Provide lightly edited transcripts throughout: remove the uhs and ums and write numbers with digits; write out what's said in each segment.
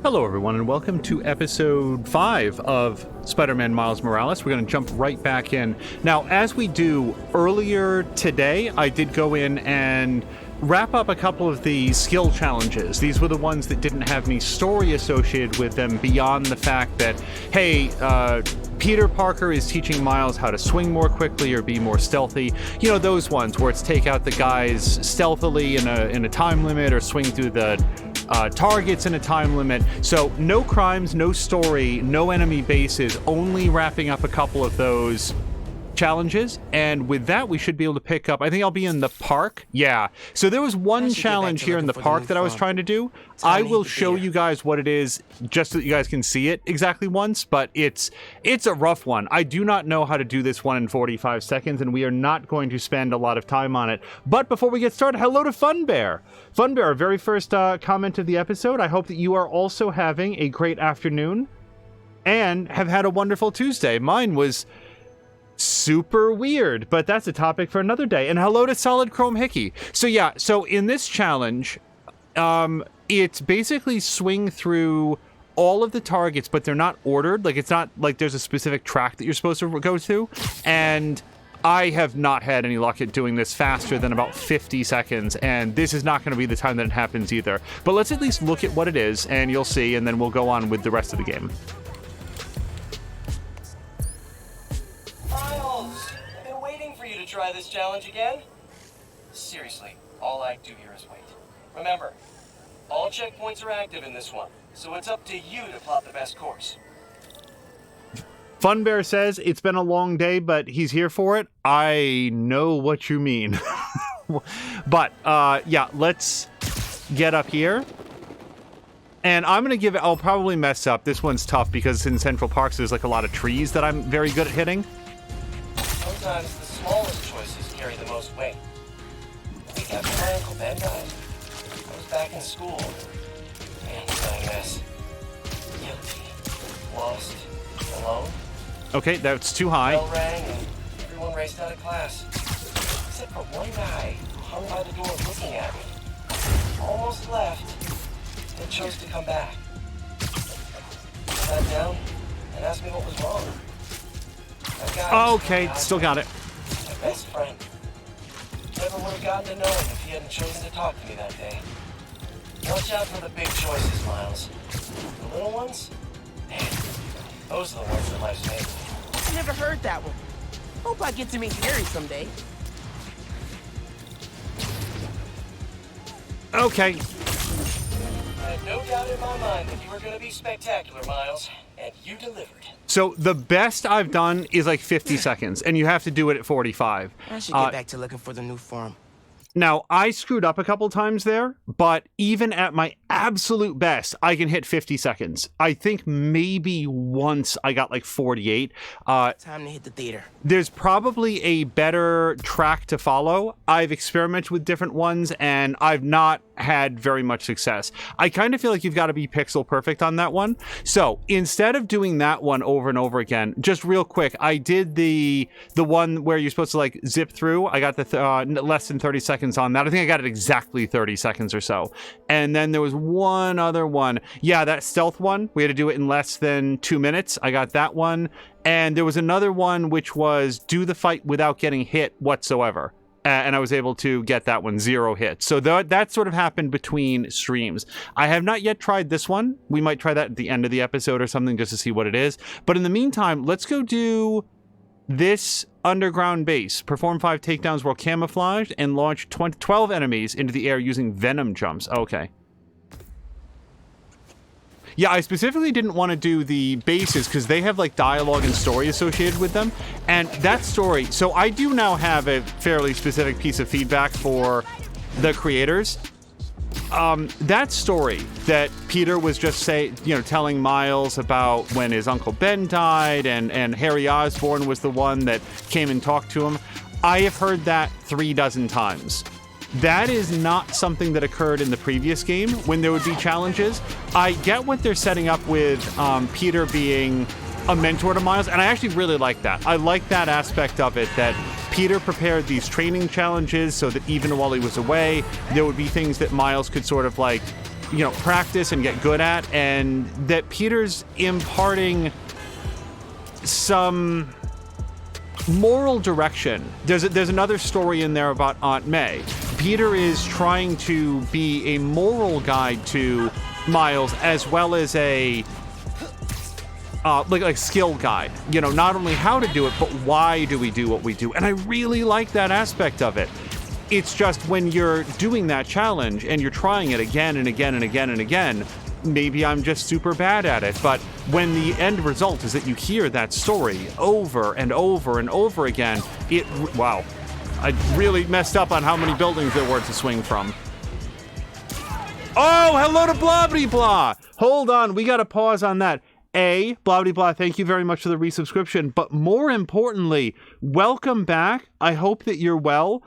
Hello, everyone, and welcome to episode 5 of Spider-Man Miles Morales. We're going to jump right back in. Now, as we do earlier today, I did go in and wrap up a couple of the skill challenges. These were the ones that didn't have any story associated with them beyond the fact that, hey, Peter Parker is teaching Miles how to swing more quickly or be more stealthy. You know, those ones where it's take out the guys stealthily in a time limit or swing through the targets in a time limit. So no crimes, no story, no enemy bases, only wrapping up a couple of those challenges. And with that, we should be able to pick up, I think I'll be in the park. Yeah. So there was one challenge here in the park that I was trying to do. I will show you guys what it is just so that you guys can see it exactly once, but it's a rough one. I do not know how to do this one in 45 seconds, and we are not going to spend a lot of time on it. But before we get started, hello to Funbear. Funbear, our very first comment of the episode. I hope that you are also having a great afternoon and have had a wonderful Tuesday. Mine was super weird, but that's a topic for another day. And hello to Solid Chrome Hickey. So yeah, so in this challenge, it's basically swing through all of the targets, but they're not ordered. Like, it's not like there's a specific track that you're supposed to go to. And I have not had any luck at doing this faster than about 50 seconds, and this is not going to be the time that it happens either. But let's at least look at what it is, and you'll see, and then we'll go on with the rest of the game. Try this challenge again? Seriously, all I do here is wait. Remember, all checkpoints are active in this one, so it's up to you to plot the best course. Funbear says it's been a long day, but he's here for it. I know what you mean. But, yeah, let's get up here. And I'm going to give it, I'll probably mess up. This one's tough because it's in Central Park, so there's like a lot of trees that I'm very good at hitting. Sometimes the smallest choices carry the most weight. The week after my Uncle Ben died, I was back in school. Man, I mess. Guilty. Lost. Alone. Okay, that's too high. Bell rang and everyone raced out of class. Except for one guy who hung by the door looking at me. Almost left, then chose to come back. He sat down and asked me what was wrong. Okay, still got it. My best friend. Never would have gotten to know him if he hadn't chosen to talk to me that day. Watch out for the big choices, Miles. The little ones? Man, those are the ones that life's made. I never heard that one. Hope I get to meet Harry someday. Okay. I had no doubt in my mind that you were going to be spectacular, Miles, and you delivered. So the best I've done is like 50 seconds, and you have to do it at 45. I should get back to looking for the new form. Now, I screwed up a couple times there, but even at my absolute best, I can hit 50 seconds. I think maybe once I got like 48. Time to hit the theater. There's probably a better track to follow. I've experimented with different ones, and I've not had very much success. I kind of feel like you've got to be pixel perfect on that one. So instead of doing that one over and over again, just real quick, I did the one where you're supposed to like zip through. I got the less than 30 seconds on that. I think I got it exactly 30 seconds or so. And then there was one other one. Yeah, that stealth one. We had to do it in less than 2 minutes. I got that one. And there was another one which was do the fight without getting hit whatsoever. And I was able to get that one 0 hits. So that sort of happened between streams. I have not yet tried this one. We might try that at the end of the episode or something just to see what it is. But in the meantime, let's go do this underground base. Perform 5 takedowns while camouflaged and launch 12 enemies into the air using venom jumps. Okay. Yeah, I specifically didn't want to do the bases because they have like dialogue and story associated with them. And that story, so I do now have a fairly specific piece of feedback for the creators. That story that Peter was just telling Miles about when his Uncle Ben died and Harry Osborn was the one that came and talked to him. I have heard that 36 times. That is not something that occurred in the previous game when there would be challenges. I get what they're setting up with Peter being a mentor to Miles, and I actually really like that. I like that aspect of it, that Peter prepared these training challenges so that even while he was away, there would be things that Miles could sort of like practice and get good at, and that Peter's imparting some moral direction. There's another story in there about Aunt May. Peter is trying to be a moral guide to Miles as well as a like skill guide. Not only how to do it, but why do we do what we do? And I really like that aspect of it. It's just when you're doing that challenge and you're trying it again and again and again and again, maybe I'm just super bad at it, but when the end result is that you hear that story over and over and over again, wow. I really messed up on how many buildings there were to swing from. Oh, hello to Blobbity Blah! Hold on, we gotta pause on that. Blobbity Blah, thank you very much for the resubscription, but more importantly, welcome back. I hope that you're well.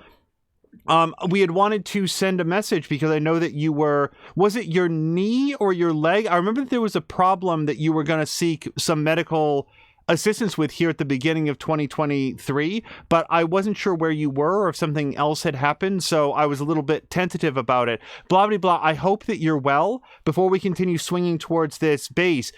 We had wanted to send a message because I know that you was it your knee or your leg? I remember that there was a problem that you were going to seek some medical assistance with here at the beginning of 2023, but I wasn't sure where you were or if something else had happened, so I was a little bit tentative about it. Blobbity Blah, I hope that you're well. Before we continue swinging towards this base,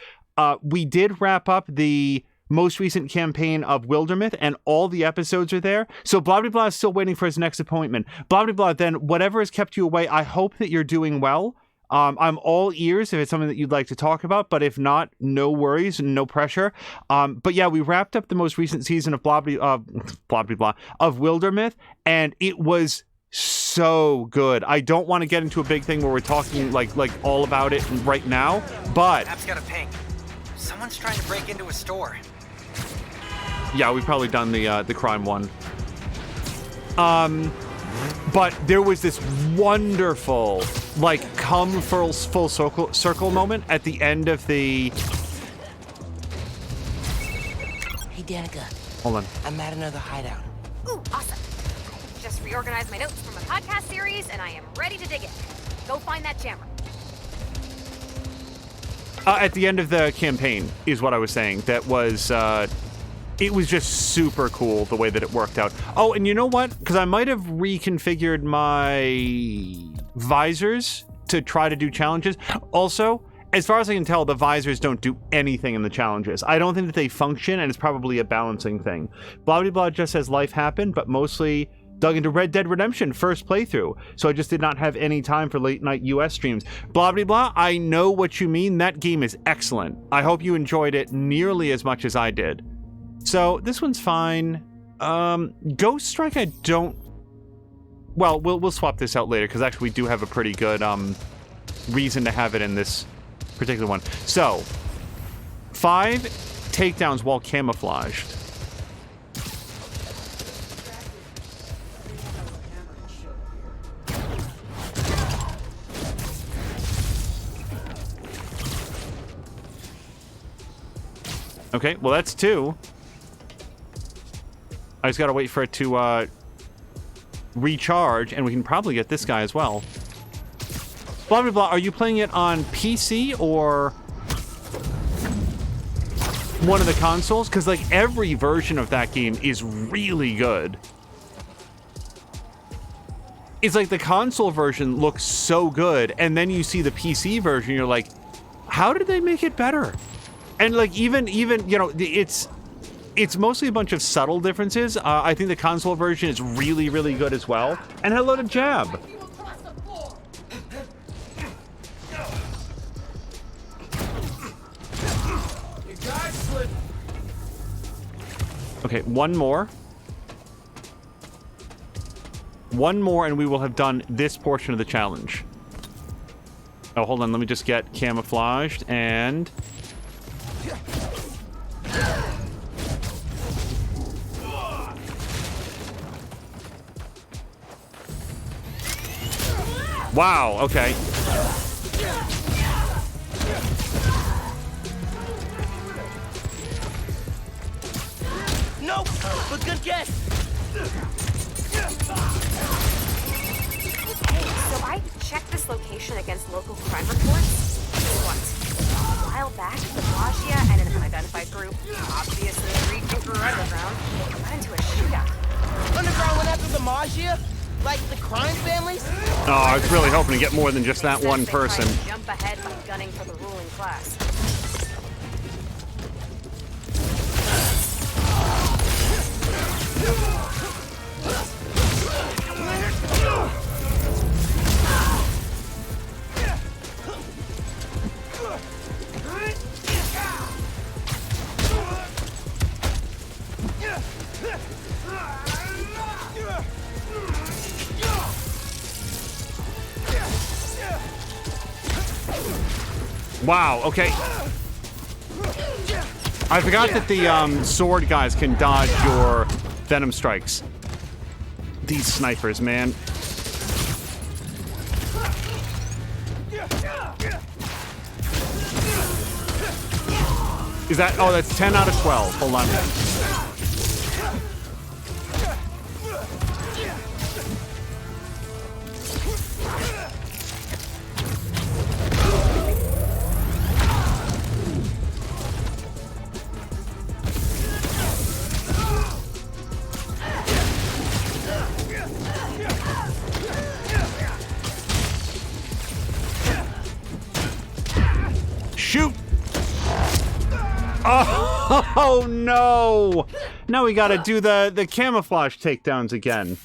we did wrap up the most recent campaign of Wildermyth, and all the episodes are there. So Blobbity Blah is still waiting for his next appointment. Blobbity Blah, then, whatever has kept you away, I hope that you're doing well. I'm all ears if it's something that you'd like to talk about, but if not, no worries and no pressure. But yeah, we wrapped up the most recent season of Blobbity Blah, of Wildermyth, and it was so good. I don't want to get into a big thing where we're talking like all about it right now, but... App's got a ping. Someone's trying to break into a store. Yeah, we've probably done the crime one. But there was this wonderful, come full circle moment at the end of the... Hey, Danica. Hold on. I'm at another hideout. Ooh, awesome. I just reorganized my notes from a podcast series, and I am ready to dig in. Go find that jammer. At the end of the campaign is what I was saying. That was... it was just super cool the way that it worked out. Oh, and you know what? Because I might have reconfigured my visors to try to do challenges. Also, as far as I can tell, the visors don't do anything in the challenges. I don't think that they function, and it's probably a balancing thing. Blobbity Blah just says life happened, but mostly dug into Red Dead Redemption first playthrough, so I just did not have any time for late night US streams. Blobbity Blah, I know what you mean. That game is excellent. I hope you enjoyed it nearly as much as I did. So this one's fine. Ghost Strike, I don't... Well, we'll swap this out later, because actually we do have a pretty good reason to have it in this particular one. So, 5 takedowns while camouflaged. Okay, well that's 2. I just gotta wait for it to recharge, and we can probably get this guy as well. Blah, blah, blah. Are you playing it on PC or one of the consoles? Because, every version of that game is really good. It's the console version looks so good, and then you see the PC version, you're like, how did they make it better? And, even, it's mostly a bunch of subtle differences. I think the console version is really, really good as well. And hello to Jab. Okay, one more. One more and we will have done this portion of the challenge. Oh, hold on. Let me just get camouflaged and... Wow, okay. Nope, but good guess. Hey, so I checked this location against local crime reports. Guess what? A while back, the Magia and an unidentified group, obviously reaching for underground, got into a shootout. Underground went after the Magia? Like the crime families? Oh, I was really hoping to get more than just that Makes one sense they try person. and jump ahead by gunning for the ruling class. Wow, okay. I forgot that the sword guys can dodge your venom strikes. These snipers, man. Is that... Oh, that's 10 out of 12. Hold on. Shoot! Oh no! Now we gotta do the camouflage takedowns again.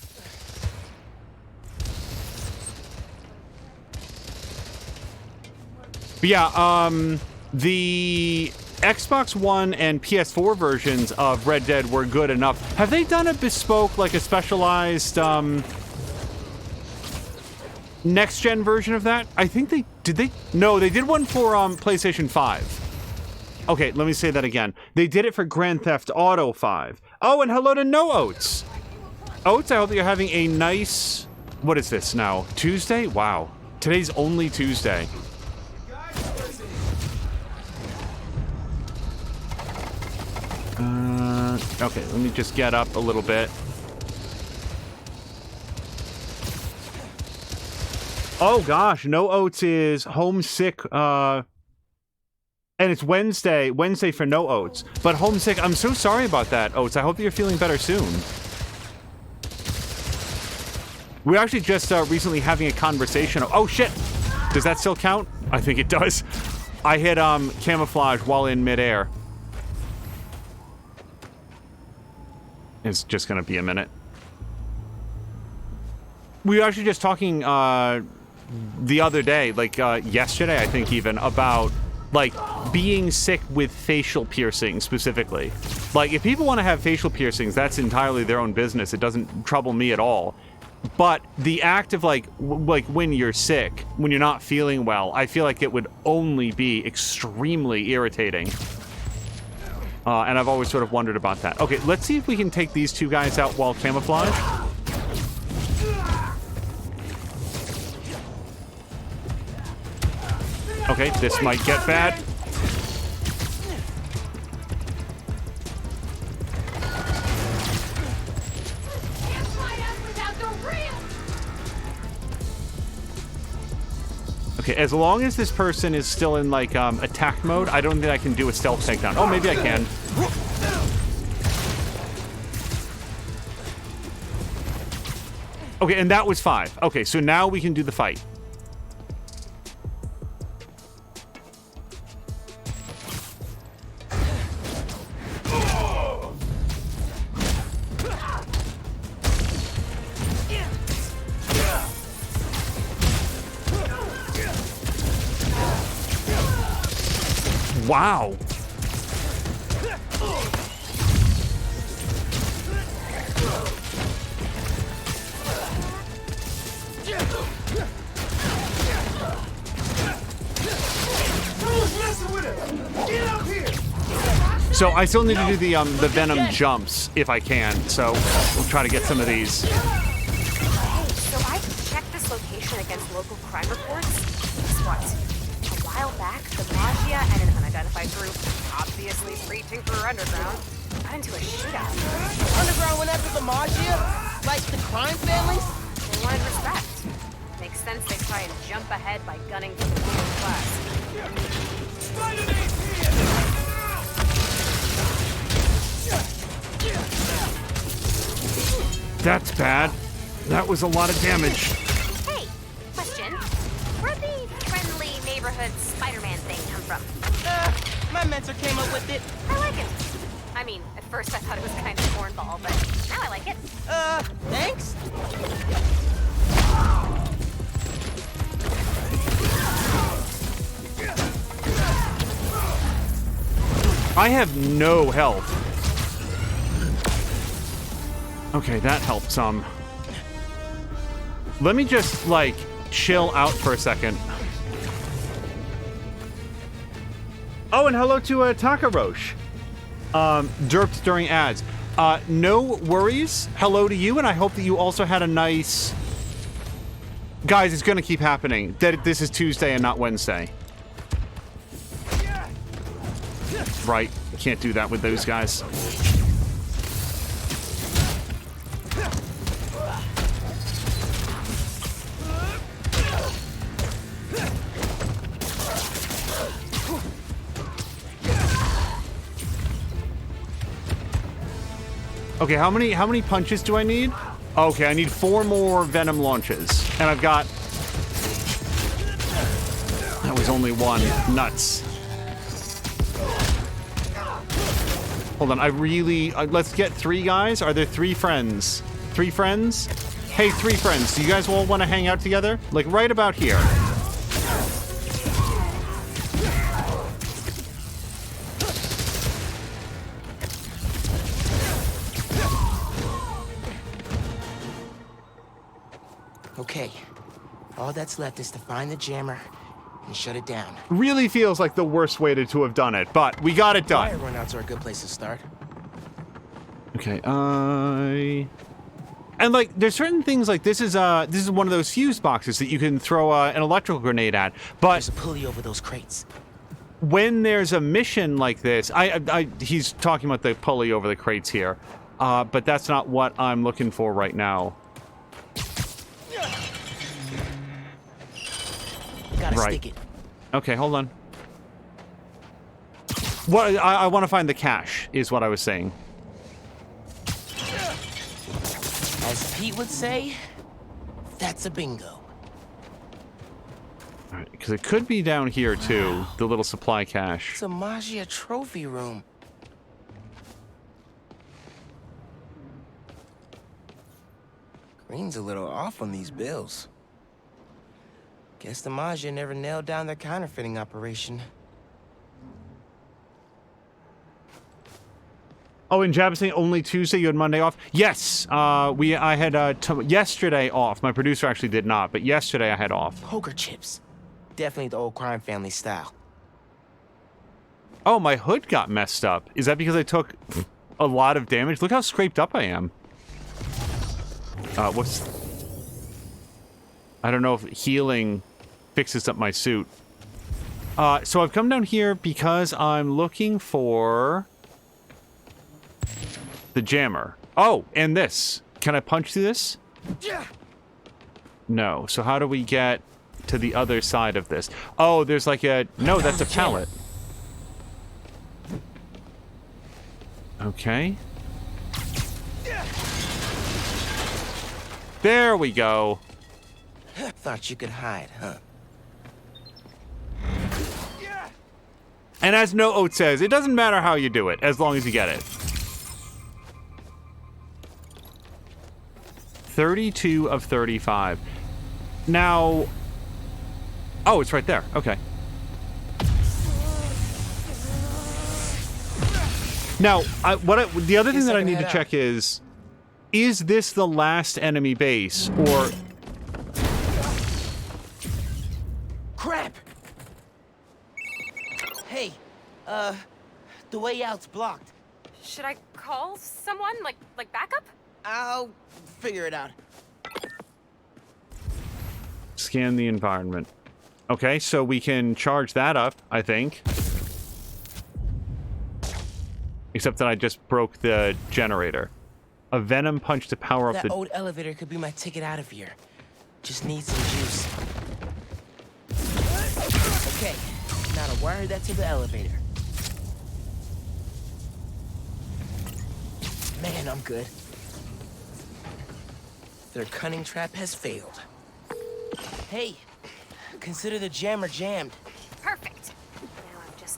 But yeah, the Xbox One and PS4 versions of Red Dead were good enough. Have they done a bespoke, like a specialized, next-gen version of that? I think they... Did they? No, they did one for, PlayStation 5. Okay, let me say that again. They did it for Grand Theft Auto 5. Oh, and hello to No Oats! Oats, I hope that you're having a nice... What is this now? Tuesday? Wow. Today's only Tuesday. Okay, let me just get up a little bit. Oh gosh, No Oats is homesick, and it's Wednesday for No Oats. But homesick, I'm so sorry about that, Oats. I hope that you're feeling better soon. We're actually just recently having a conversation. Oh shit! Does that still count? I think it does. I hit camouflage while in midair. It's just gonna be a minute. We were actually just talking the other day, like yesterday, I think even, about like being sick with facial piercings specifically. Like if people want to have facial piercings, that's entirely their own business. It doesn't trouble me at all. But the act of like when you're sick, when you're not feeling well, I feel like it would only be extremely irritating. And I've always sort of wondered about that. Okay, let's see if we can take these two guys out while camouflage. Okay, this might get bad. Okay, as long as this person is still in, like, attack mode, I don't think I can do a stealth takedown. Oh, maybe I can. Okay, and that was 5. Okay, so now we can do the fight. Wow. So I still need to do the venom jumps if I can. So we'll try to get some of these. Hey, so I checked this location against local crime reports. Guess what? A while back, the Maggia and an unidentified group, obviously pre-Tinkerer Underground, got into a shootout. Underground went after the Maggia? Like the crime families? They wanted respect. Makes sense they try and jump ahead by gunning for the ruling class. That's bad. That was a lot of damage. Hey, stupid Spider-Man thing come from? My mentor came up with it. I like it. I mean, at first I thought it was kind of cornball, but now I like it. Thanks? I have no health. Okay, that helped some. Let me just, like, chill out for a second. Oh, and hello to Takarosh. Derped during ads. No worries. Hello to you, and I hope that you also had a nice... Guys, it's gonna keep happening. That this is Tuesday and not Wednesday. Right. Can't do that with those guys. Okay, how many punches do I need? Okay, I need 4 more venom launches. And I've got... That was only 1. Nuts. Hold on, I really... let's get 3 guys. Are there 3 friends? 3 friends? Hey, 3 friends. Do you guys all want to hang out together? Like, right about here. Okay. All that's left is to find the jammer and shut it down. Really feels like the worst way to have done it, but we got it Wire done. runouts are a good place to start. Okay, and like, there's certain things like this is one of those fuse boxes that you can throw an electrical grenade at. But There's a pulley over those crates. when there's a mission like this, he's talking about the pulley over the crates here, but that's not what I'm looking for right now. Gotta Right. stick it. Okay, hold on. What I want to find the cache is what I was saying. As Pete would say, that's a bingo. All right, because it could be down here too, the little supply cache. It's a Magia trophy room. Green's a little off on these bills. Guess the Magia never nailed down their counterfeiting operation. Oh, and Jab saying only Tuesday, you had Monday off? Yes, I had yesterday off. My producer actually did not, but yesterday I had off. Poker chips. Definitely the old crime family style. Oh, my hood got messed up. Is that because I took a lot of damage? Look how scraped up I am. What's... I don't know if healing fixes up my suit. So I've come down here because I'm looking for... the jammer. Oh, and this. Can I punch through this? No. So how do we get to the other side of this? Oh, there's like a... No, that's a pallet. Okay. There we go. Thought you could hide, huh? And as No Oat says, it doesn't matter how you do it, as long as you get it. 32 of 35. Now... Oh, it's right there. Okay. Now, the other thing that I need to check is this the last enemy base, or... Crap! Hey, the way out's blocked. Should I call someone? Like backup? I'll figure it out. Scan the environment. Okay, so we can charge that up, I think. Except that I just broke the generator. A venom punch to power up That the... old elevator could be my ticket out of here. Just need some juice. Okay, now to wire that to the elevator. Man, I'm good. Their cunning trap has failed. Hey, consider the jammer jammed.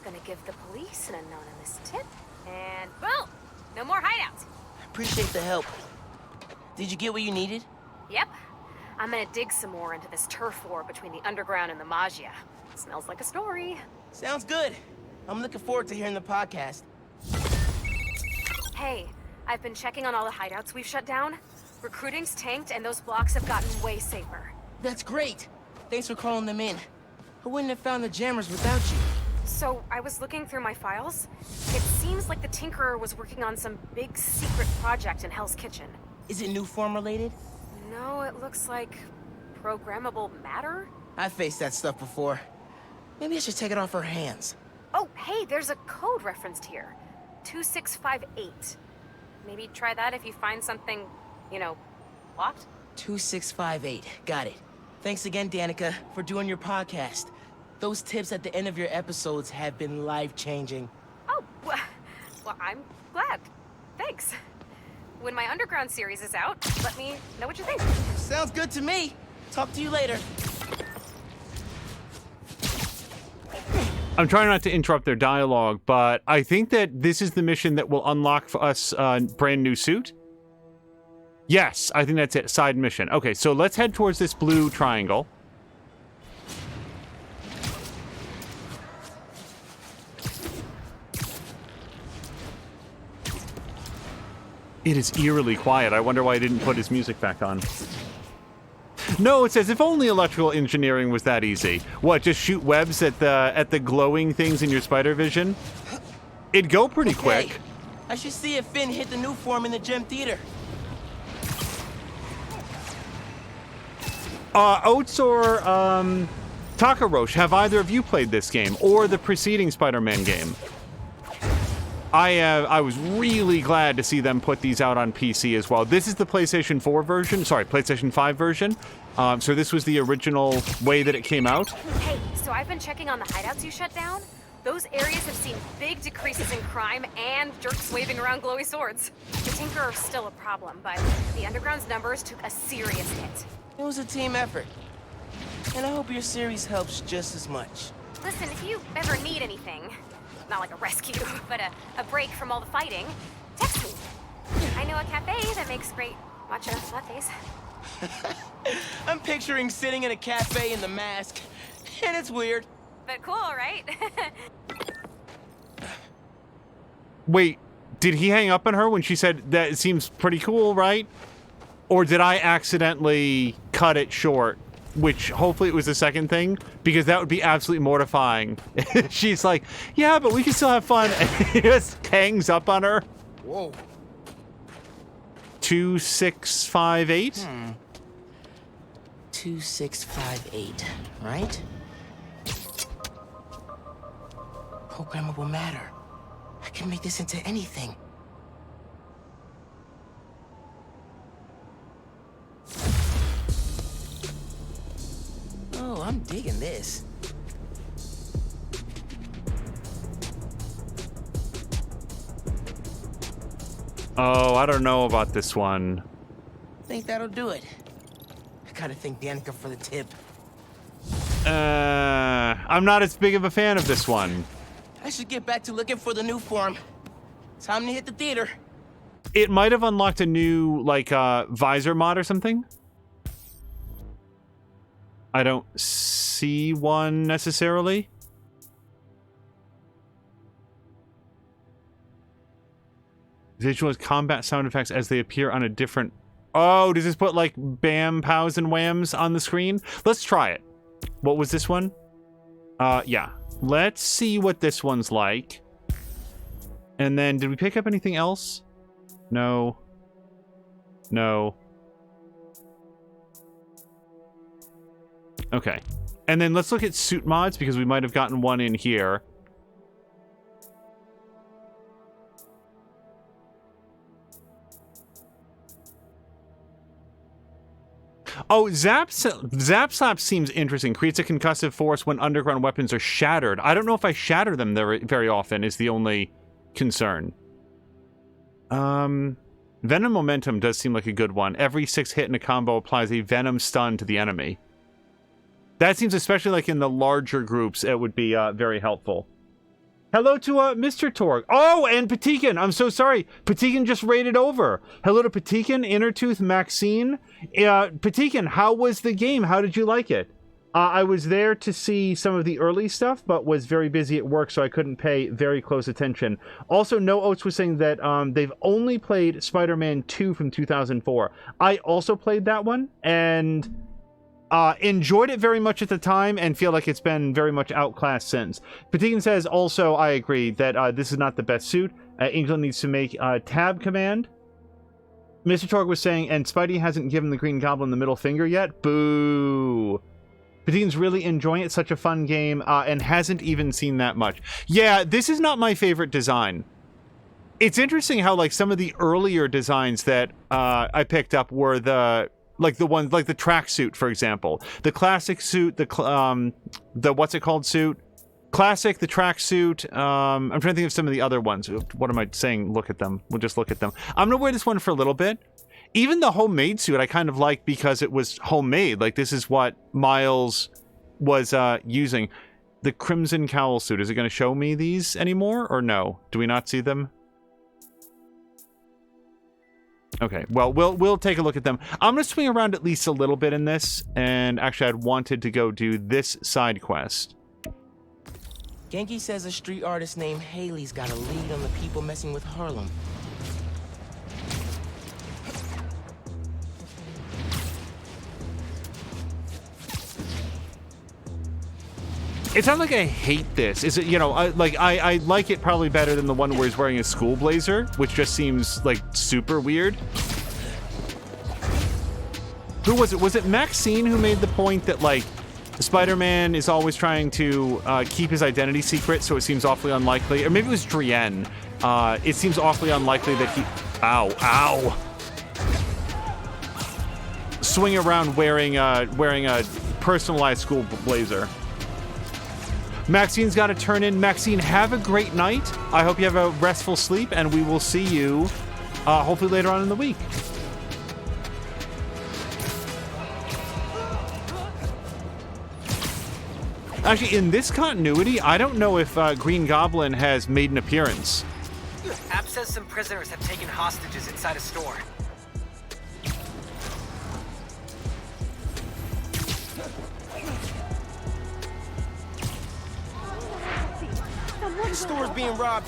just gonna give the police an anonymous tip, and boom! No more hideouts. Appreciate the help. Did you get what you needed? Yep. I'm gonna dig some more into this turf war between the underground and the Maggia. Smells like a story. Sounds good. I'm looking forward to hearing the podcast. Hey, I've been checking on all the hideouts we've shut down. Recruiting's tanked and those blocks have gotten way safer. That's great. Thanks for calling them in. I wouldn't have found the jammers without you. So, I was looking through my files. It seems like the Tinkerer was working on some big secret project in Hell's Kitchen. Is it new form related? No, it looks like programmable matter? I've faced that stuff before. Maybe I should take it off her hands. Oh, hey, there's a code referenced here. 2658. Maybe try that if you find something, locked? 2658. Got it. Thanks again, Danica, for doing your podcast. Those tips at the end of your episodes have been life-changing. Oh, well, I'm glad. Thanks. When my Underground series is out, let me know what you think. Sounds good to me. Talk to you later. I'm trying not to interrupt their dialogue, but I think that this is the mission that will unlock for us a brand new suit. Yes, I think that's it. Side mission. Okay, so let's head towards this blue triangle. It is eerily quiet. I wonder why I didn't put his music back on. No, it says, if only electrical engineering was that easy. What, just shoot webs at the glowing things in your spider vision? It'd go pretty quick. I should see if Finn hit the new form in the gym theater. Oates or Takarosh, have either of you played this game or the preceding Spider-Man game? I was really glad to see them put these out on PC as well. This is the PlayStation 4 version, sorry, PlayStation 5 version. So this was the original way that it came out. Hey, so I've been checking on the hideouts you shut down. Those areas have seen big decreases in crime and jerks waving around glowy swords. The Tinkerer's still a problem, but the Underground's numbers took a serious hit. It was a team effort. And I hope your series helps just as much. Listen, if you ever need anything, not like a rescue, but a break from all the fighting, text me. I know a cafe that makes great matcha lattes. I'm picturing sitting in a cafe in the mask, and it's weird. But cool, right? Wait, did he hang up on her when she said that it seems pretty cool, right? Or did I accidentally cut it short? Which, hopefully it was the second thing, because that would be absolutely mortifying. She's like, yeah, but we can still have fun. And he just hangs up on her. Whoa. 2658? 2658, right? Programmable matter. I can make this into anything. Oh, I'm digging this. Oh, I don't know about this one. Think that'll do it. I gotta thank Danica for the tip. I'm not as big of a fan of this one. I should get back to looking for the new form. Time to hit the theater. It might have unlocked a new, visor mod or something. I don't see one necessarily. Visualize combat sound effects as they appear on a different... Oh, does this put, bam, pows, and whams on the screen? Let's try it. What was this one? Yeah. Let's see what this one's like. And then, did we pick up anything else? No. No. Okay. And then let's look at suit mods, because we might have gotten one in here. Oh, Zap Slap seems interesting. Creates a concussive force when underground weapons are shattered. I don't know if I shatter them very often, is the only concern. Venom Momentum does seem like a good one. Every 6 hit in a combo applies a Venom stun to the enemy. That seems, especially in the larger groups, it would be very helpful. Hello to Mr. Torg. Oh, and Patikin. I'm so sorry. Patikin just raided over. Hello to Patikin, Innertooth, Maxine. Patikin, how was the game? How did you like it? I was there to see some of the early stuff, but was very busy at work, so I couldn't pay very close attention. Also, No Oats was saying that they've only played Spider-Man 2 from 2004. I also played that one, and enjoyed it very much at the time, and feel like it's been very much outclassed since. Patikin says, also, I agree that this is not the best suit. England needs to make Tab Command. Mr. Torg was saying, and Spidey hasn't given the Green Goblin the middle finger yet? Boo! Patikin's really enjoying it, such a fun game, and hasn't even seen that much. Yeah, this is not my favorite design. It's interesting how, like, some of the earlier designs that I picked up were the ones, like the tracksuit, for example. The classic suit, the what's it called suit? Classic, the tracksuit. I'm trying to think of some of the other ones. What am I saying? Look at them. We'll just look at them. I'm gonna wear this one for a little bit. Even the homemade suit I kind of like because it was homemade. Like, this is what Miles was using. The Crimson Cowl suit. Is it going to show me these anymore or no? Do we not see them? Okay, well, we'll take a look at them. I'm going to swing around at least a little bit in this. And actually, I'd wanted to go do this side quest. Genki says a street artist named Haley's got a lead on the people messing with Harlem. It's not like I hate this. Is it, you know, I like it probably better than the one where he's wearing a school blazer, which just seems like super weird. Who was it? Was it Maxine who made the point that, like, Spider-Man is always trying to keep his identity secret, so it seems awfully unlikely? Or maybe it was Drienne. It seems awfully unlikely that he... Ow. Swing around wearing a personalized school blazer. Maxine's got to turn in. Maxine, have a great night. I hope you have a restful sleep, and we will see you hopefully later on in the week. Actually, in this continuity, I don't know if Green Goblin has made an appearance. App says some prisoners have taken hostages inside a store. The store's being robbed.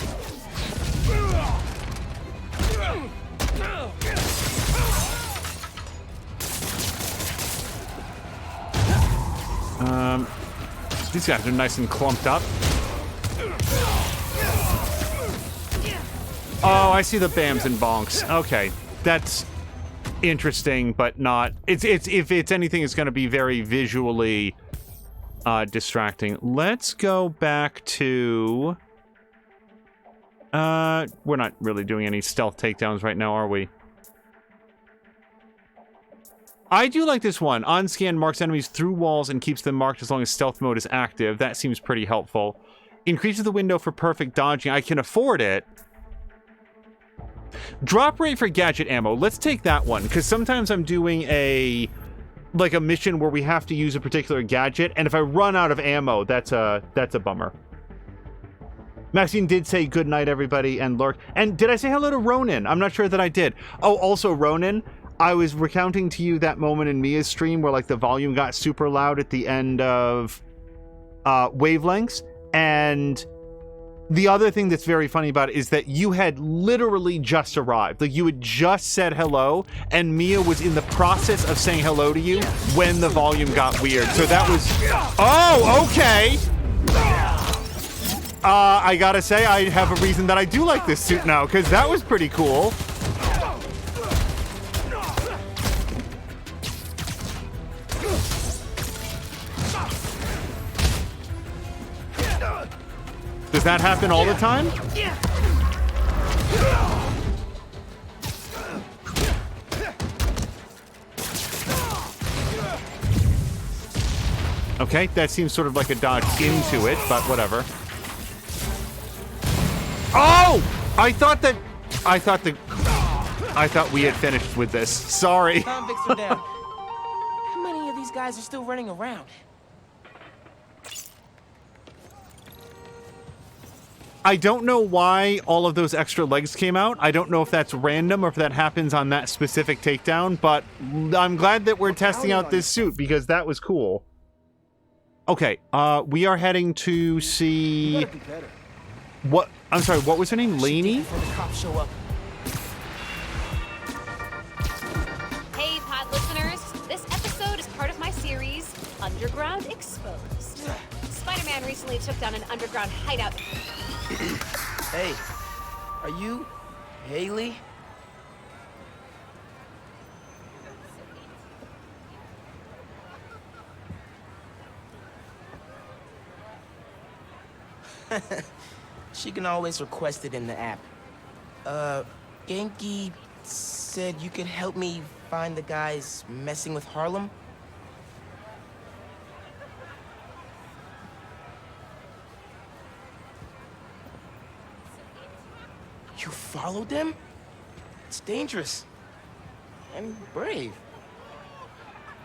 These guys are nice and clumped up. Oh, I see the bams and bonks. Okay, that's interesting, but not. It's if it's anything, it's going to be very visually distracting. Let's go back to. We're not really doing any stealth takedowns right now, are we? I do like this one. On scan marks enemies through walls and keeps them marked as long as stealth mode is active. That seems pretty helpful. Increases the window for perfect dodging. I can afford it. Drop rate for gadget ammo. Let's take that one, because sometimes I'm doing a mission where we have to use a particular gadget, and if I run out of ammo, that's a bummer. Maxine did say good night, everybody, and lurk. And did I say hello to Ronan? I'm not sure that I did. Oh, also Ronan, I was recounting to you that moment in Mia's stream where, like, the volume got super loud at the end of Wavelengths, and the other thing that's very funny about it is that you had literally just arrived. Like, you had just said hello, and Mia was in the process of saying hello to you when the volume got weird. So that was... Oh, okay! I gotta say, I have a reason that I do like this suit now, because that was pretty cool. Does that happen all the time? Okay, that seems sort of like a dodge into it, but whatever. Oh! I thought we had finished with this. Sorry. Convicts are down. How many of these guys are still running around? I don't know why all of those extra legs came out. I don't know if that's random or if that happens on that specific takedown, but I'm glad that we're testing out this suit because that was cool. Okay, we are heading to see... What? I'm sorry, what was her name? Lainey? Before the cops show up. Hey, pod listeners. This episode is part of my series, Underground Exposed. Spider-Man recently took down an underground hideout. Hey, are you Haley? She can always request it in the app. Genki said you could help me find the guys messing with Harlem? You followed them? It's dangerous. And brave.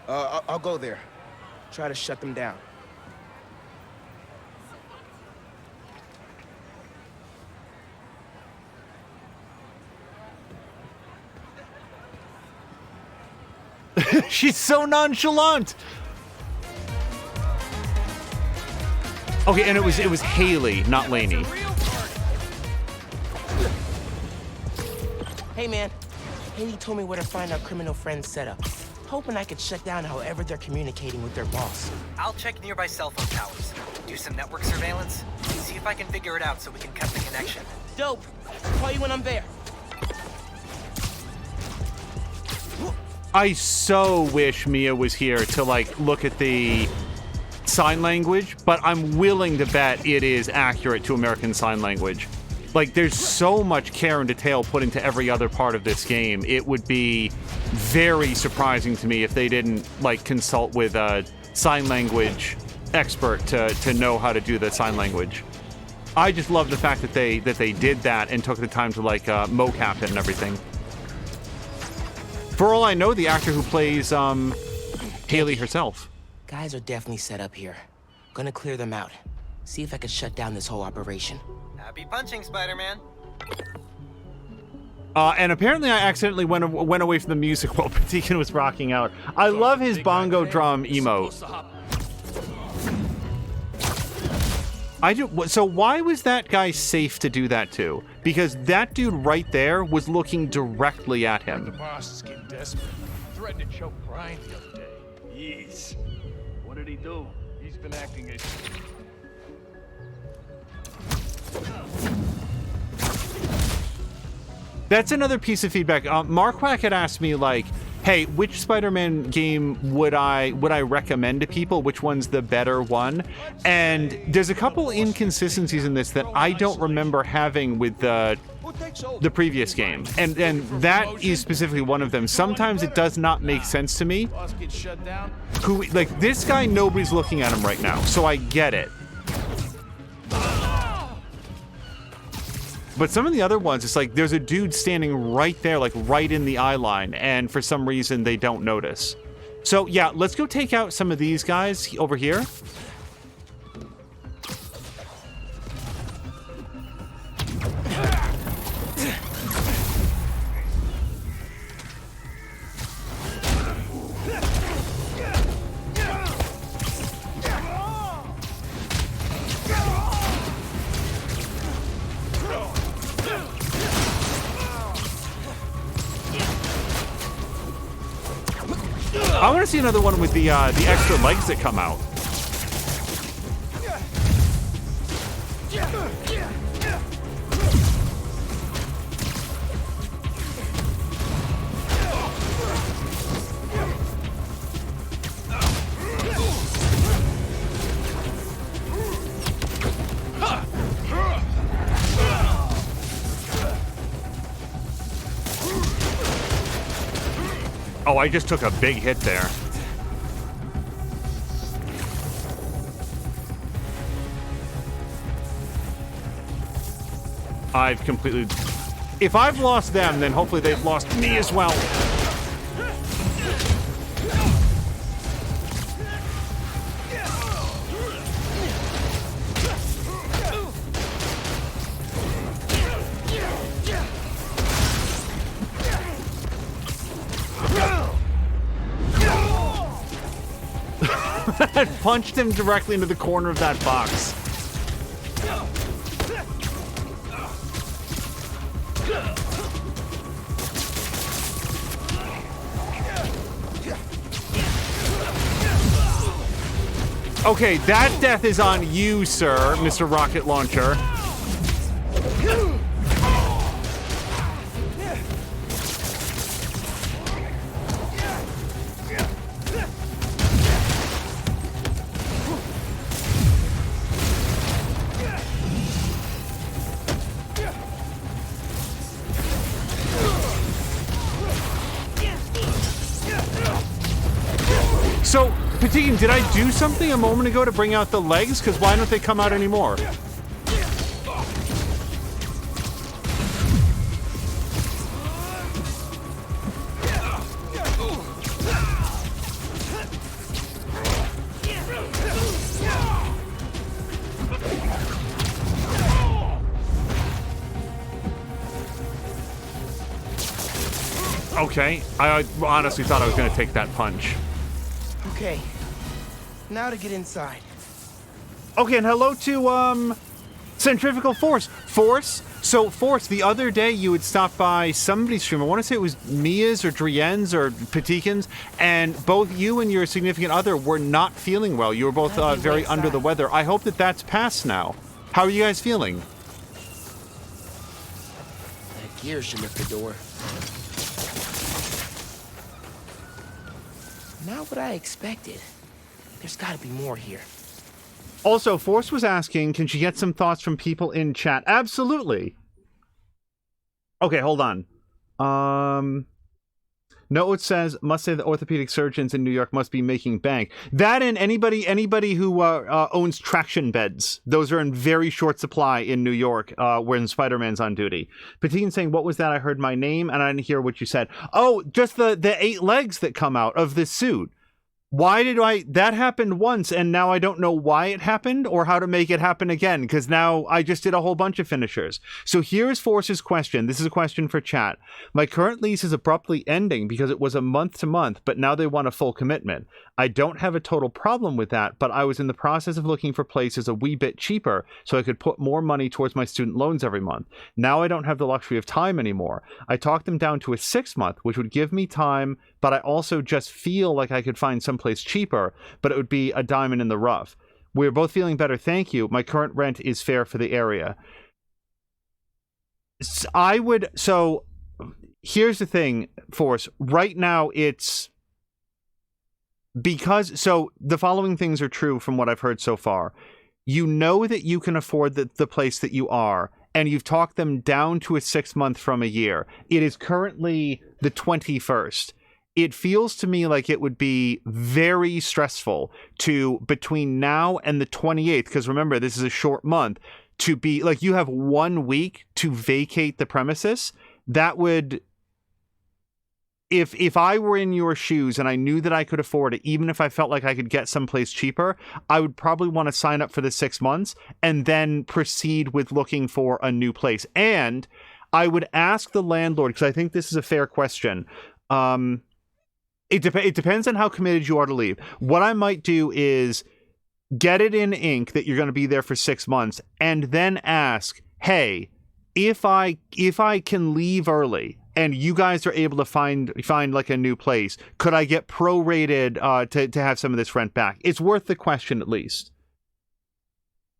I'll go there. Try to shut them down. She's so nonchalant. Okay, and it was Haley, not Lainey. Hey man, Haley told me where to find our criminal friend's setup. Hoping I could shut down however they're communicating with their boss. I'll check nearby cell phone towers, do some network surveillance, see if I can figure it out so we can cut the connection. Dope. Call you when I'm there. I so wish Mia was here to like look at the sign language, but I'm willing to bet it is accurate to American Sign Language. Like, there's so much care and detail put into every other part of this game. It would be very surprising to me if they didn't like consult with a sign language expert to know how to do the sign language. I just love the fact that they did that and took the time to like mocap it and everything. For all I know, the actor who plays Haley herself. Guys are definitely set up here. Gonna clear them out. See if I can shut down this whole operation. Happy punching, Spider-Man. And apparently I accidentally went away from the music while Patikin was rocking out. I love his bongo drum emote. So why was that guy safe to do that to? Because that dude right there was looking directly at The him. boss is getting desperate. Threatened to choke Brian the other day. Yes. What did he do? He's been acting as... That's another piece of feedback. Marquack had asked me, like, hey, which Spider-Man game would I recommend to people? Which one's the better one? And there's a couple inconsistencies in this that I don't remember having with the previous game. And that is specifically one of them. Sometimes it does not make sense to me. Boss gets shut down. Like, this guy, nobody's looking at him right now, so I get it. But some of the other ones, it's like there's a dude standing right there, like right in the eye line, and for some reason they don't notice. So yeah, let's go take out some of these guys over here. I want to see another one with the extra legs that come out. Oh, I just took a big hit there. I've completely... If I've lost them, then hopefully they've lost me as well. Punched him directly into the corner of that box. Okay, that death is on you, sir, Mr. Rocket Launcher. So, Patikin, did I do something a moment ago to bring out the legs? Because why don't they come out anymore? Okay, I honestly thought I was going to take that punch. Okay, now to get inside. Okay, and hello to, Centrifugal Force. Force? So, Force, the other day you had stopped by somebody's stream. I want to say it was Mia's or Drienne's or Patikin's, and both you and your significant other were not feeling well. You were both very under the weather. I hope that that's passed now. How are you guys feeling? That gear should lift the door. Not what I expected. There's gotta be more here. Also, Force was asking, can she get some thoughts from people in chat? Absolutely. Okay, hold on. No, it says, must say the orthopedic surgeons in New York must be making bank. That and anybody who owns traction beds. Those are in very short supply in New York when Spider-Man's on duty. Patine saying, what was that? I heard my name and I didn't hear what you said. Oh, just the 8 legs that come out of this suit. Why did that happened once, and now I don't know why it happened or how to make it happen again, because now I just did a whole bunch of finishers. So here's Force's question. This is a question for chat. My current lease is abruptly ending because it was a month to month, but now they want a full commitment. I don't have a total problem with that, but I was in the process of looking for places a wee bit cheaper so I could put more money towards my student loans every month. Now I don't have the luxury of time anymore. I talked them down to a 6-month, which would give me time, but I also just feel like I could find someplace cheaper, but it would be a diamond in the rough. We're both feeling better, thank you. My current rent is fair for the area. So here's the thing, Force. Right now it's because, so the following things are true from what I've heard so far. You know that you can afford the place that you are, and you've talked them down to a 6-month from a year. It is currently the 21st. It feels to me like it would be very stressful to, between now and the 28th, because remember, this is a short month, to be, like, you have 1 week to vacate the premises. That would, if I were in your shoes and I knew that I could afford it, even if I felt like I could get someplace cheaper, I would probably want to sign up for the 6 months and then proceed with looking for a new place. And I would ask the landlord, because I think this is a fair question. It depends on how committed you are to leave. What I might do is get it in ink that you're going to be there for 6 months, and then ask, hey, if I can leave early and you guys are able to find like a new place, could I get prorated to have some of this rent back? It's worth the question at least.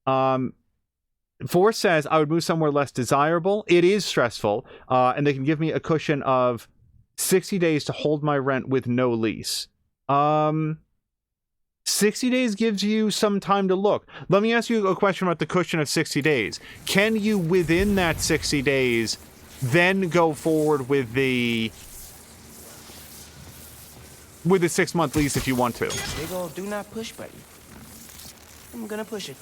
Force says I would move somewhere less desirable. It is stressful, and they can give me a cushion of 60 days to hold my rent with no lease. 60 days gives you some time to look. Let me ask you a question about the cushion of 60 days. Can you, within that 60 days, then go forward with the 6-month lease if you want to? Big ol' do not push button. I'm gonna push it.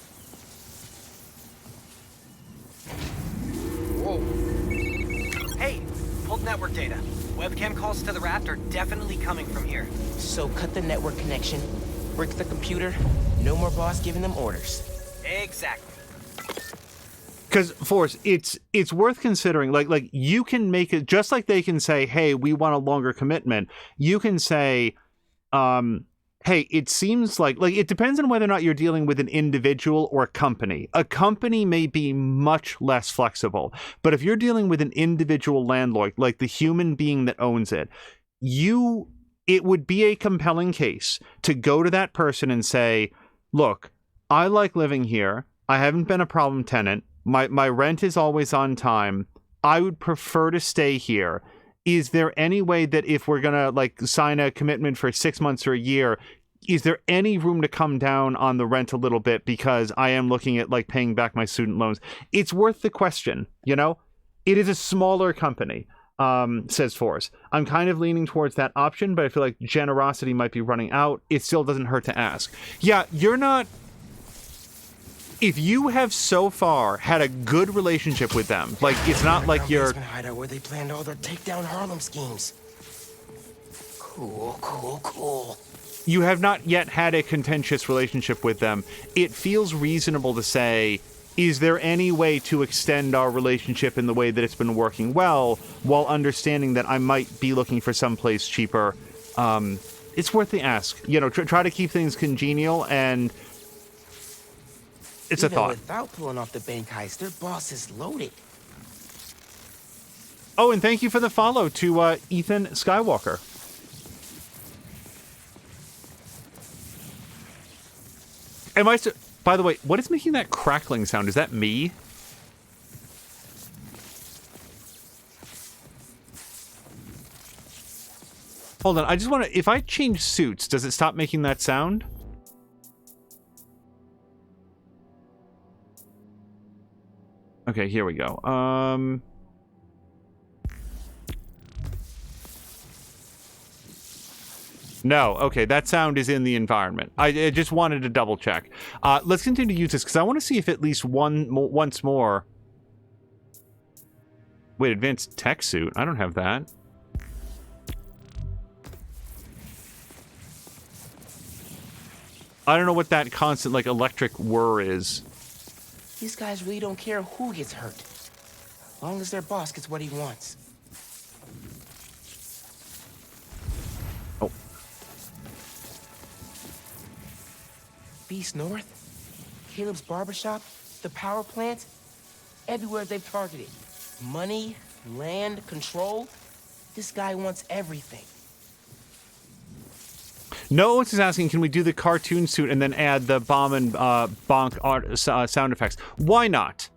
Whoa. Hey, pulled network data. Webcam calls to the raft are definitely coming from here. So cut the network connection, brick the computer, no more boss giving them orders. Exactly. Because, Force, it's worth considering. Like you can make it, just like they can say, hey, we want a longer commitment. You can say, hey, it seems like it depends on whether or not you're dealing with an individual or a company. A company may be much less flexible, but if you're dealing with an individual landlord, like the human being that owns it, it would be a compelling case to go to that person and say, look, I like living here. I haven't been a problem tenant. My rent is always on time. I would prefer to stay here. Is there any way that if we're going to sign a commitment for 6 months or a year, is there any room to come down on the rent a little bit because I am looking at paying back my student loans? It's worth the question, you know? It is a smaller company, says Forrest. I'm kind of leaning towards that option, but I feel like generosity might be running out. It still doesn't hurt to ask. Yeah, you're not... If you have so far had a good relationship with them, it's not like you're... hideout where they planned all their takedown Harlem schemes. Cool. You have not yet had a contentious relationship with them. It feels reasonable to say, is there any way to extend our relationship in the way that it's been working well, while understanding that I might be looking for someplace cheaper? It's worth the ask. You know, try to keep things congenial, and it's a thought. Without pulling off the bank heist, their boss is loaded. Oh, and thank you for the follow to Ethan Skywalker. By the way, what is making that crackling sound? Is that me? Hold on, I just want to... If I change suits, does it stop making that sound? Okay, here we go. No, okay, that sound is in the environment. I just wanted to double check. Let's continue to use this, because I want to see if at least once more... Wait, advanced tech suit? I don't have that. I don't know what that constant, electric whir is. These guys really don't care who gets hurt, as long as their boss gets what he wants. Oh. Beast North, Caleb's barbershop, the power plant, everywhere they've targeted. Money, land, control. This guy wants everything. No, it's just asking, can we do the cartoon suit and then add the bomb and bonk art, sound effects? Why not?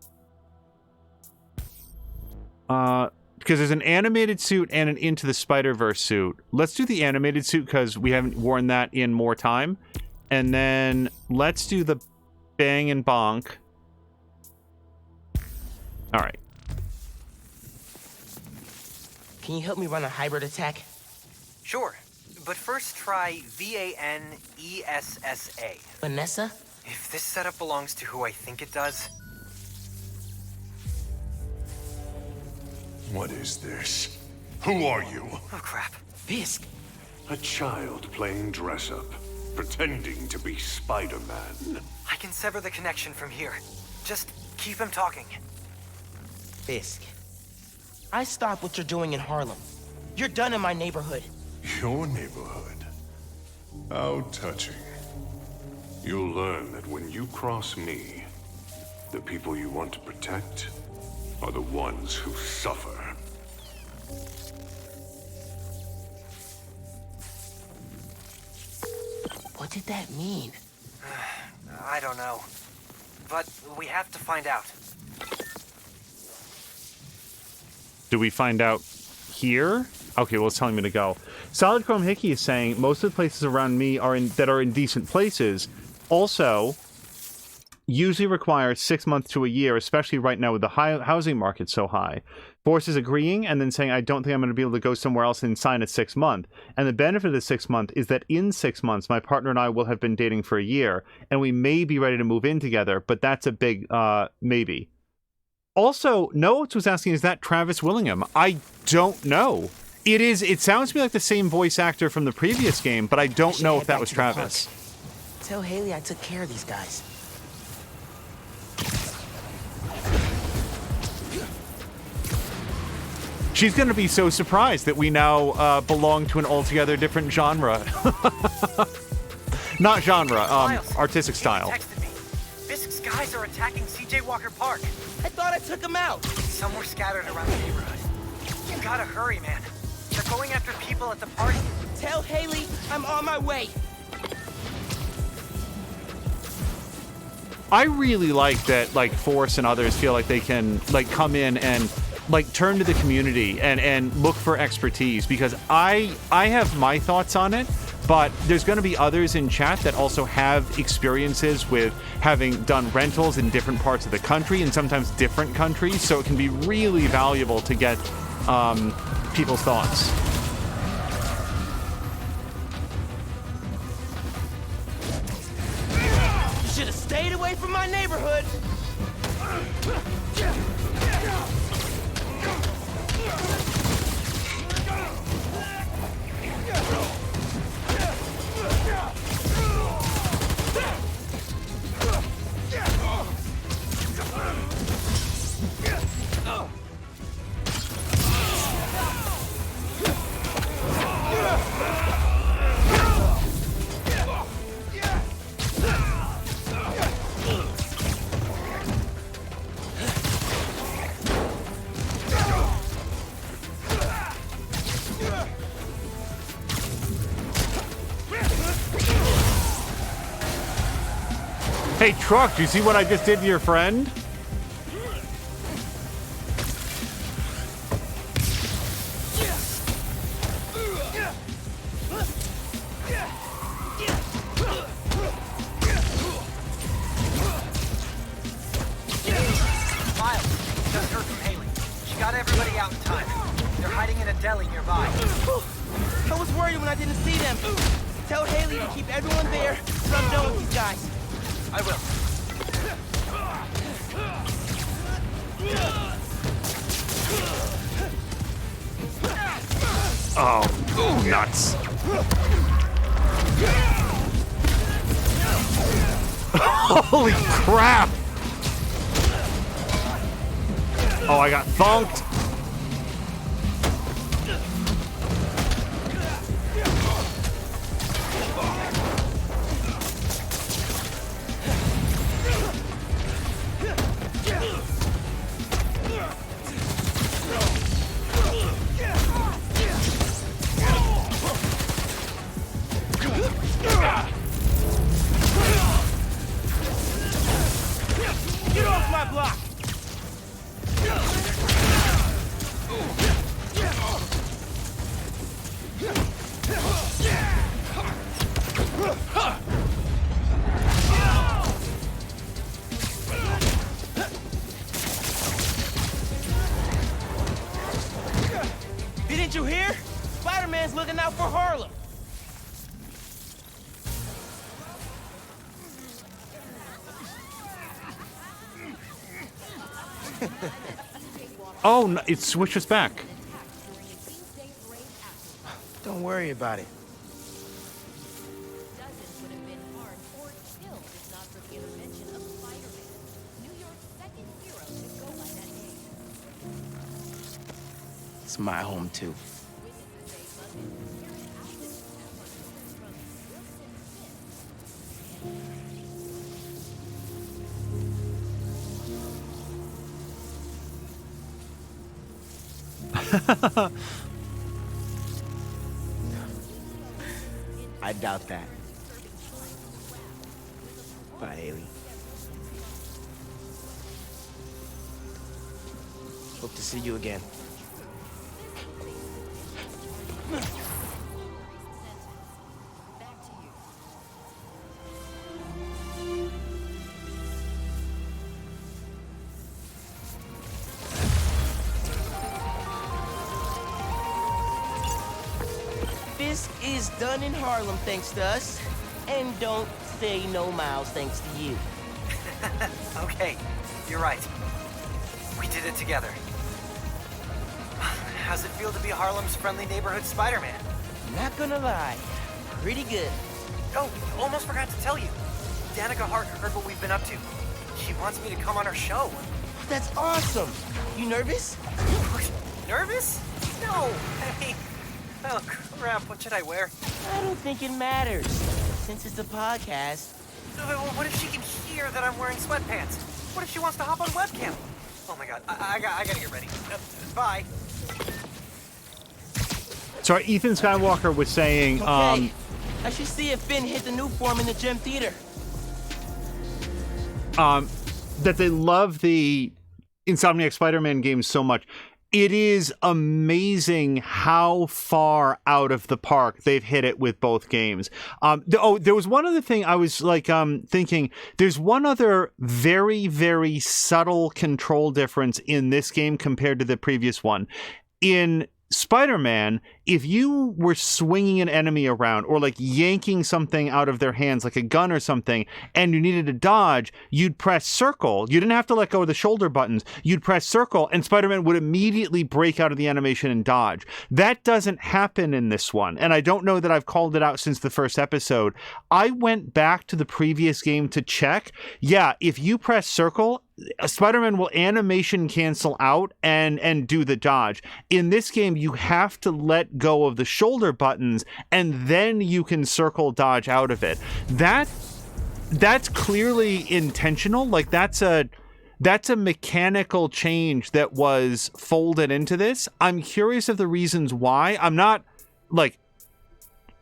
Because there's an animated suit and an Into the Spider-Verse suit. Let's do the animated suit because we haven't worn that in more time. And then let's do the bang and bonk. All right. Can you help me run a hybrid attack? Sure, but first try VANESSA. Vanessa? If this setup belongs to who I think it does... What is this? Who are you? Oh, crap. Fisk. A child playing dress-up, pretending to be Spider-Man. I can sever the connection from here. Just keep him talking. Fisk. I stopped what you're doing in Harlem. You're done in my neighborhood. Your neighborhood? How touching. You'll learn that when you cross me, the people you want to protect are the ones who suffer. What did that mean? I don't know. But we have to find out. Do we find out here? Okay, well, it's telling me to go. Solid Chrome Hickey is saying most of the places around me that are in decent places also usually require 6 months to a year, especially right now with the housing market so high. Force is agreeing and then saying, I don't think I'm going to be able to go somewhere else and sign a 6 month. And the benefit of the 6 month is that in 6 months, my partner and I will have been dating for a year, and we may be ready to move in together, but that's a big maybe. Also, Notes was asking, is that Travis Willingham? I don't know. It sounds to me like the same voice actor from the previous game, but I don't know if that was Travis. Tell Haley I took care of these guys. She's going to be so surprised that we now belong to an altogether different genre. Not genre, Miles, artistic Haley style. texted me. Fisk's guys are attacking CJ Walker Park. I thought I took him out. Some were scattered around the neighborhood. You gotta hurry, man. They're going after people at the party. Tell Haley I'm on my way. I really like that, like, Force and others feel like they can, like, come in and, like, turn to the community and look for expertise, because I have my thoughts on it, but there's going to be others in chat that also have experiences with having done rentals in different parts of the country and sometimes different countries, so it can be really valuable to get people's thoughts. You should have stayed away from my neighborhood. Hey, Truck, do you see what I just did to your friend? Miles, just heard from Haley. She got everybody out in time. They're hiding in a deli nearby. I was worried when I didn't see them. Tell Haley to keep everyone there till I'm done with these guys. I will. Oh, nuts. Holy crap! Oh, I got thunked. Get off my block! Didn't you hear? Spider-Man's looking out for Harlem. Oh, no, it switches back. Don't worry about it. Dozens would have been harmed or killed if not for the intervention of Spider-Man, New York's second hero to go by that name. It's my home, too. Witnesses say Buzzard carried out this attack on children from Wilson Smith. I doubt that. Bye, Haley. Hope to see you again. Back to you. Fisk is done in Harlem thanks to us. And don't say no, Miles, thanks to you. Okay, you're right. We did it together. How's it feel to be Harlem's friendly neighborhood Spider-Man? Not gonna lie, pretty good. Oh, almost forgot to tell you. Danica Hart heard what we've been up to. She wants me to come on her show. That's awesome. You nervous? Nervous? No. I mean, oh crap, what should I wear? I don't think it matters. since it's a podcast... What if she can hear that I'm wearing sweatpants? What if she wants to hop on webcam? Oh my god, I gotta get ready. Bye. Sorry, Ethan Skywalker was saying, Okay, I should see if Finn hit the new form in the gym theater. that they love the Insomniac Spider-Man games so much. It is amazing how far out of the park they've hit it with both games. There was one other thing I was like thinking. There's one other very, very subtle control difference in this game compared to the previous one. In Spider-Man, if you were swinging an enemy around or like yanking something out of their hands, like a gun or something, and you needed to dodge, you'd press circle. You didn't have to let go of the shoulder buttons. You'd press circle and Spider-Man would immediately break out of the animation and dodge. That doesn't happen in this one. And I don't know that I've called it out since the first episode. I went back to the previous game to check. Yeah, if you press circle, Spider-Man will animation cancel out and do the dodge. In this game, you have to let go of the shoulder buttons and then you can circle dodge out of it. That's clearly intentional. Like that's a mechanical change that was folded into this. I'm curious of the reasons why. I'm not like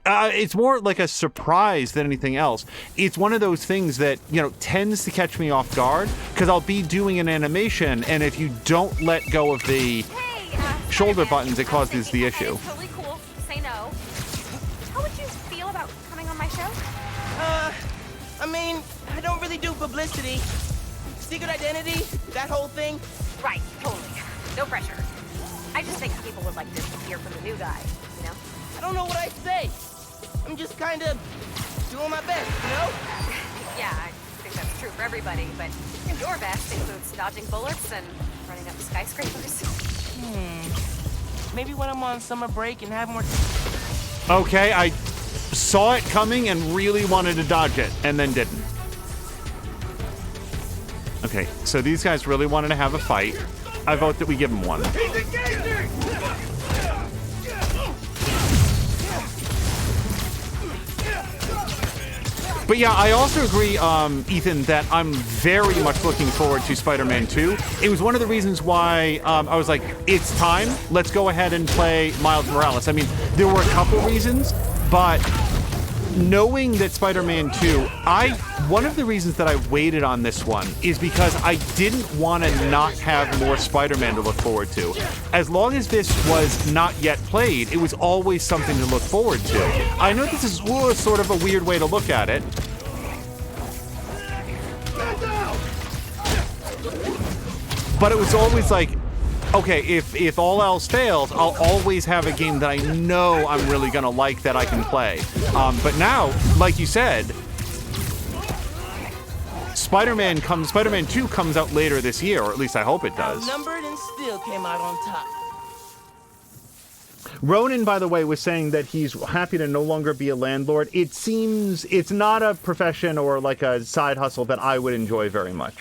it's more like a surprise than anything else. It's one of those things that, you know, tends to catch me off guard because I'll be doing an animation and if you don't let go of the shoulder buttons, it causes the issue. Totally cool. Say no. How would you feel about coming on my show? I mean, I don't really do publicity. Secret identity, that whole thing. Right, totally. No pressure. I just think people would like to hear from the new guy, you know? I don't know what I'd say. I'm just kind of doing my best, you know? Yeah, I think that's true for everybody, but your best includes dodging bullets and running up skyscrapers. Maybe when I'm on summer break and have more... Okay, I saw it coming and really wanted to dodge it and then didn't. Okay, so these guys really wanted to have a fight. I vote that we give them one. But yeah, I also agree, Ethan, that I'm very much looking forward to Spider-Man 2. It was one of the reasons why I was like, it's time. Let's go ahead and play Miles Morales. I mean, there were a couple reasons, but knowing that Spider-Man 2, one of the reasons that I waited on this one is because I didn't want to not have more Spider-Man to look forward to. As long as this was not yet played, it was always something to look forward to. I know this is sort of a weird way to look at it. But it was always like, okay, if all else fails, I'll always have a game that I know I'm really going to like that I can play. But now, like you said, Spider-Man 2 comes out later this year, or at least I hope it does. Outnumbered and still came out on top. Ronan, by the way, was saying that he's happy to no longer be a landlord. It seems it's not a profession or like a side hustle that I would enjoy very much.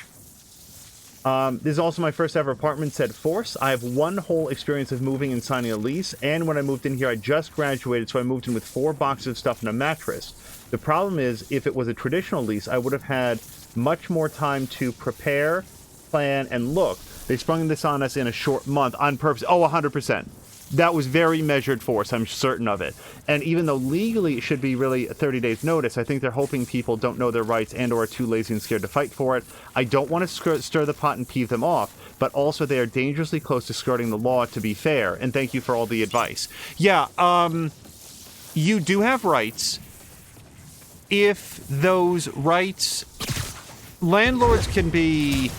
This is also my first ever apartment, said Force. I have one whole experience of moving and signing a lease, and when I moved in here, I just graduated, so I moved in with 4 boxes of stuff and a mattress. The problem is, if it was a traditional lease, I would have had much more time to prepare, plan, and look. They sprung this on us in a short month on purpose. Oh, 100%. That was very measured force, I'm certain of it. And even though legally it should be really 30 days notice, I think they're hoping people don't know their rights and or are too lazy and scared to fight for it. I don't want to stir the pot and peeve them off, but also they are dangerously close to skirting the law, to be fair. And thank you for all the advice. Yeah, you do have rights. If those rights... Landlords can be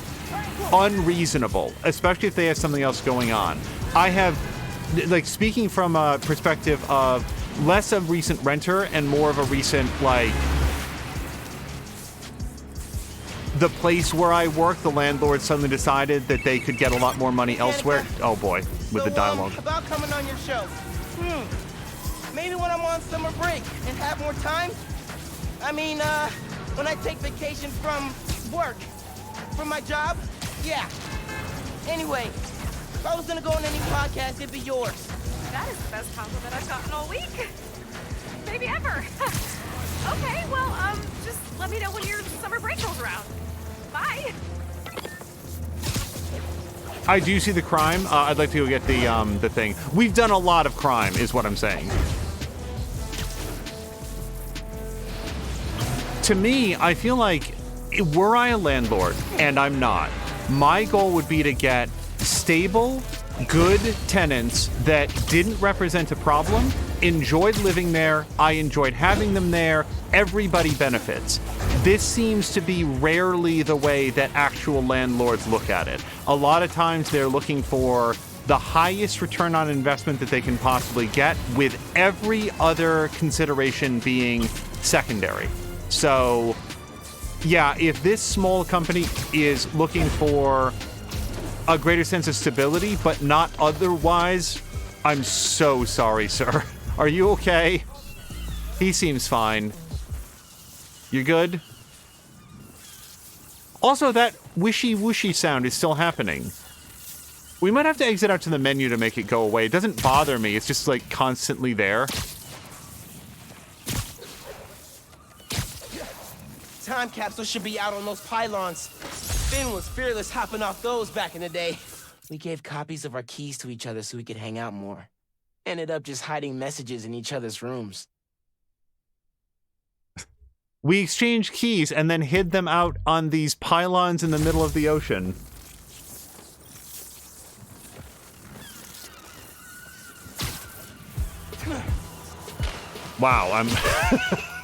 unreasonable, especially if they have something else going on. I have... Like, speaking from a perspective of less a recent renter and more of a recent, like, the place where I work, the landlord suddenly decided that they could get a lot more money elsewhere. Oh boy, with the dialogue. About coming on your show. Maybe when I'm on summer break and have more time. I mean, when I take vacation from work, from my job, yeah. Anyway. If I was gonna go on any podcast, it'd be yours. That is the best compliment I've gotten all week. Maybe ever. Okay, well, just let me know when your summer break rolls around. Bye. I do see the crime. I'd like to go get the thing. We've done a lot of crime, is what I'm saying. To me, I feel like, were I a landlord, and I'm not, my goal would be to get stable, good tenants that didn't represent a problem, enjoyed living there, I enjoyed having them there, everybody benefits. This seems to be rarely the way that actual landlords look at it. A lot of times they're looking for the highest return on investment that they can possibly get, with every other consideration being secondary. So, yeah, if this small company is looking for a greater sense of stability, but not otherwise, I'm so sorry, sir. Are you okay? He seems fine. You good? Also, that wishy-whooshy sound is still happening. We might have to exit out to the menu to make it go away. It doesn't bother me. It's just, like, constantly there. Time capsule should be out on those pylons. Finn was fearless hopping off those back in the day. We gave copies of our keys to each other so we could hang out more. Ended up just hiding messages in each other's rooms. We exchanged keys and then hid them out on these pylons in the middle of the ocean. Wow, I'm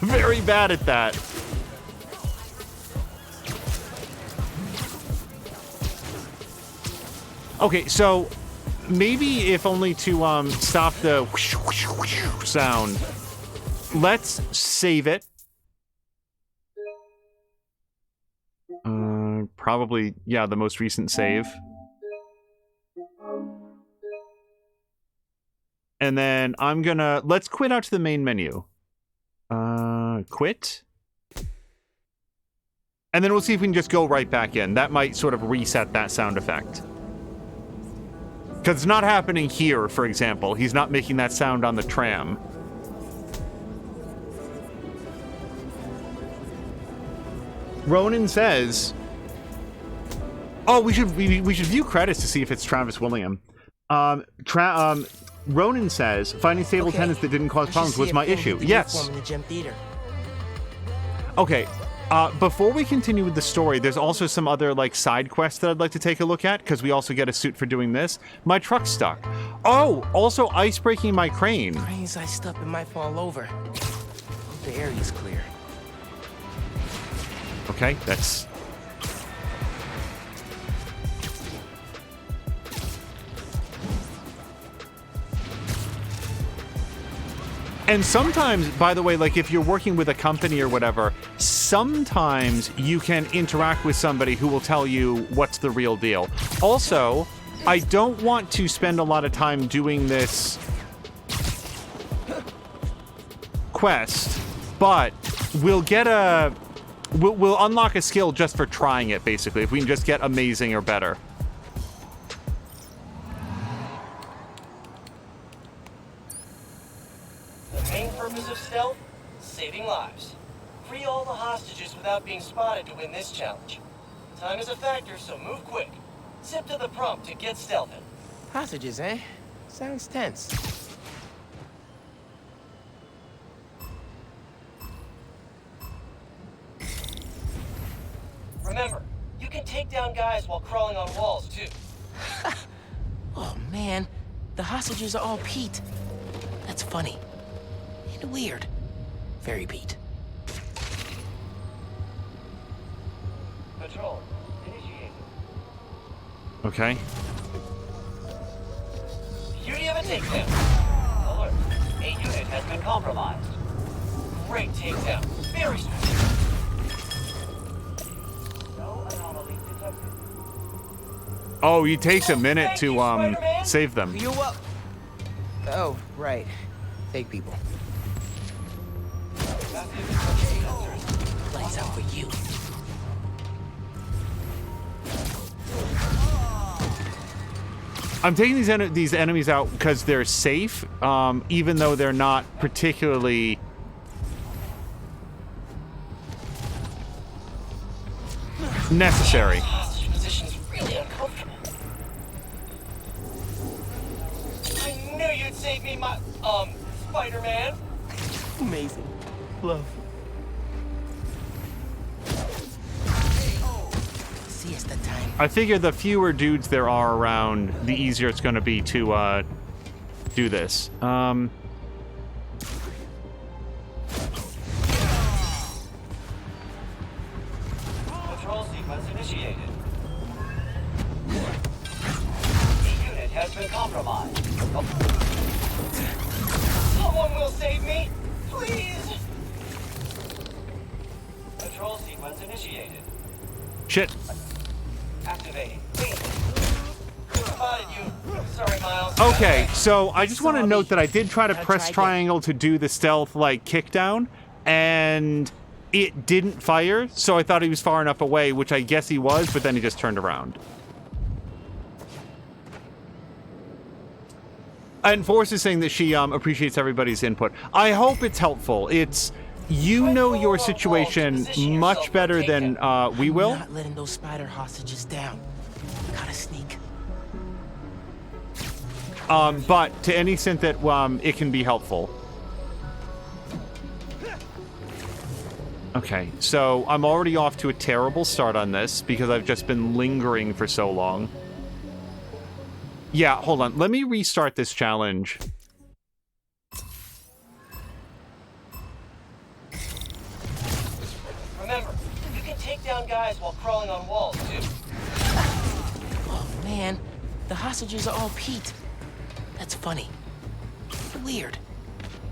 very bad at that. Okay, so maybe if only to stop the whoosh, whoosh, whoosh sound, let's save it. Probably, yeah, the most recent save. And then I'm gonna, let's quit out to the main menu. Quit. And then we'll see if we can just go right back in. That might sort of reset that sound effect. Because it's not happening here, for example. He's not making that sound on the tram. Ronan says... Oh, we should view credits to see if it's Travis Willingham. Ronan says, finding stable tenants that didn't cause problems was my issue. Yes. In the gym theater. Okay. Before we continue with the story, there's also some other, like, side quests that I'd like to take a look at, because we also get a suit for doing this. My truck's stuck. Oh, also ice breaking my crane. Crane's iced up and might fall over. Hope the area's clear. Okay, that's... And sometimes, by the way, like if you're working with a company or whatever, sometimes you can interact with somebody who will tell you what's the real deal. Also, I don't want to spend a lot of time doing this quest, but we'll get a... We'll unlock a skill just for trying it, basically, if we can just get amazing or better. The main purpose of stealth? Saving lives. Free all the hostages without being spotted to win this challenge. Time is a factor, so move quick. Zip to the prompt to get stealthed. Hostages, eh? Sounds tense. Remember, you can take down guys while crawling on walls, too. Oh, man. The hostages are all Pete. That's funny. And weird. Very Pete. Patrol, initiated. Okay. Beauty of a takedown. Alert. A unit has been compromised. Great takedown. Very strategic. No anomaly detected. Oh, it takes a minute to save them. You up? Oh, right. Fake people. Lights out for you. I'm taking these enemies out because they're safe, even though they're not particularly necessary. Hostage position's really uncomfortable. I knew you'd save me, Spider-Man. Amazing. Love. Siesta time. I figure the fewer dudes there are around, the easier it's going to be to do this. Control sequence initiated. The unit has been compromised. Someone will save me, please. Control sequence initiated. Shit. Activating. Wait. Spotted you. Sorry, Miles. Okay, so I just want to note that I did try to press triangle to do the stealth, like, kickdown, and it didn't fire, so I thought he was far enough away, which I guess he was, but then he just turned around. And Force is saying that she appreciates everybody's input. I hope it's helpful. It's... You know your situation much better than we will. I'm not letting those spider hostages down. Gotta sneak. But to any extent that it can be helpful. Okay, so I'm already off to a terrible start on this because I've just been lingering for so long. Yeah, hold on. Let me restart this challenge. Remember, you can take down guys while crawling on walls, too. Oh man, the hostages are all Pete. That's funny. Weird.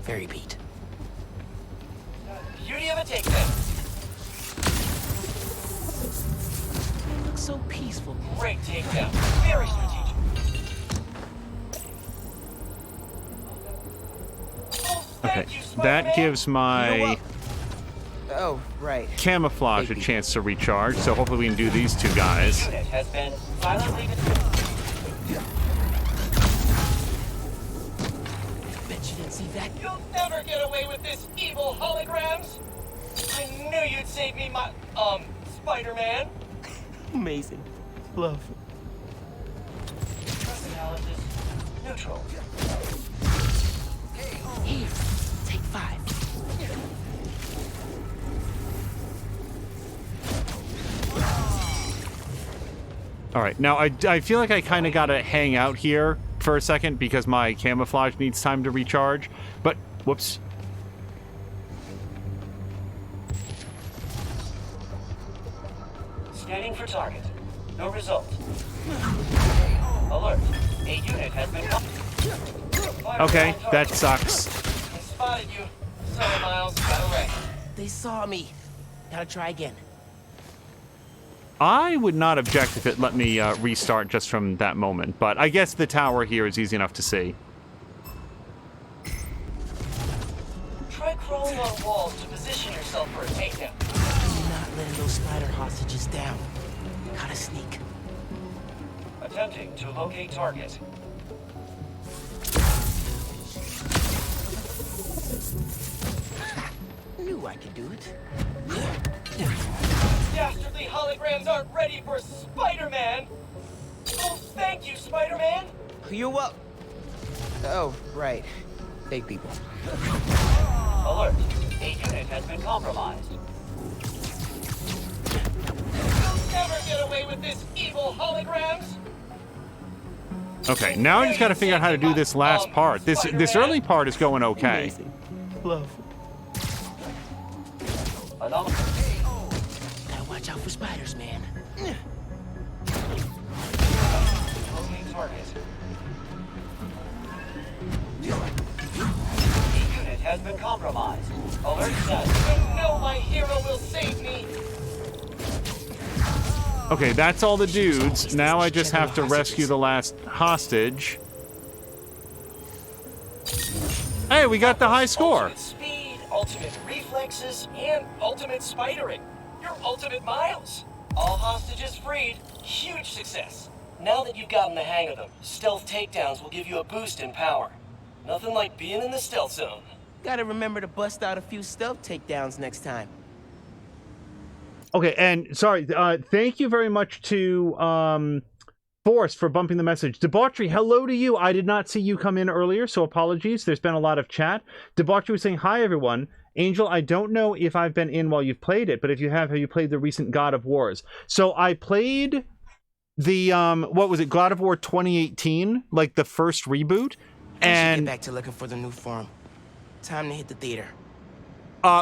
Very Pete. Beauty of a takedown. Looks so peaceful. Great takedown. Very strategic. Oh, Okay, thank you, that Spider-Man. gives my Oh, right. camouflage a chance to recharge, so hopefully we can do these two guys. Unit has been violently destroyed. Bet you didn't see that. You'll never get away with this, evil holograms! I knew you'd save me, Spider-Man. Amazing. Love. Trust analysis neutral. Here, take 5. All right, now I feel like I kind of got to hang out here for a second because my camouflage needs time to recharge, but whoops. Scanning for target. No result. Alert. A unit has been... Okay, that sucks. I spotted you. Sorry, Miles. Got away. They saw me. Gotta try again. I would not object if it let me restart just from that moment, but I guess the tower here is easy enough to see. Try crawling on walls to position yourself for a takedown. I'm not letting those spider hostages down. Gotta sneak. Attempting to locate target. Knew I could do it. Dastardly holograms aren't ready for Spider-Man! Oh, thank you, Spider-Man! You're welcome. Oh, right. Fake people. Alert. A unit has been compromised. You'll never get away with this, evil holograms! Okay, now I just got to figure out how to do this last part. This early part is going okay. Amazing. Love. Anomaly. Gotta watch out for spiders, man. Locate target. A unit has been compromised. Alert status. I know my hero will save me! Okay, that's all the dudes. Now I just have to rescue the last hostage. Hey, we got the high score. Ultimate speed, ultimate reflexes, and ultimate spidering. Your ultimate Miles. All hostages freed. Huge success. Now that you've gotten the hang of them, stealth takedowns will give you a boost in power. Nothing like being in the stealth zone. Gotta remember to bust out a few stealth takedowns next time. Okay, and sorry, thank you very much to Force for bumping the message. Debauchery, hello to you. I did not see you come in earlier, so apologies. There's been a lot of chat. Debauchery was saying, hi, everyone. Angel, I don't know if I've been in while you've played it, but if you have you played the recent God of Wars? So I played the, what was it, God of War 2018, like the first reboot. And get back to looking for the new farm. Time to hit the theater.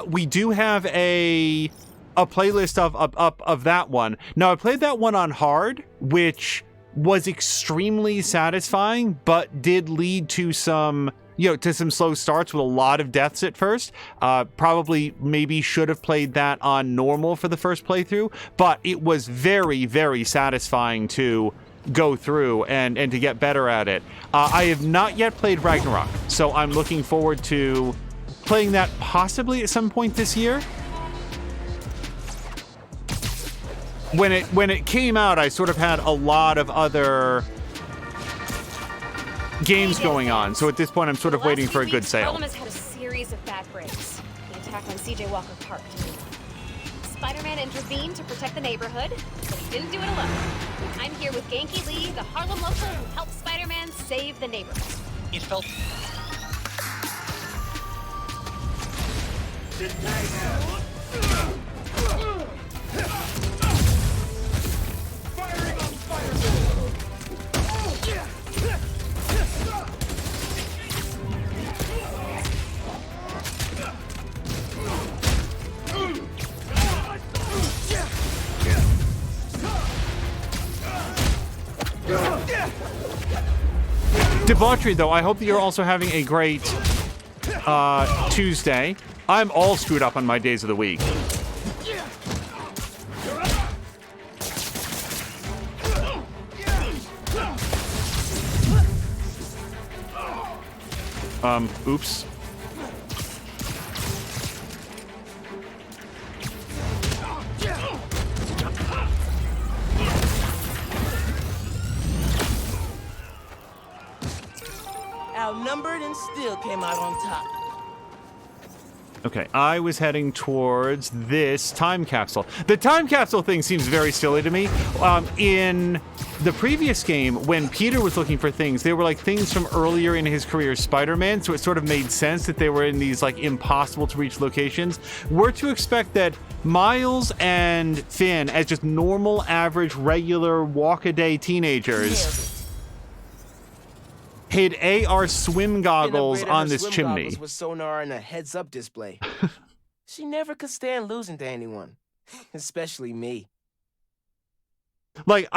We do have a playlist of that one. Now, I played that one on hard, which was extremely satisfying, but did lead to some, to some slow starts with a lot of deaths at first. Probably maybe should have played that on normal for the first playthrough, but it was very, very satisfying to go through and to get better at it. I have not yet played Ragnarok, so I'm looking forward to playing that possibly at some point this year. When it came out, I sort of had a lot of other games going on, so at this point I'm sort of waiting for a good sale. Harlem has had a series of bad breaks. The attack on CJ Walker Park. Spider-Man intervened to protect the neighborhood, but he didn't do it alone. I'm here with Genki Lee, the Harlem local who helped Spider-Man save the neighborhood. It felt... Debauchery, though, I hope that you're also having a great Tuesday. I'm all screwed up on my days of the week. Oops. Outnumbered and still came out on top. Okay, I was heading towards this time capsule. The time capsule thing seems very silly to me. In the previous game, when Peter was looking for things, they were like things from earlier in his career as Spider-Man, so it sort of made sense that they were in these like impossible to reach locations. We're to expect that Miles and Finn, as just normal, average, regular, walk-a-day teenagers, hid AR swim goggles on this chimney. Goggles with sonar and a heads-up display. She never could stand losing to anyone, especially me. Like,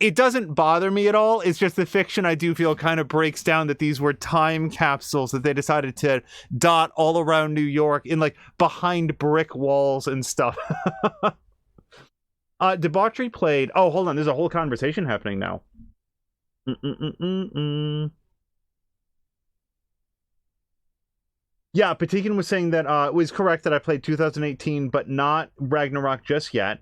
it doesn't bother me at all. It's just the fiction, I do feel, kind of breaks down that these were time capsules that they decided to dot all around New York in, like, behind brick walls and stuff. Debauchery played... Oh, hold on. There's a whole conversation happening now. Yeah, Patikin was saying that it was correct that I played 2018, but not Ragnarok just yet.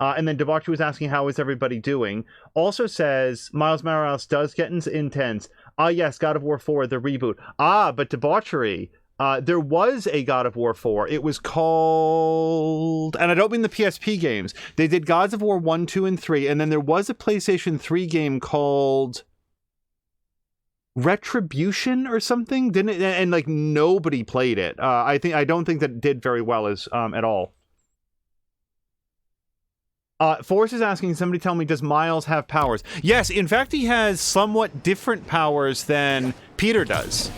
And then Debauchery was asking, how is everybody doing? Also says, Miles Morales does get intense. Yes, God of War 4, the reboot. But Debauchery, there was a God of War 4. It was called... And I don't mean the PSP games. They did Gods of War 1, 2, and 3. And then there was a PlayStation 3 game called Retribution or something. Didn't it? And like nobody played it. I don't think that it did very well as at all. Forrest is asking, somebody tell me, does Miles have powers? Yes, in fact, he has somewhat different powers than Peter does.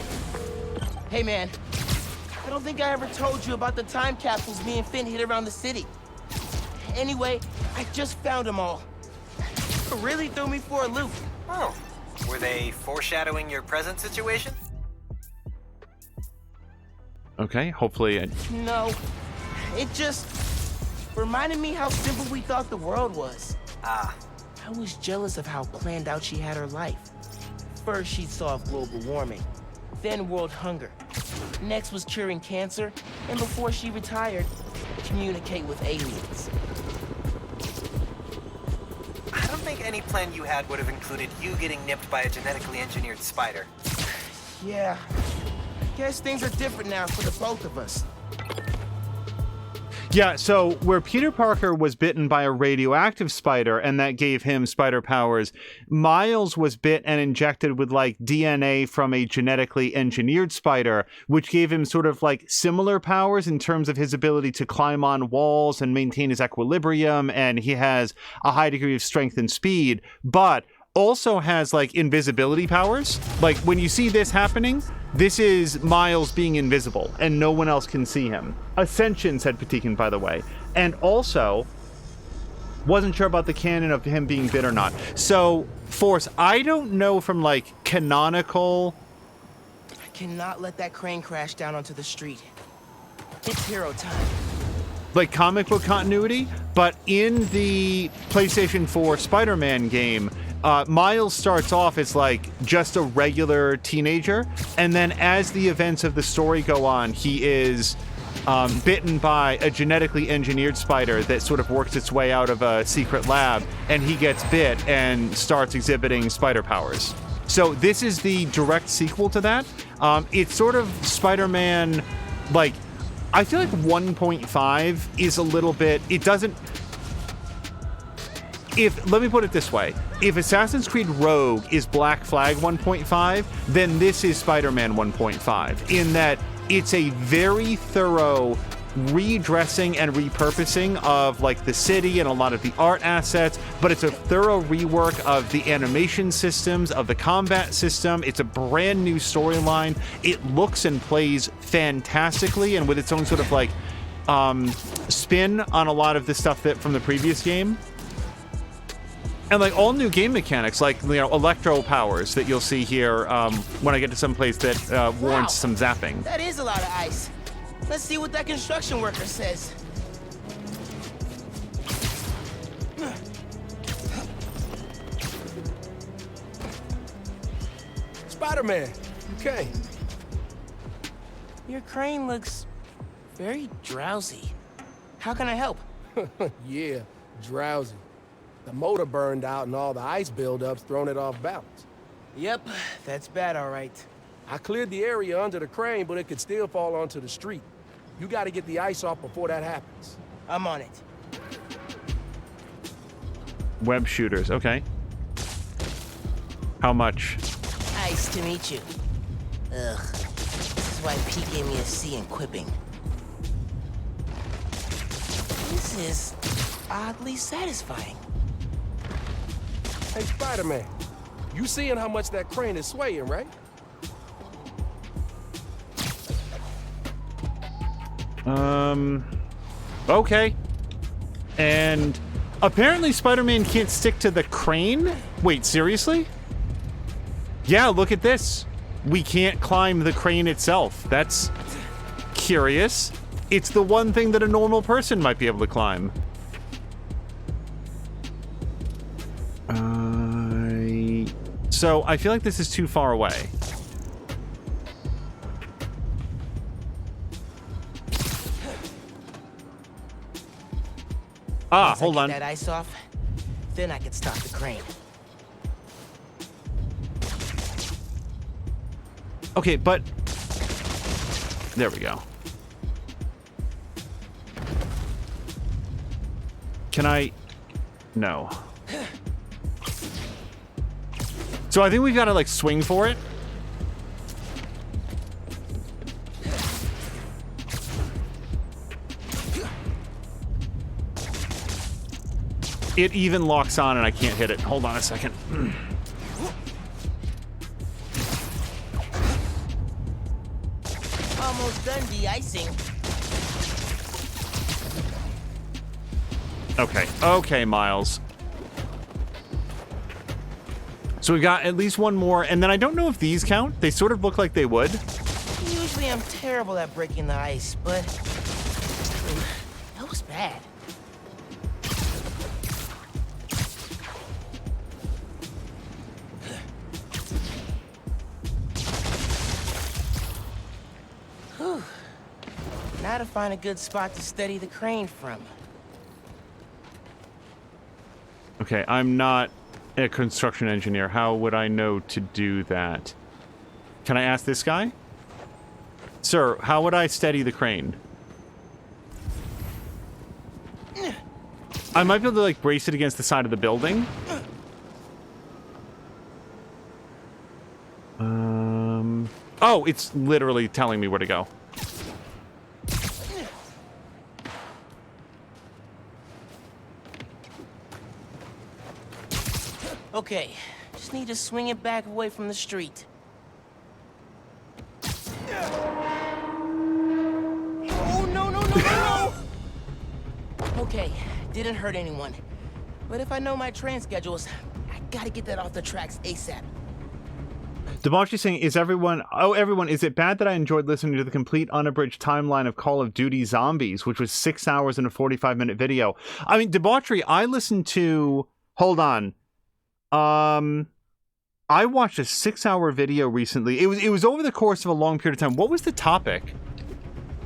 Hey, man. I don't think I ever told you about the time capsules me and Finn hid around the city. Anyway, I just found them all. It really threw me for a loop. Oh, were they foreshadowing your present situation? Okay, hopefully... No, it just... reminded me how simple we thought the world was. I was jealous of how planned out she had her life. First, she'd solve global warming, then world hunger. Next was curing cancer, and before she retired, communicate with aliens. I don't think any plan you had would have included you getting nipped by a genetically engineered spider. Yeah, guess things are different now for the both of us. Yeah, so where Peter Parker was bitten by a radioactive spider and that gave him spider powers, Miles was bit and injected with like DNA from a genetically engineered spider, which gave him sort of like similar powers in terms of his ability to climb on walls and maintain his equilibrium, and he has a high degree of strength and speed, but also has like invisibility powers. Like when you see this happening, this is Miles being invisible and no one else can see him. Ascension, said Patikin, by the way. And also, wasn't sure about the canon of him being bit or not. So, Force, I don't know from like canonical... I cannot let that crane crash down onto the street. It's hero time. like comic book continuity, but in the PlayStation 4 Spider-Man game, Miles starts off as like just a regular teenager, and then as the events of the story go on, he is bitten by a genetically engineered spider that sort of works its way out of a secret lab, and he gets bit and starts exhibiting spider powers. So this is the direct sequel to that. It's sort of Spider-Man, like, I feel like 1.5 is a little bit, it doesn't, let me put it this way. If Assassin's Creed Rogue is Black Flag 1.5, then this is Spider-Man 1.5, in that it's a very thorough redressing and repurposing of like the city and a lot of the art assets, but it's a thorough rework of the animation systems, of the combat system. It's a brand new storyline. It looks and plays fantastically, and with its own sort of like spin on a lot of the stuff that from the previous game. And like all new game mechanics, like, you know, electro powers that you'll see here when I get to some place that warrants some zapping. That is a lot of ice. Let's see what that construction worker says. Spider-Man, okay. Your crane looks very drowsy. How can I help? Yeah, drowsy. The motor burned out and all the ice buildups thrown it off balance. Yep, that's bad, all right. I cleared the area under the crane, but it could still fall onto the street. You gotta get the ice off before that happens. I'm on it. Web shooters, okay. How much? Nice to meet you. Ugh. This is why Pete gave me a C in quipping. This is oddly satisfying. Hey, Spider-Man, you seeing how much that crane is swaying, right? Okay. And apparently Spider-Man can't stick to the crane? Wait, seriously? Yeah, look at this. We can't climb the crane itself. That's curious. It's the one thing that a normal person might be able to climb. So I feel like this is too far away. Once Hold on. Get that ice off, then I can stop the crane. Okay, but there we go. Can I? No. So I think we've got to like swing for it. It even locks on and I can't hit it. Hold on a second. Almost done de-icing. Okay. Okay, Miles. So we got at least one more, and then I don't know if these count. They sort of look like they would. Usually I'm terrible at breaking the ice, but that was bad. Whew. Now to find a good spot to steady the crane from. Okay, I'm not a construction engineer. How would I know to do that? Can I ask this guy? Sir, how would I steady the crane? I might be able to, like, brace it against the side of the building. Oh, it's literally telling me where to go. Okay, just need to swing it back away from the street. Oh, no! Okay, didn't hurt anyone. But if I know my train schedules, I gotta get that off the tracks ASAP. Debauchery saying, is everyone, is it bad that I enjoyed listening to the complete unabridged timeline of Call of Duty Zombies, which was 6 hours and a 45-minute video? I mean, Debauchery, I listened to, hold on. I watched a 6-hour video recently. It was over the course of a long period of time. What was the topic?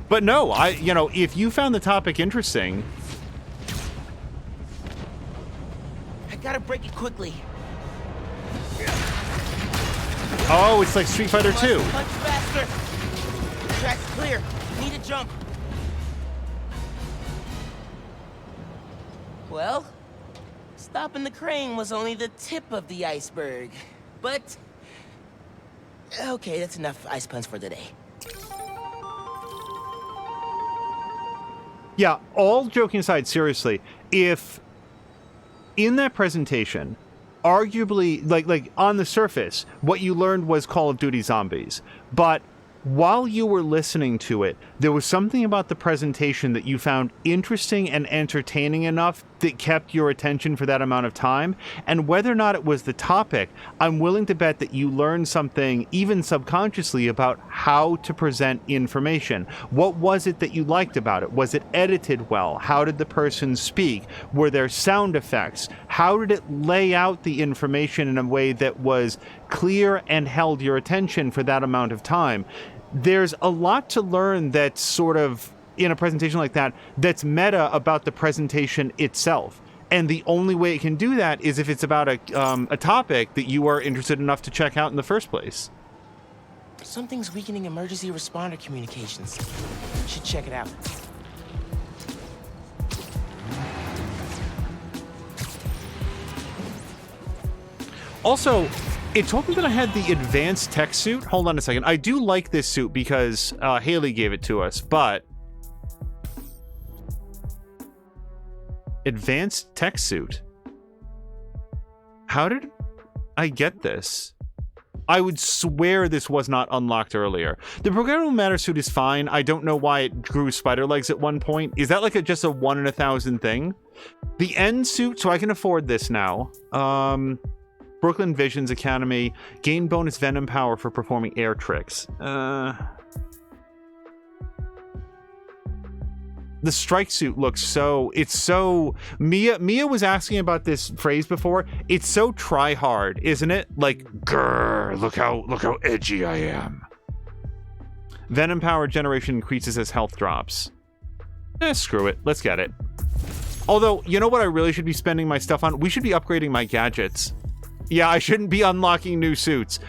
But no, if you found the topic interesting. I gotta break it quickly. Oh, it's like Street Fighter 2. Punch faster. Track's clear. Need a jump. Well, stopping the crane was only the tip of the iceberg. But okay, that's enough ice puns for today. Yeah, all joking aside, seriously, if in that presentation, arguably, like on the surface, what you learned was Call of Duty Zombies, but while you were listening to it, there was something about the presentation that you found interesting and entertaining enough that kept your attention for that amount of time. And whether or not it was the topic, I'm willing to bet that you learned something, even subconsciously, about how to present information. What was it that you liked about it? Was it edited well? How did the person speak? Were there sound effects? How did it lay out the information in a way that was clear and held your attention for that amount of time? There's a lot to learn that's sort of, in a presentation like that, that's meta about the presentation itself. And the only way it can do that is if it's about a topic that you are interested enough to check out in the first place. Something's weakening emergency responder communications. Should check it out. Also, it told me that I had the advanced tech suit. Hold on a second. I do like this suit because Haley gave it to us, but advanced tech suit. How did I get this? I would swear this was not unlocked earlier. The programmable matter suit is fine. I don't know why it grew spider legs at one point. Is that like just a 1 in 1,000 thing? The end suit, so I can afford this now. Brooklyn Visions Academy. Gain bonus venom power for performing air tricks. The strike suit looks so... It's so... Mia was asking about this phrase before. It's so try-hard, isn't it? Like, grrr, look how edgy I am. Venom power generation increases as health drops. Screw it. Let's get it. Although, you know what I really should be spending my stuff on? We should be upgrading my gadgets. Yeah, I shouldn't be unlocking new suits.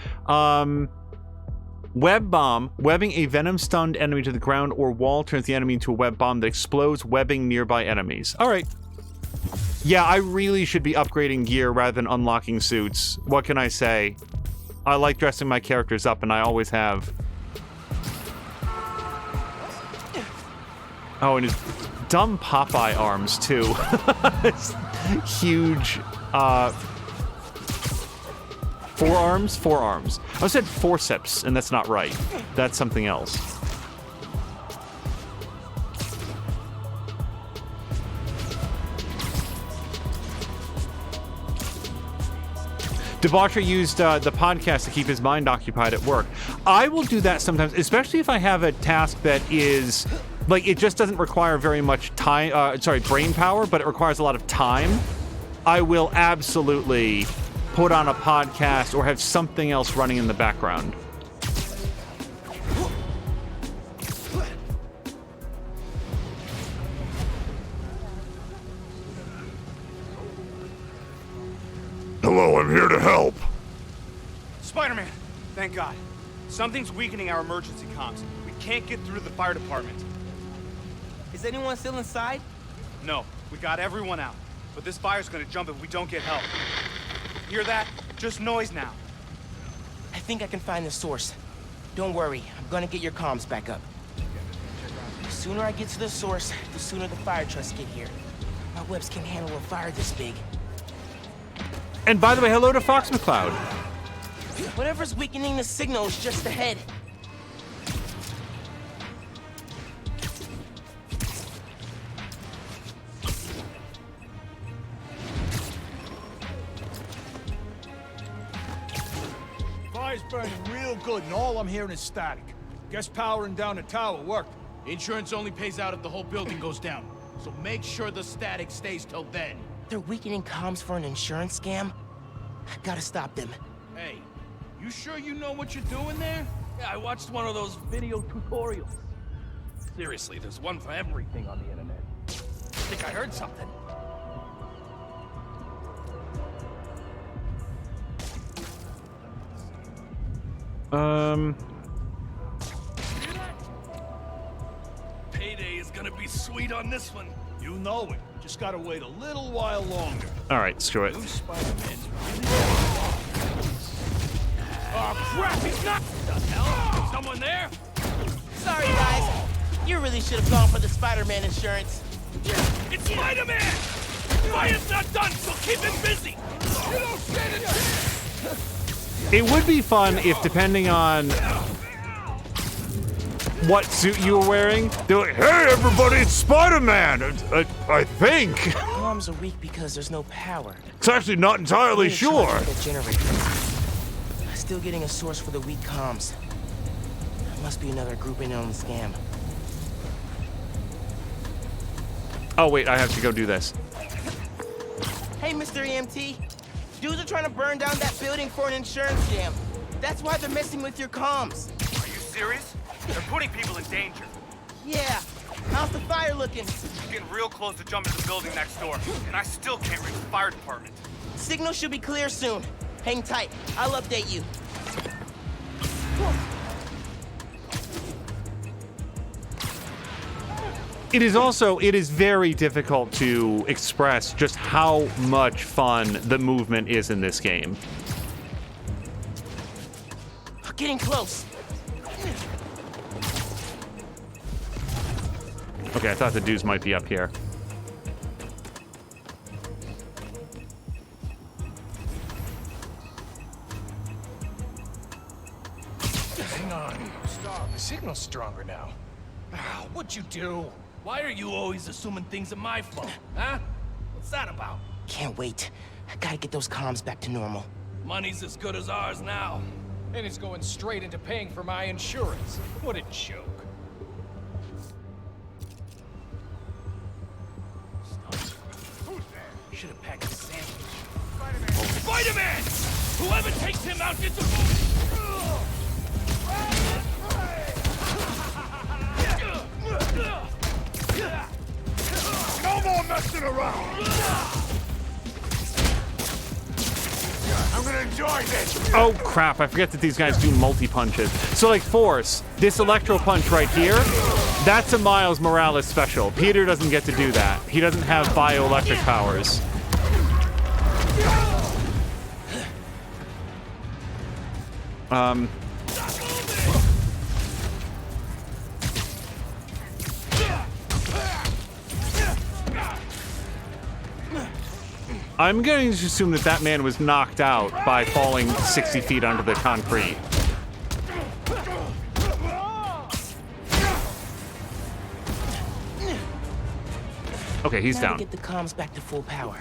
Web bomb. Webbing a venom-stunned enemy to the ground or wall turns the enemy into a web bomb that explodes, webbing nearby enemies. All right. Yeah, I really should be upgrading gear rather than unlocking suits. What can I say? I like dressing my characters up, and I always have. Oh, and his dumb Popeye arms, too. Huge, Forearms? I said forceps, and that's not right. That's something else. Debauchery used the podcast to keep his mind occupied at work. I will do that sometimes, especially if I have a task that is, like, it just doesn't require very much time, brain power, but it requires a lot of time. I will absolutely put on a podcast or have something else running in the background. Hello, I'm here to help. Spider-Man! Thank God. Something's weakening our emergency comms. We can't get through to the fire department. Is anyone still inside? No, we got everyone out. but this fire's gonna jump if we don't get help. Hear that? Just noise now. I think I can find the source. Don't worry, I'm gonna get your comms back up. The sooner I get to the source, the sooner the fire trucks get here. My webs can handle a fire this big. And by the way, hello to Fox McCloud. Whatever's weakening the signal is just ahead. Fire's burning real good, and all I'm hearing is static. Guess powering down the tower worked. Insurance only pays out if the whole building goes down. So make sure the static stays till then. They're weakening comms for an insurance scam? I gotta stop them. Hey, you sure you know what you're doing there? Yeah, I watched one of those video tutorials. Seriously, there's one for everything on the internet. I think I heard something. Payday is gonna be sweet on this one. You know it. Just gotta wait a little while longer. All right, screw it. Spider-Man's oh crap, he's not! The hell? Someone there? Sorry, guys. You really should have gone for the Spider-Man insurance. It's Spider-Man! Fire's not done, so keep him busy! You don't stand a chance! It would be fun if, depending on what suit you were wearing, they're like, "Hey, everybody, it's Spider-Man!" I think. Comms are weak because there's no power. It's actually not entirely sure. The generators. Still getting a source for the weak comms. There must be another group in on the scam. Oh, wait, I have to go do this. Hey, Mr. EMT. Dudes are trying to burn down that building for an insurance scam. That's why they're messing with your comms. Are you serious? They're putting people in danger. Yeah. How's the fire looking? We're getting real close to jumping to the building next door, and I still can't reach the fire department. Signal should be clear soon. Hang tight. I'll update you. It is very difficult to express just how much fun the movement is in this game. Getting close. Okay, I thought the dudes might be up here. Hang on. Stop. The signal's stronger now. What'd you do? Why are you always assuming things are my fault, huh? What's that about? Can't wait. I gotta get those comms back to normal. Money's as good as ours now. And it's going straight into paying for my insurance. What a joke. Should have packed a sandwich. Spider-Man! Whoever takes him out gets a... No more messing around! I'm gonna enjoy this! Oh crap, I forget that these guys do multi-punches. So like Force, this electro punch right here, that's a Miles Morales special. Peter doesn't get to do that. He doesn't have bioelectric powers. I'm going to assume that that man was knocked out by falling 60 feet under the concrete. Okay, he's down. Get the comms back to full power.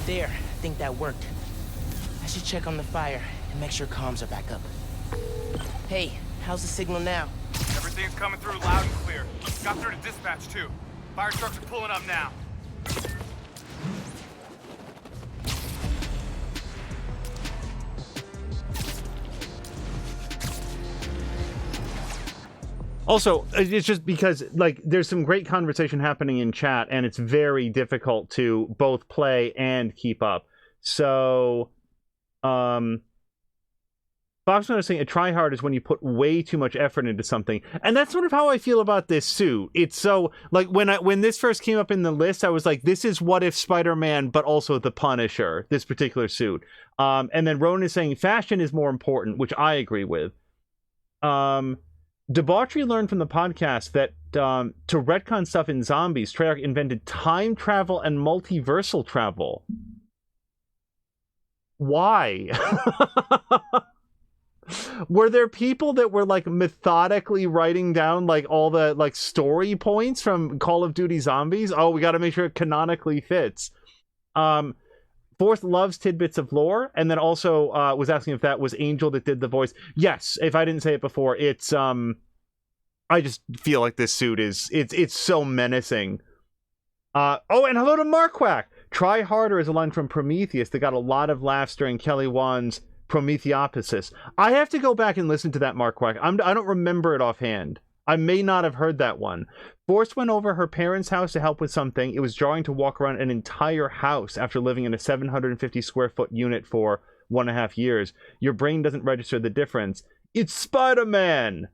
There, I think that worked. I should check on the fire and make sure comms are back up. Hey, how's the signal now? Everything's coming through loud and clear. Got through to dispatch, too. Fire trucks are pulling up now. Also, it's just because, like, there's some great conversation happening in chat, and it's very difficult to both play and keep up. So, Fox was saying a try-hard is when you put way too much effort into something. And that's sort of how I feel about this suit. It's so, like, when this first came up in the list, I was like, this is What If Spider-Man, but also the Punisher, this particular suit. And then Ronan is saying fashion is more important, which I agree with. Debauchery learned from the podcast that to retcon stuff in Zombies, Treyarch invented time travel and multiversal travel. Why? Were there people that were like methodically writing down like all the like story points from Call of Duty Zombies? Oh, we got to make sure it canonically fits. Forth loves tidbits of lore, and then also was asking if that was Angel that did the voice. Yes, if I didn't say it before, it's I just feel like this suit is it's so menacing. Oh, and hello to Marquack. Try harder is a line from Prometheus that got a lot of laughs during Kelly Wan's Prometheopolis. I have to go back and listen to that, Marquack. I don't remember it offhand. I may not have heard that one. Forrest went over her parents' house to help with something. It was jarring to walk around an entire house after living in a 750 square foot unit for 1.5 years. Your brain doesn't register the difference. It's Spider-Man!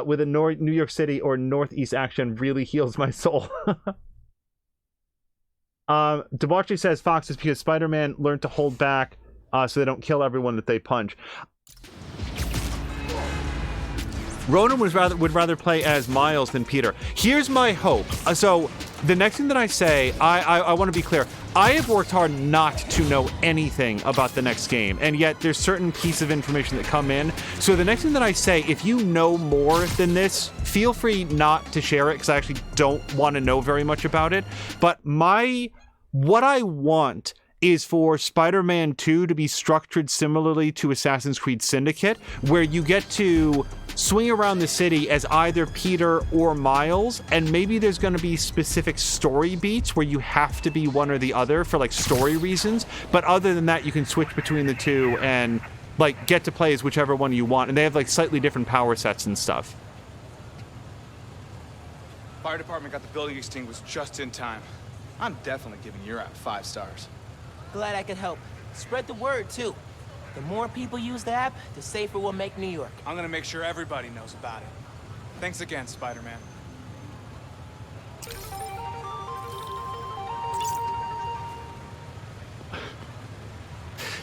With a New York City or Northeast action really heals my soul. Debauchery says Fox is because Spider-Man learned to hold back so they don't kill everyone that they punch. Ronan would rather play as Miles than Peter. Here's my hope. So the next thing that I say, I want to be clear. I have worked hard not to know anything about the next game, and yet there's certain pieces of information that come in. So the next thing that I say, if you know more than this, feel free not to share it, because I actually don't want to know very much about it. But what I want is for Spider-Man 2 to be structured similarly to Assassin's Creed Syndicate, where you get to swing around the city as either Peter or Miles, and maybe there's going to be specific story beats where you have to be one or the other for like story reasons, but other than that you can switch between the two and like get to play as whichever one you want, and they have like slightly different power sets and stuff. Fire department got the building extinguished just in time. I'm definitely giving your app 5 stars. Glad I could help. Spread the word, too. The more people use the app, the safer we'll make New York. I'm gonna make sure everybody knows about it. Thanks again, Spider-Man.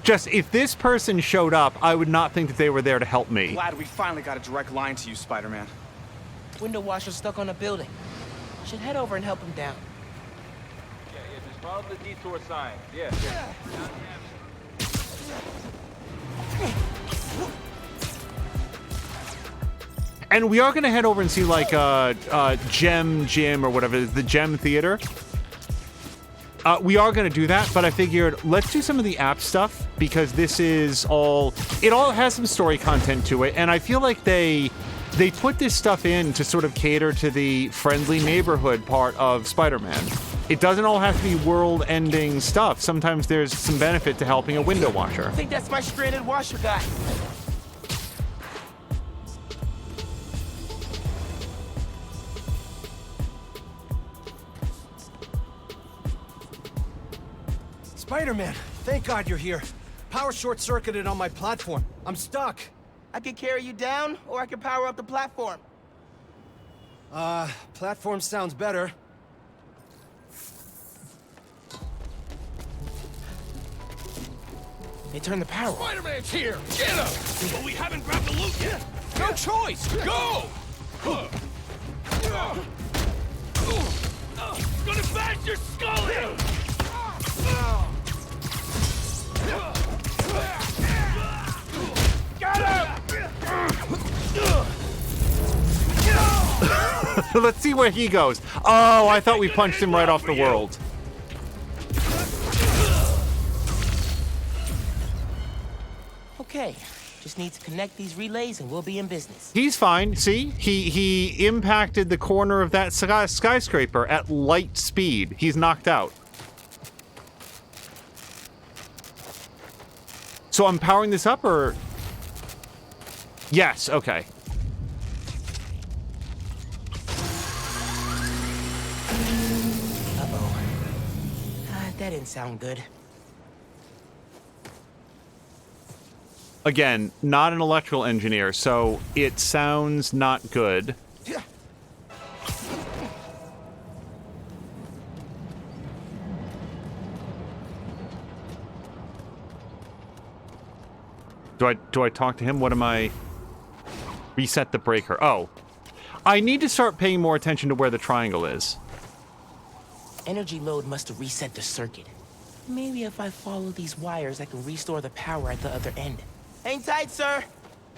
Just, if this person showed up, I would not think that they were there to help me. Glad we finally got a direct line to you, Spider-Man. Window washer's stuck on a building. Should head over and help him down. Yeah, just follow the detour sign. Yeah. And we are going to head over and see like Gem or whatever, the Gem Theater. We are going to do that, but I figured let's do some of the app stuff, because this is it all has some story content to it, and I feel like they put this stuff in to sort of cater to the friendly neighborhood part of Spider-Man. It doesn't all have to be world-ending stuff. Sometimes there's some benefit to helping a window washer. I think that's my stranded washer guy. Spider-Man, thank God you're here. Power short-circuited on my platform. I'm stuck. I could carry you down, or I could power up the platform. Platform sounds better. They turned the power on. Spider-Man's here! Get him! But we haven't grabbed the loot yet! No choice! Go! Gonna bash your skull in! Got him! Let's see where he goes. Oh, I thought we punched him right off the world. Okay, just need to connect these relays and we'll be in business. He's fine. See, he impacted the corner of that skyscraper at light speed. He's knocked out. So I'm powering this up, or? Yes, okay. Uh-oh. That didn't sound good. Again, not an electrical engineer, so it sounds not good. Do I talk to him? What am I... Reset the breaker. Oh. I need to start paying more attention to where the triangle is. Energy load must have reset the circuit. Maybe if I follow these wires, I can restore the power at the other end. Hang tight, sir.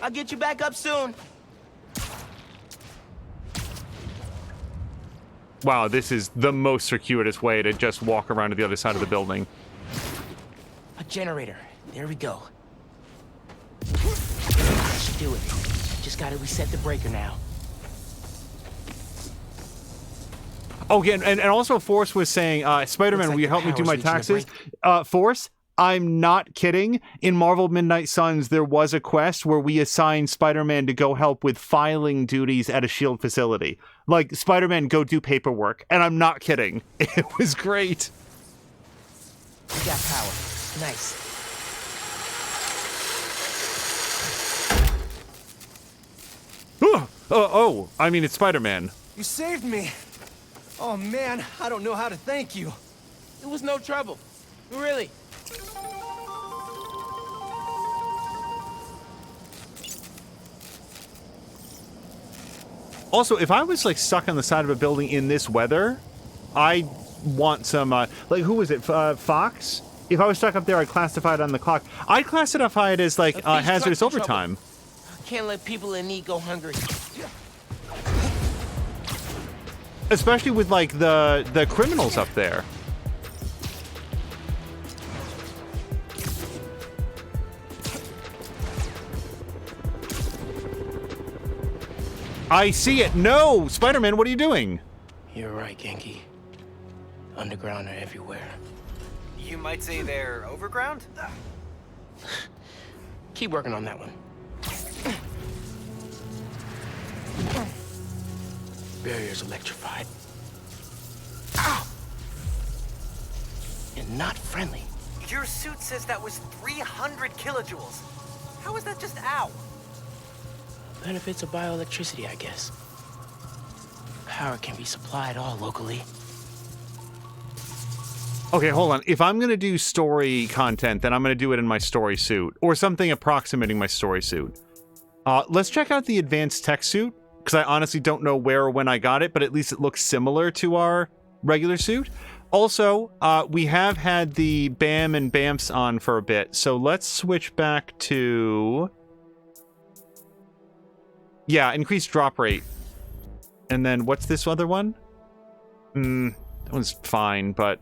I'll get you back up soon. Wow, this is the most circuitous way to just walk around to the other side of the building. A generator. There we go. That should do it. Just gotta reset the breaker now. Okay, and also Force was saying, Spider-Man, Looks like will you the help me do power's my reaching a taxes? break. Force, I'm not kidding. In Marvel Midnight Suns, there was a quest where we assigned Spider-Man to go help with filing duties at a S.H.I.E.L.D. facility. Like, Spider-Man, go do paperwork. And I'm not kidding. It was great. We got power. Nice. I mean, it's Spider-Man. You saved me. Oh man, I don't know how to thank you. It was no trouble. Really. Also, if I was, like, stuck on the side of a building in this weather, I'd want some, like, who was it? Fox? If I was stuck up there, I'd classify it on the clock. I'd classify it as, like, hazardous overtime. Can't let people in need go hungry. Especially with, like, the criminals up there. I see it. No! Spider-Man, what are you doing? You're right, Genki. Underground are everywhere. You might say they're overground? Keep working on that one. Barrier's electrified. Ow! And not friendly. Your suit says that was 300 kilojoules. How is that just ow? Benefits of bioelectricity, I guess. Power can be supplied all locally. Okay, hold on. If I'm going to do story content, then I'm going to do it in my story suit. Or something approximating my story suit. Let's check out the advanced tech suit. Because I honestly don't know where or when I got it, but at least it looks similar to our regular suit. Also, we have had the BAM and BAMFs on for a bit. So let's switch back to... Yeah, increased drop rate. And then what's this other one? That one's fine, but...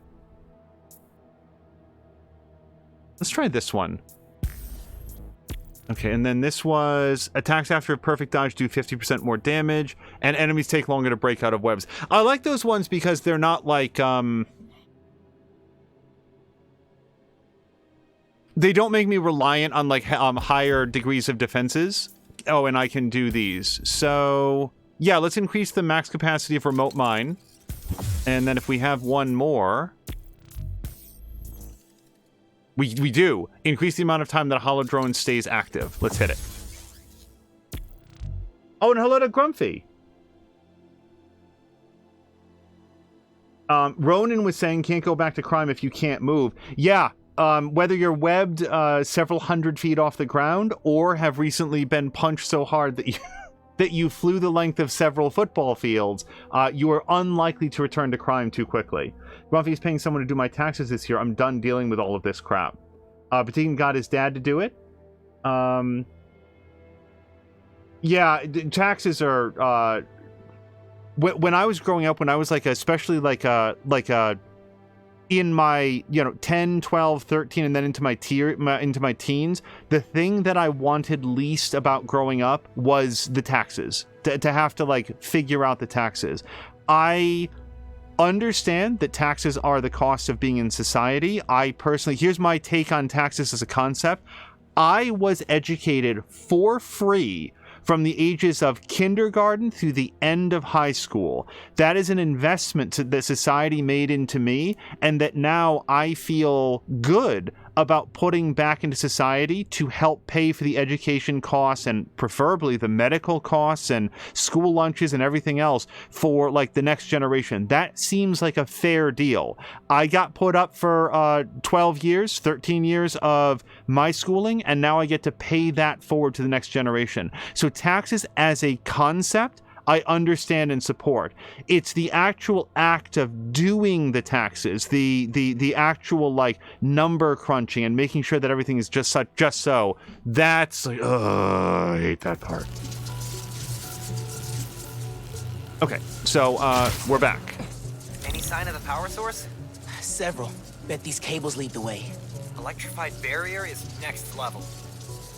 Let's try this one. Okay, and then this was attacks after a perfect dodge do 50% more damage, and enemies take longer to break out of webs. I like those ones because they're not like, they don't make me reliant on, like, higher degrees of defenses. Oh, and I can do these. So, yeah, let's increase the max capacity of remote mine. And then if we have one more... We do. Increase the amount of time that a hollow drone stays active. Let's hit it. Oh, and hello to Grumpy. Ronan was saying can't go back to crime if you can't move. Yeah, whether you're webbed several hundred feet off the ground or have recently been punched so hard that you... that you flew the length of several football fields, you are unlikely to return to crime too quickly. Grumpy's paying someone to do my taxes this year. I'm done dealing with all of this crap. Batin got his dad to do it. Yeah, taxes are... when I was growing up, when I was like, especially like in my, 10, 12, 13, and then into my teens, the thing that I wanted least about growing up was the taxes. To have to, like, figure out the taxes. I understand that taxes are the cost of being in society. I personally, here's my take on taxes as a concept. I was educated for free from the ages of kindergarten through the end of high school. That is an investment that society made into me, and that now I feel good about putting back into society to help pay for the education costs and preferably the medical costs and school lunches and everything else for like the next generation. That seems like a fair deal. I got put up for 12 years, 13 years of my schooling, and now I get to pay that forward to the next generation. So taxes as a concept, I understand and support. It's the actual act of doing the taxes, the actual like number crunching and making sure that everything is just so. That's like, I hate that part. Okay, so we're back. Any sign of the power source? Several. Bet these cables lead the way. Electrified barrier is next level.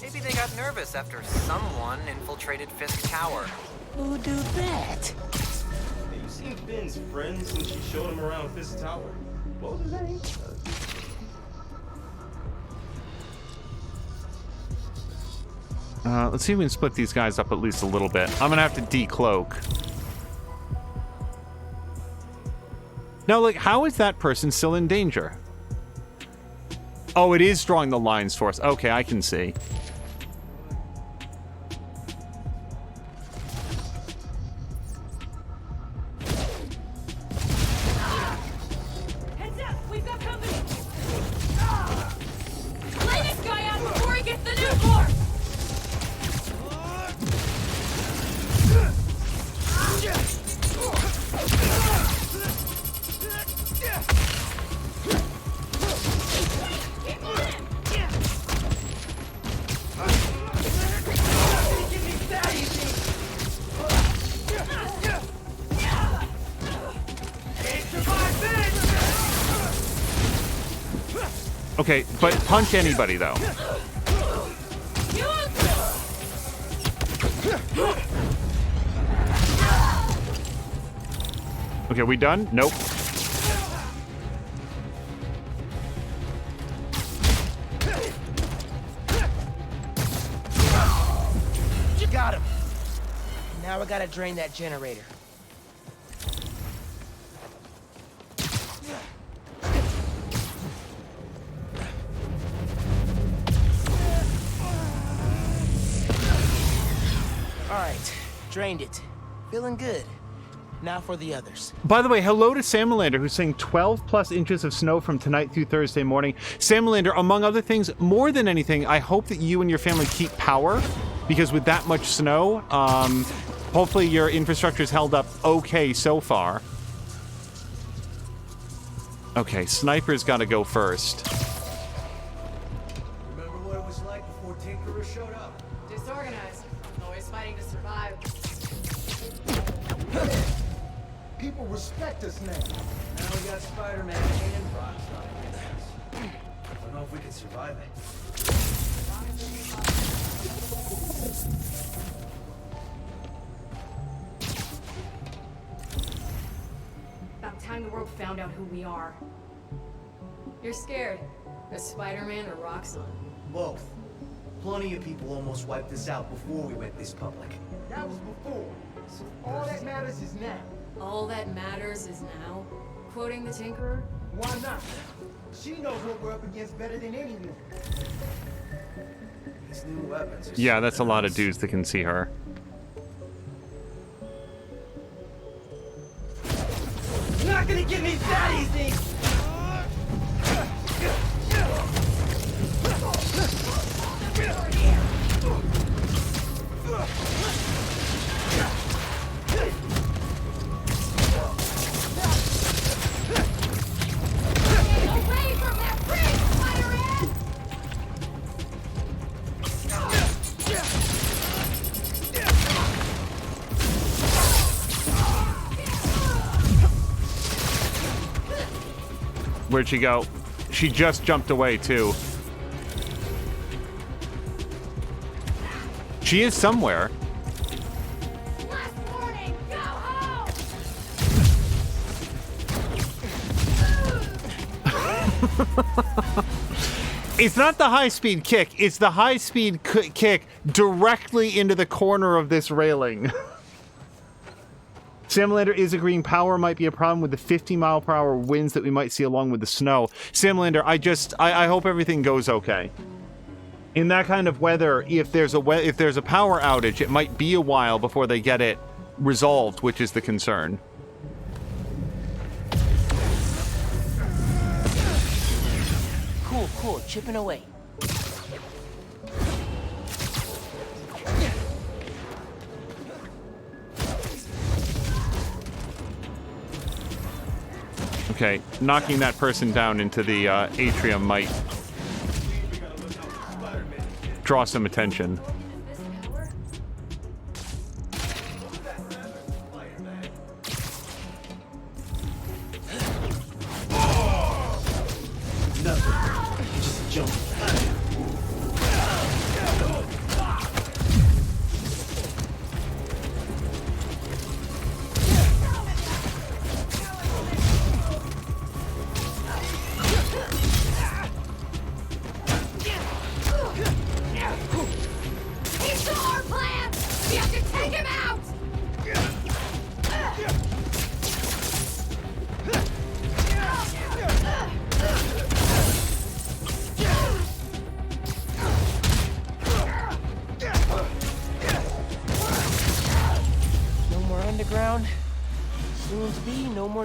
Maybe they got nervous after someone infiltrated Fisk Tower. Who do that? Hey, you seen Finn's friend since she showed him around Fisk Tower? What was his name? Let's see if we can split these guys up at least a little bit. I'm gonna have to decloak. Now, like, how is that person still in danger? Oh, it is drawing the lines for us. Okay, I can see. Heads up! We've got company! Lay this guy out before he gets the new floor! Okay, but punch anybody, though. Okay, we done? Nope. You got him. Now I gotta drain that generator. All right, drained it. Feeling good. Now for the others. By the way, hello to Samalander, who's saying 12 plus inches of snow from tonight through Thursday morning. Samalander, among other things, more than anything, I hope that you and your family keep power, because with that much snow, hopefully your infrastructure's held up okay so far. Okay, Sniper's gotta go first. Remember what it was like before Tinkerer showed up? Disorganized. Always fighting to survive. People respect us now. Now we got Spider-Man and Rockstar. I don't know if we can survive it. About time the world found out who we are. You're scared. As Spider-Man or Roxxon? Both. Plenty of people almost wiped us out before we went this public. That was before. So all that matters is now. All that matters is now? Quoting the Tinkerer? Why not? She knows what we're up against better than anyone. These new weapons are Yeah, that's a lot of dudes that can see her. You're not gonna get me that easy! Away from that bridge, Spider-Man! Where'd she go? She just jumped away, too. She is somewhere. Last warning, go home! It's not the high-speed kick. It's the high-speed kick directly into the corner of this railing. Samlander is agreeing power might be a problem with the 50-mile-per-hour winds that we might see along with the snow. Samlander, I hope everything goes okay. In that kind of weather, if there's a power outage, it might be a while before they get it resolved, which is the concern. Cool, chipping away. Okay, knocking that person down into the atrium might draw some attention.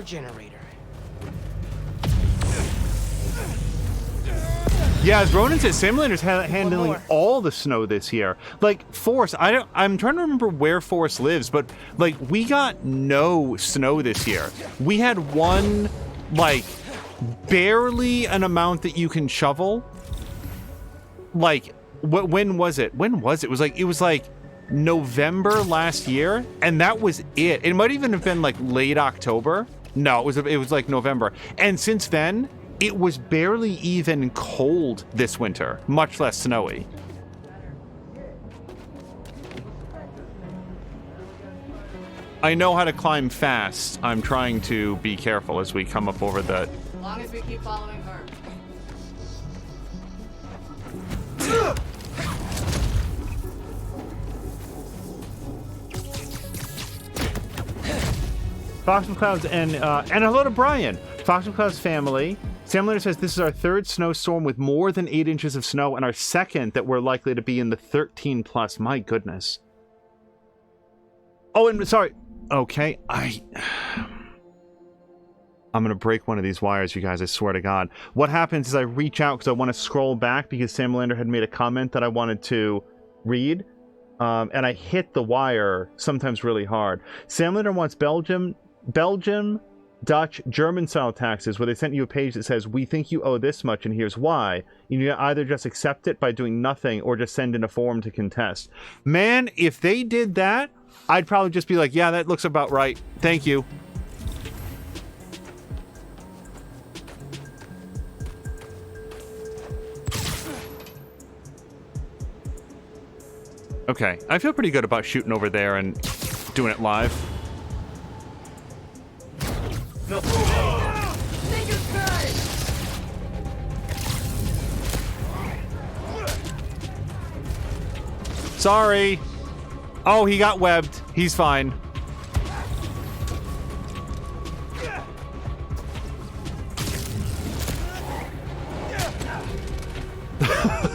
Generator. Yeah, as Ronan said, Samlander's handling all the snow this year. Like, Forrest, I'm trying to remember where Forrest lives, but, like, we got no snow this year. We had one, like, barely an amount that you can shovel. Like, when was it? When was it? It was like November last year, and that was it. It might even have been, like, late October. No, it was like November. And since then, it was barely even cold this winter, much less snowy. I know how to climb fast. I'm trying to be careful as we come up over the... As long as we keep following her. Fox McCloud's and hello to Brian. Fox McCloud's family. Samlander says this is our third snowstorm with more than 8 inches of snow and our second that we're likely to be in the 13 plus. My goodness. Oh, and sorry. Okay, I'm going to break one of these wires, you guys, I swear to God. What happens is I reach out because I want to scroll back because Samlander had made a comment that I wanted to read. And I hit the wire sometimes really hard. Samlander wants Belgium, Dutch, German-style taxes where they sent you a page that says, we think you owe this much and here's why. You need to either just accept it by doing nothing or just send in a form to contest. Man, if they did that, I'd probably just be like, yeah, that looks about right. Thank you. Okay, I feel pretty good about shooting over there and doing it live. No. Sorry. Oh, he got webbed. He's fine.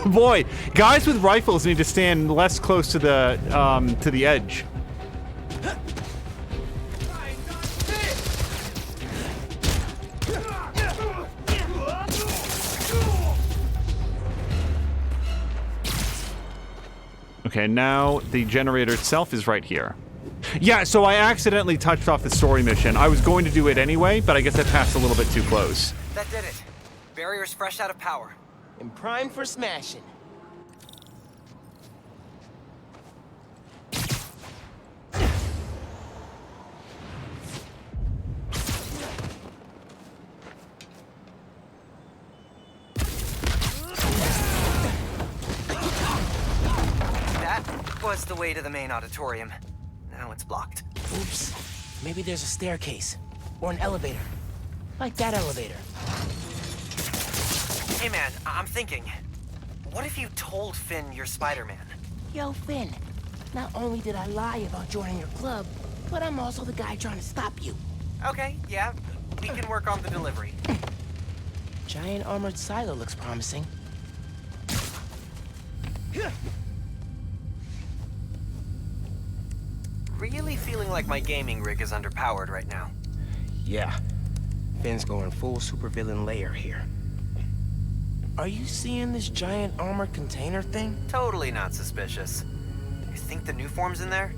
Boy, guys with rifles need to stand less close to the edge. Okay, now the generator itself is right here. Yeah, so I accidentally touched off the story mission. I was going to do it anyway, but I guess I passed a little bit too close. That did it. Barrier's fresh out of power. And primed for smashing. That was the way to the main auditorium. Now it's blocked. Oops. Maybe there's a staircase. Or an elevator. Like that elevator. Hey man, I'm thinking. What if you told Finn you're Spider-Man? Yo, Finn. Not only did I lie about joining your club, But I'm also the guy trying to stop you. Okay, yeah. We can work on the delivery. Giant armored silo looks promising. Really feeling like my gaming rig is underpowered right now. Yeah. Finn's going full supervillain layer here. Are you seeing this giant armored container thing? Totally not suspicious. You think the new form's in there?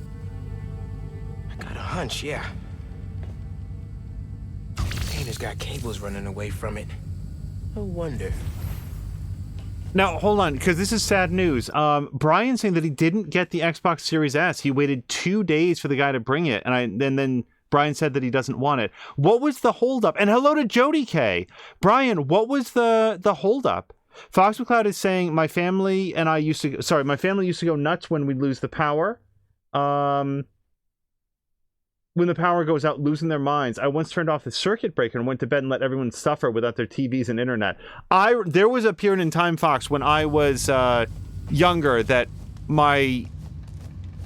I got a hunch, yeah. Container's got cables running away from it. No wonder. Now, hold on, because this is sad news. Brian saying that he didn't get the Xbox Series S. He waited 2 days for the guy to bring it, and then Brian said that he doesn't want it. What was the holdup? And hello to Jody K. Brian, what was the holdup? Fox McCloud is saying my family used to go nuts when we lose the power. When the power goes out, losing their minds. I once turned off the circuit breaker and went to bed and let everyone suffer without their TVs and internet. There was a period in time, Fox, when I was younger that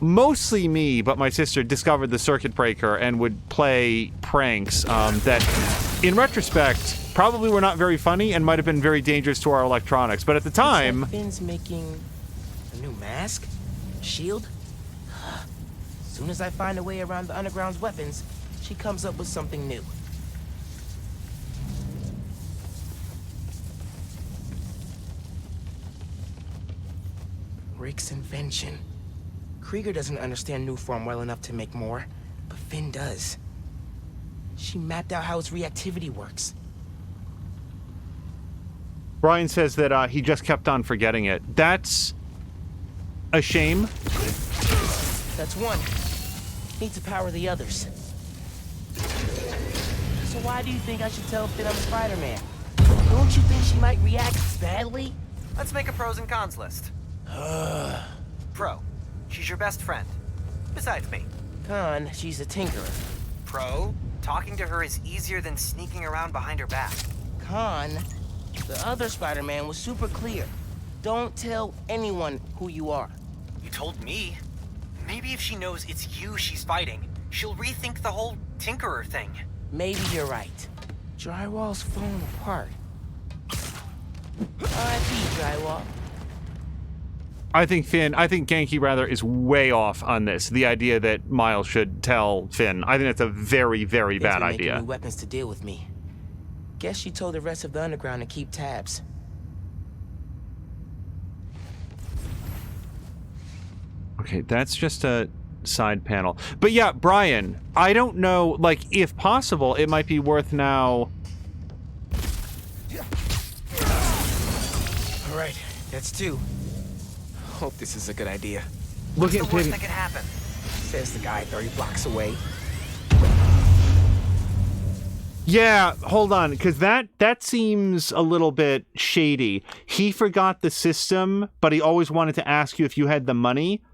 mostly me, but my sister discovered the circuit breaker and would play pranks that, in retrospect, probably were not very funny and might have been very dangerous to our electronics. But at the time... Finn's making a new mask? Shield? As soon as I find a way around the Underground's weapons, she comes up with something new. Rick's invention. Krieger doesn't understand Nuform well enough to make more, but Finn does. She mapped out how its reactivity works. Brian says that he just kept on forgetting it. That's a shame. That's one. Need to power the others. So why do you think I should tell Finn I'm Spider-Man? Don't you think she might react badly? Let's make a pros and cons list. Pro, she's your best friend. Besides me. Con, she's a tinkerer. Pro, talking to her is easier than sneaking around behind her back. Con, the other Spider-Man was super clear. Don't tell anyone who you are. You told me. Maybe if she knows it's you she's fighting, she'll rethink the whole Tinkerer thing. Maybe you're right. Drywall's falling apart. R.I.P. Drywall. I think Genki rather is way off on this. The idea that Miles should tell Finn. I think that's a very, very bad idea. Making new weapons to deal with me. Guess she told the rest of the Underground to keep tabs. Okay, that's just a side panel. But yeah, Brian, I don't know, like, if possible, it might be worth now... Alright, that's two. Hope this is a good idea. Look at the worst that could happen? Says the guy 30 blocks away. Yeah, hold on, because that seems a little bit shady. He forgot the system, but he always wanted to ask you if you had the money.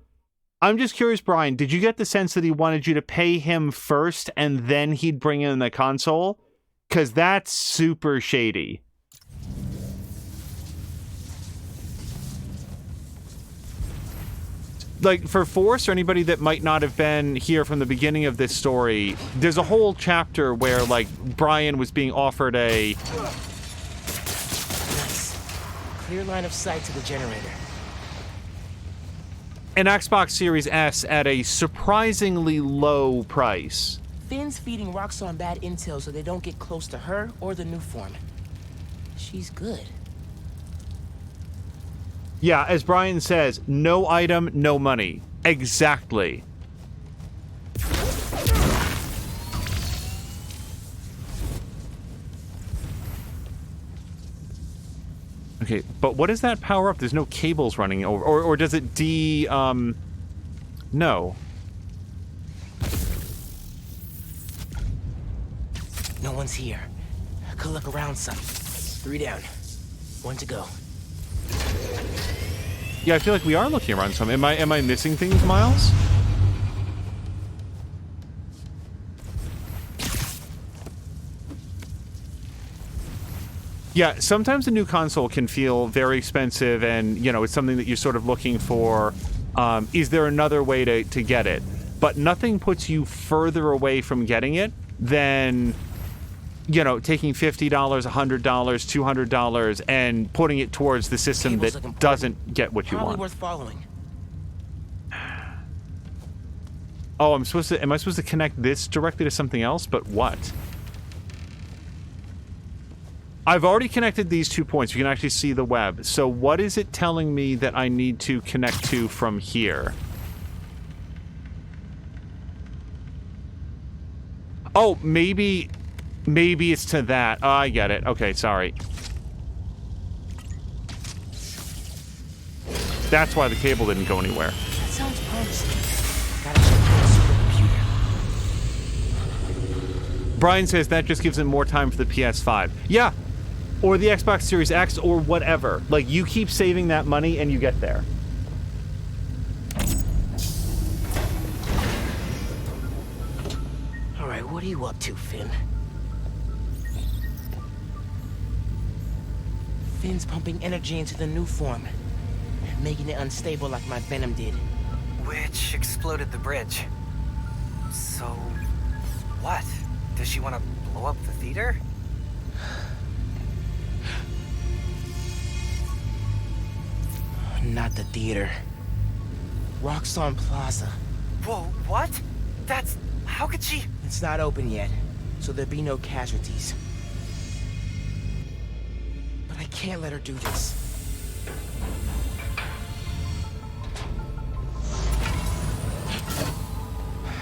I'm just curious, Brian, did you get the sense that he wanted you to pay him first and then he'd bring in the console? Because that's super shady. Like, for Force or anybody that might not have been here from the beginning of this story, there's a whole chapter where, like, Brian was being offered a... Nice. Clear line of sight to the generator. An Xbox Series S at a surprisingly low price. Finn's feeding Roxxon bad intel so they don't get close to her or the Nuform. She's good. Yeah, as Brian says, no item, no money. Exactly. Okay, but what does that power up? There's no cables running over, or does it no. No one's here. I could look around some. 3 down. 1 to go. Yeah, I feel like we are looking around some. Am I missing things, Miles? Yeah, sometimes a new console can feel very expensive and, you know, it's something that you're sort of looking for. Is there another way to get it? but nothing puts you further away from getting it than, you know, taking $50, $100, $200 and putting it towards the system that doesn't get what you Probably want. worth following. Oh, am I supposed to connect this directly to something else? But what? I've already connected these 2 points. You can actually see the web. So what is it telling me that I need to connect to from here? Oh, maybe it's to that. Oh, I get it. Okay, sorry. That's why the cable didn't go anywhere. That sounds promising. Gotta check the supercomputer. Brian says that just gives him more time for the PS5. Yeah. Or the Xbox Series X or whatever. Like, you keep saving that money and you get there. Alright, what are you up to, Finn? Finn's pumping energy into the new form, making it unstable like my Venom did. Which exploded the bridge. So, what? Does she want to blow up the theater? Not the theater. Roxxon Plaza. Whoa, what? That's... how could she... It's not open yet, so there'll be no casualties. But I can't let her do this.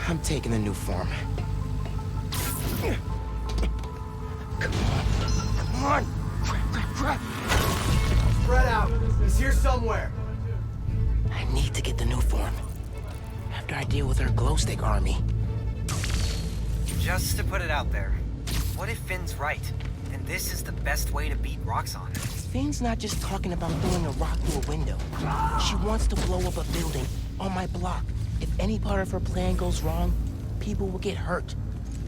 I'm taking the new form. Come on! Crap! Spread out. He's here somewhere. I need to get the new form. After I deal with her glow stick army. Just to put it out there, what if Finn's right, and this is the best way to beat Roxxon? Finn's not just talking about throwing a rock through a window. She wants to blow up a building on my block. If any part of her plan goes wrong, people will get hurt.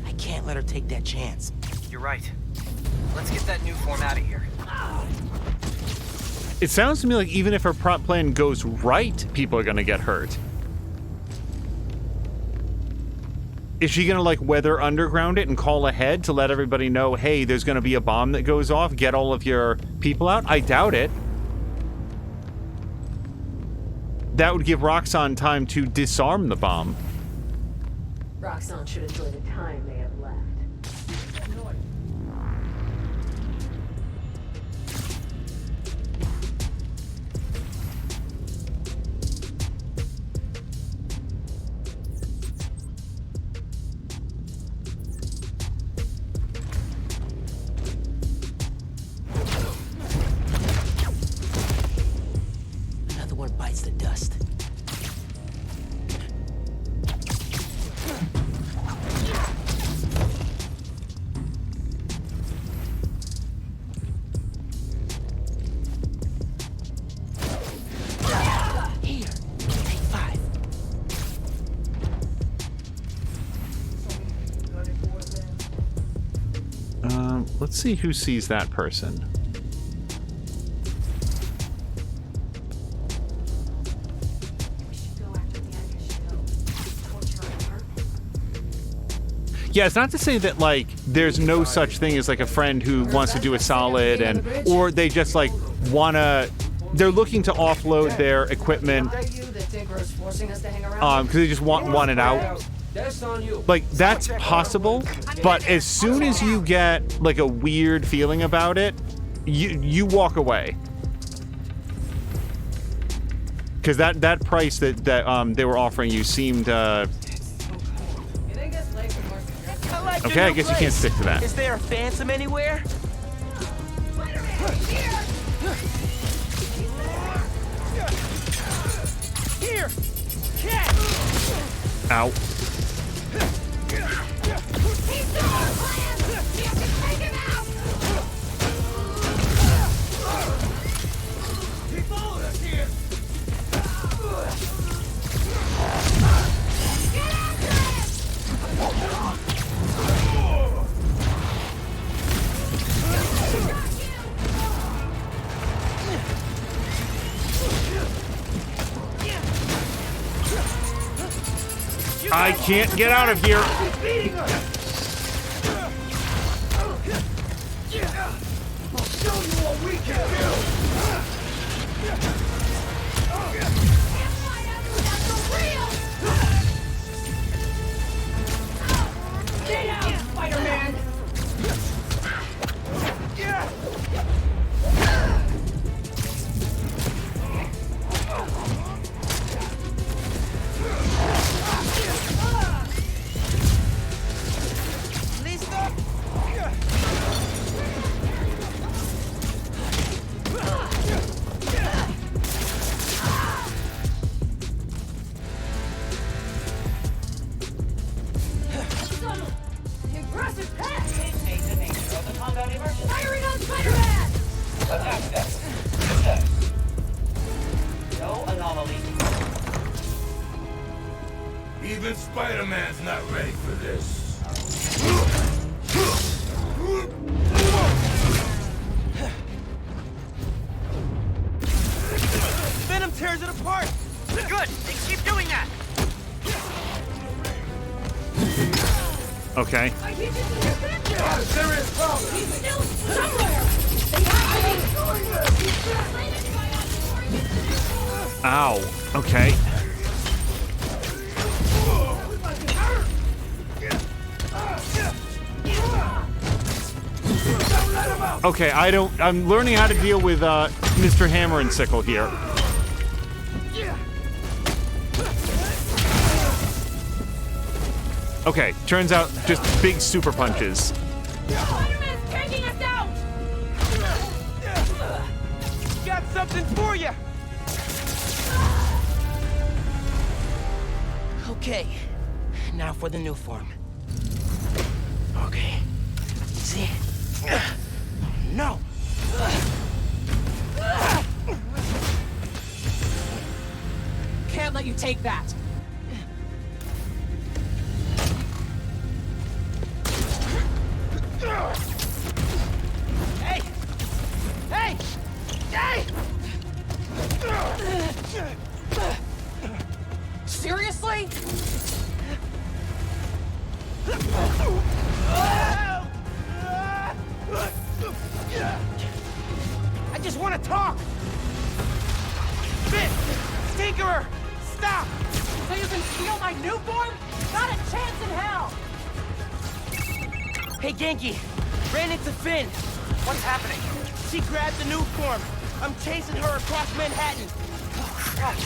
I can't let her take that chance. You're right. Let's get that new form out of here. It sounds to me like even if her prop plan goes right, people are gonna get hurt. Is she gonna, like, weather underground it and call ahead to let everybody know, hey, there's gonna be a bomb that goes off, get all of your people out? I doubt it. That would give Roxxon time to disarm the bomb. Roxxon should enjoy the time they have left. Another one bites the dust. Here, take 5. Let's see who sees that person. Yeah, it's not to say that, like, there's no such thing as, like, a friend who wants to do a solid and, or they just, like, wanna, they're looking to offload their equipment, because they just want it out. Like, that's possible, but as soon as you get, like, a weird feeling about it, you walk away. Because that price that they were offering you seemed, okay, I guess you can't stick to that. Is there a Phantom anywhere? Here! Ow. You I can't get out of here. I'll show you what we can do! Get out, Spider-Man! Impressive pass! Dictate the nature of the combat emergency. Firing on Spider-Man! Attack steps. Success. No anomaly. Even Spider-Man's not ready for this. Venom tears it apart! Good! They keep doing that! Okay. I keep missing your picture! Got a serious problem! He's still somewhere! They have to be... Ow. Okay. Okay, I'm learning how to deal with Mr. Hammer and Sickle here. Okay, turns out just big super punches. Spider-Man's taking us out! Got something for you! Okay, now for the new form. Okay, see? No! Can't let you take that! Hey! Hey! Hey! Seriously? I just want to talk! Fist! Tinkerer! Stop! So you can steal my new form? Not a chance in hell! Hey, Genki! Ran into Finn! What's happening? She grabbed the new form! I'm chasing her across Manhattan! Oh, crap.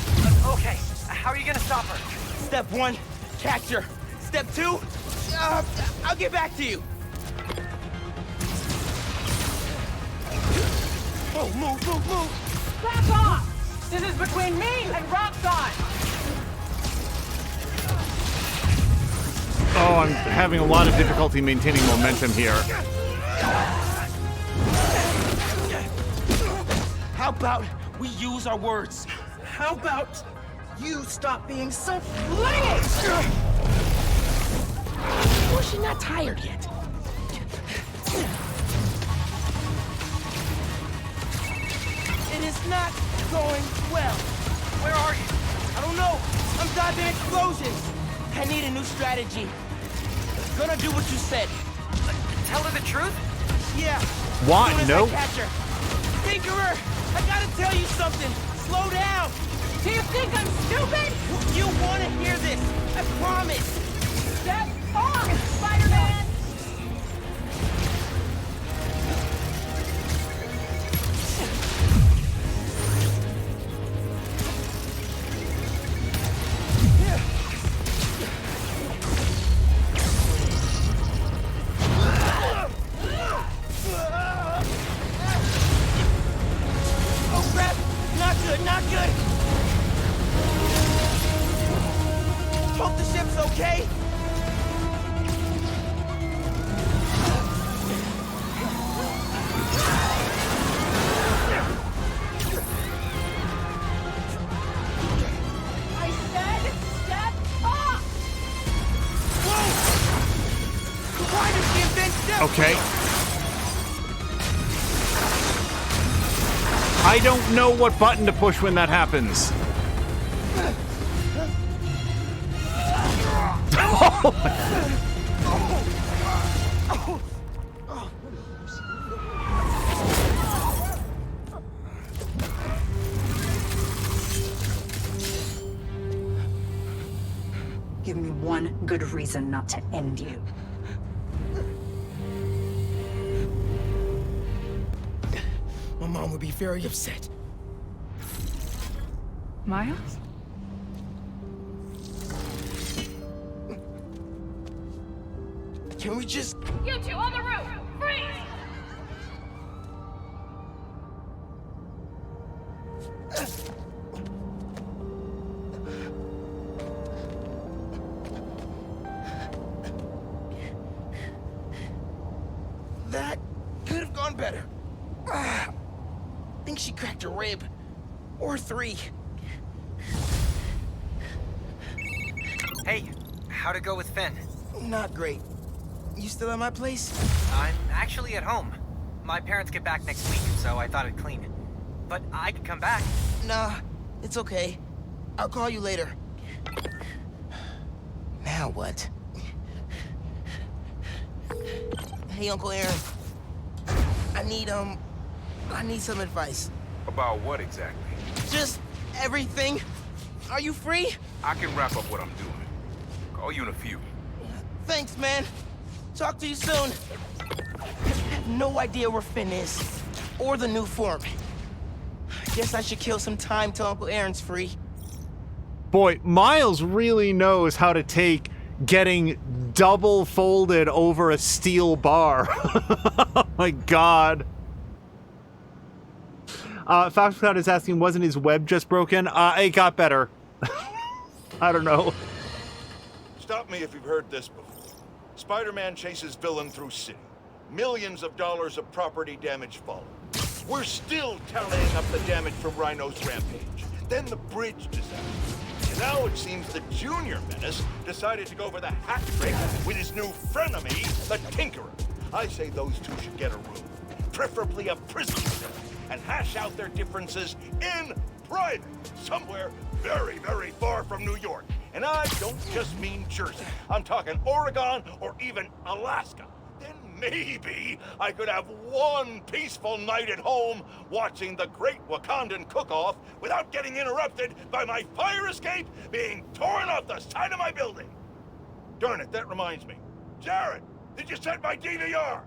Okay, how are you gonna stop her? Step 1, catch her. Step 2, I'll get back to you. Oh, move! Back off! This is between me and Roxxon! Oh, I'm having a lot of difficulty maintaining momentum here. How about we use our words? How about you stop being so flingy? Well, she's not tired yet. It is not going well. Where are you? I don't know. I'm dodging explosions. I need a new strategy. Gonna do what you said. Tell her the truth? Yeah. What? As soon as No. I catch her. Tinkerer, I gotta tell you something. Slow down. Do you think I'm stupid? You wanna hear this. I promise. Step on, Spider-Man! Oh crap! Not good, not good! Hope the ship's okay! I said step off! Whoa! Why does she invent step? Okay. I don't know what button to push when that happens. Give me one good reason not to end you. My mom would be very upset. Miles? Can we just... You two on the roof! Freeze! That could have gone better. I think she cracked a rib. Or 3. Hey, how'd it go with Finn? Not great. You still at my place? I'm actually at home. My parents get back next week, so I thought I'd clean. But I could come back. Nah, it's okay. I'll call you later. Now what? Hey, Uncle Aaron. I need some advice. About what exactly? Just everything. Are you free? I can wrap up what I'm doing. Call you in a few. Thanks, man. Talk to you soon. I have no idea where Finn is. Or the new foreman. Guess I should kill some time till Uncle Aaron's free. Boy, Miles really knows how to take getting double folded over a steel bar. Oh my god. Fox Cloud is asking, wasn't his web just broken? It got better. I don't know. Stop me if you've heard this before. Spider-Man chases villain through city. Millions of dollars of property damage follow. We're still tallying up the damage from Rhino's rampage. Then the bridge disaster. And now it seems the Junior Menace decided to go for the hat trick with his new frenemy, the Tinkerer. I say those two should get a room, preferably a prison cell, and hash out their differences in private, somewhere very, very far from New York. And I don't just mean Jersey. I'm talking Oregon or even Alaska. Then maybe I could have one peaceful night at home watching the great Wakandan cook-off without getting interrupted by my fire escape being torn off the side of my building. Darn it, that reminds me. Jared, did you set my DVR?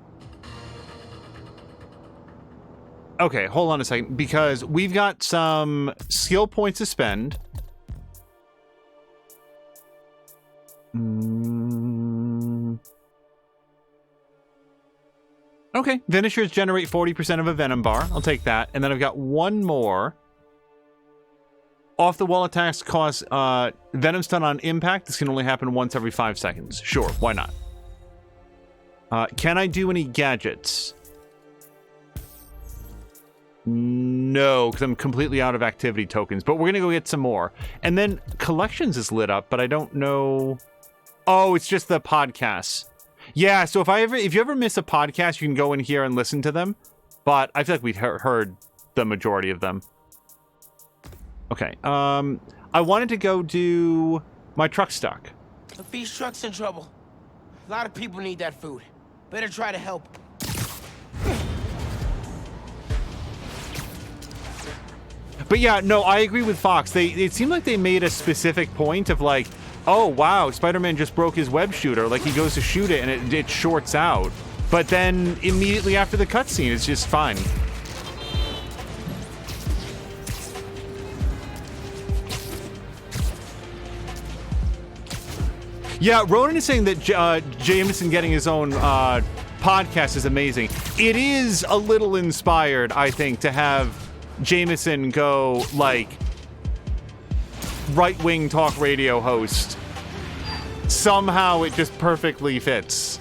Okay, hold on a second, because we've got some skill points to spend. Okay, Vinishers generate 40% of a Venom bar. I'll take that. And then I've got one more. Off-the-wall attacks cost Venom stun on impact. This can only happen once every 5 seconds. Sure, why not? Can I do any gadgets? No, because I'm completely out of activity tokens. But we're going to go get some more. And then collections is lit up, but I don't know... Oh, it's just the podcasts. Yeah, so if you ever miss a podcast, you can go in here and listen to them. But I feel like we've heard the majority of them. Okay, I wanted to go do my truck stock. The feast truck's in trouble. A lot of people need that food. Better try to help. But yeah, no, I agree with Fox. It seemed like they made a specific point of like, oh wow, Spider-Man just broke his web shooter. Like he goes to shoot it and it shorts out. But then immediately after the cutscene, it's just fine. Yeah, Ronan is saying that Jameson getting his own podcast is amazing. It is a little inspired, I think, to have Jameson go like right-wing talk radio host. Somehow it just perfectly fits.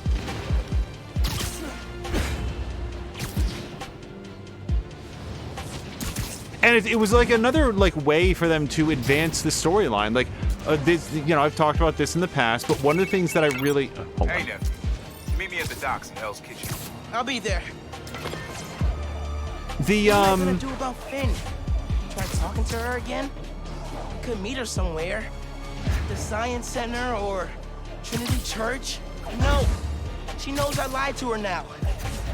And it was like another like way for them to advance the storyline. Like this, you know, I've talked about this in the past, but one of the things that I really Hey, nephew. Meet me at the docks in Hell's Kitchen. I'll be there. The What am I gonna do about Finn? Try talking to her again? Could meet her somewhere. The Science Center or Trinity Church? No. She knows I lied to her now.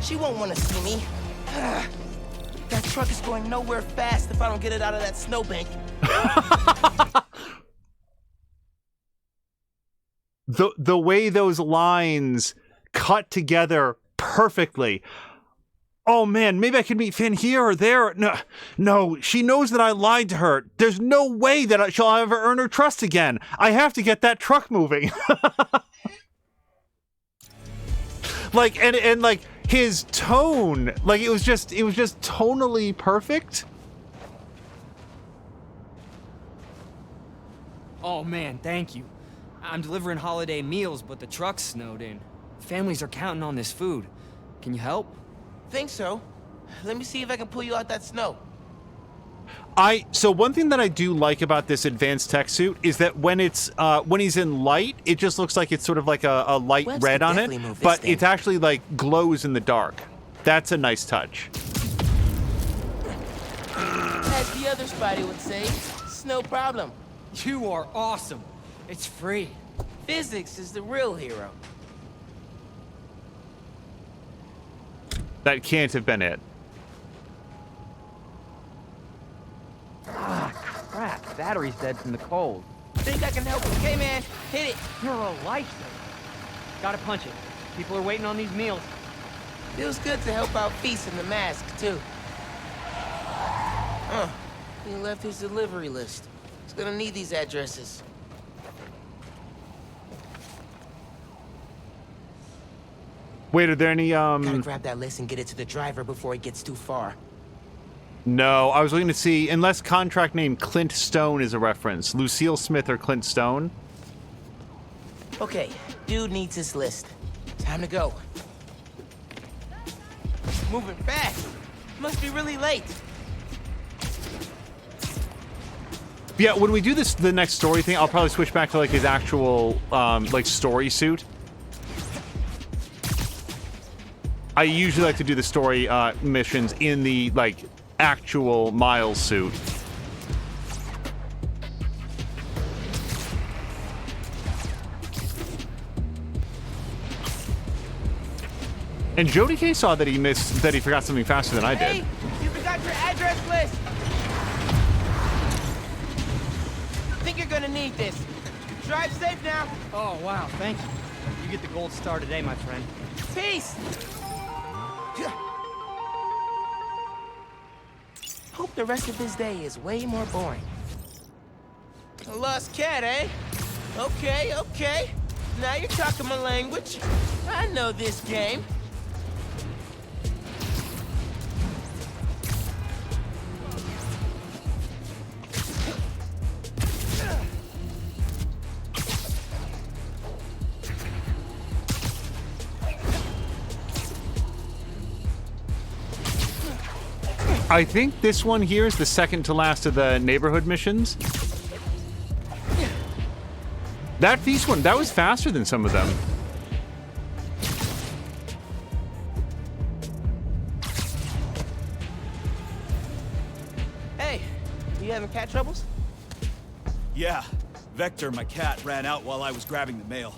She won't want to see me. That truck is going nowhere fast if I don't get it out of that snowbank. The way those lines cut together perfectly. Oh man, maybe I can meet Finn here or there. No, she knows that I lied to her. There's no way that she'll ever earn her trust again. I have to get that truck moving. Like, and like his tone, like it was just tonally perfect. Oh man, thank you. I'm delivering holiday meals, but the truck's snowed in. Families are counting on this food. Can you help? Think so. Let me see if I can pull you out that snow. So one thing that I do like about this advanced tech suit is that when it's when he's in light, it just looks like it's sort of like a light red on it, but it's actually like glows in the dark. That's a nice touch. As the other Spidey would say, it's no problem. You are awesome. It's free. Physics is the real hero. That can't have been it. Ah, crap. Battery's dead from the cold. Think I can help? Okay, man. Hit it. You're a lifesaver. Gotta punch it. People are waiting on these meals. Feels good to help out Feast in the mask, too. He left his delivery list. He's gonna need these addresses. Wait, are there any Gotta grab that list and get it to the driver before it gets too far. No, I was looking to see, unless contract name Clint Stone is a reference. Lucille Smith or Clint Stone? Okay, dude needs his list. Time to go. Moving fast. Must be really late. Yeah, when we do the next story thing, I'll probably switch back to like his actual like story suit. I usually like to do the story missions in the like actual Miles suit. And Jody K saw that he forgot something faster than I did. Hey, you forgot your address list. Think you're gonna need this. Drive safe now. Oh, wow, thank you. You get the gold star today, my friend. Peace. Hope the rest of his day is way more boring. A lost cat, eh? Okay. Now you're talking my language. I know this game. I think this one here is the second to last of the neighborhood missions. That Feast one, that was faster than some of them. Hey, you having cat troubles? Yeah. Vector, my cat, ran out while I was grabbing the mail.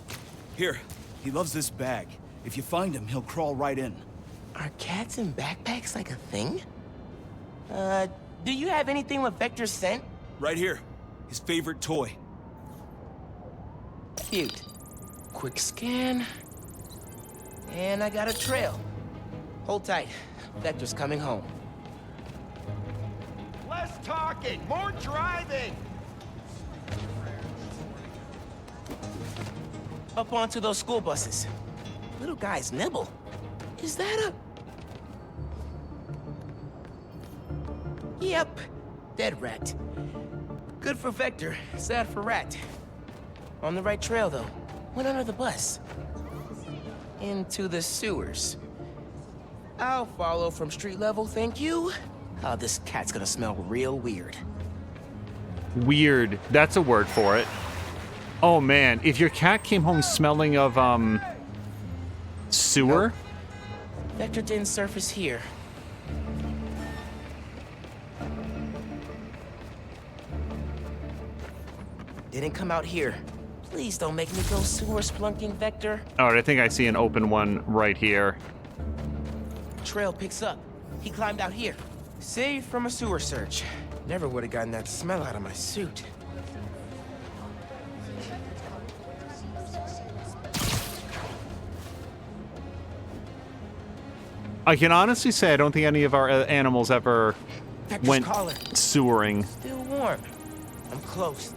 Here, he loves this bag. If you find him, he'll crawl right in. Are cats in backpacks like a thing? Do you have anything with Vector's scent? Right here. His favorite toy. Cute. Quick scan. And I got a trail. Hold tight. Vector's coming home. Less talking, more driving! Up onto those school buses. Little guy's nibble. Is that a... Yep. Dead rat. Good for Vector, sad for Rat. On the right trail, though. Went under the bus. Into the sewers. I'll follow from street level, thank you. Oh, this cat's gonna smell real weird. Weird. That's a word for it. Oh man, if your cat came home smelling of sewer? Nope. Vector didn't surface here. Didn't come out here. Please don't make me go sewer splunking, Vector. All right, I think I see an open one right here. Trail picks up. He climbed out here. Saved from a sewer search. Never would have gotten that smell out of my suit. I can honestly say I don't think any of our animals ever Vector's went calling. sewering. Still warm. I'm close.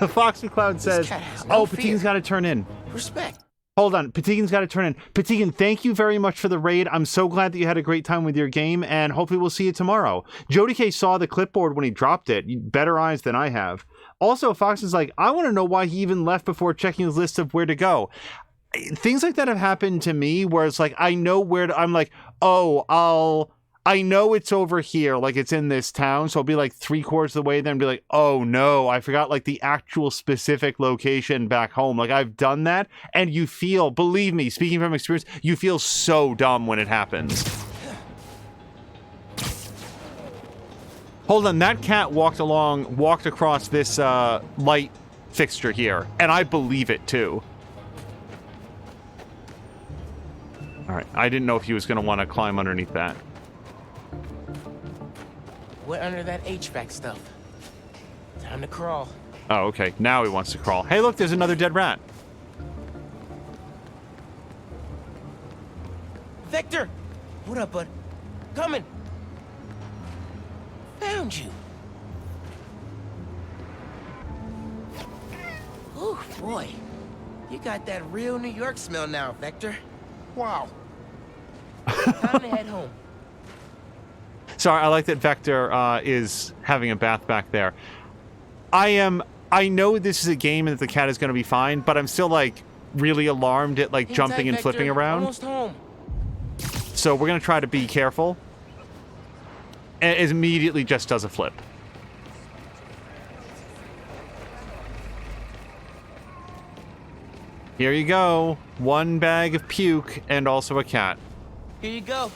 Fox McCloud says, cat has no Patikin's got to turn in. Respect. Hold on, Patikin's got to turn in. Patikin, thank you very much for the raid. I'm so glad that you had a great time with your game, and hopefully we'll see you tomorrow. Jody K saw the clipboard when he dropped it. Better eyes than I have. Also, Fox is like, I want to know why he even left before checking his list of where to go. Things like that have happened to me where it's like, I know where to, I'm like, I know it's over here, like it's in this town, so I'll be like 3/4 of the way there and be like, oh no, I forgot like the actual specific location back home. Like I've done that, and you feel, believe me, speaking from experience, you feel so dumb when it happens. Hold on, that cat walked across this light fixture here, and I believe it too. All right, I didn't know if he was going to want to climb underneath that. What under that HVAC stuff? Time to crawl. Oh, okay. Now he wants to crawl. Hey, look, there's another dead rat. Vector! What up, bud? Coming! Found you. Oh, boy. You got that real New York smell now, Vector. Wow. Time to head home. Sorry, I like that Vector is having a bath back there. I know this is a game and that the cat is going to be fine, but I'm still like really alarmed at like jumping and Vector. flipping around. Almost home. So we're going to try to be careful. And it immediately just does a flip. Here you go. 1 bag of puke and also a cat. Here you go.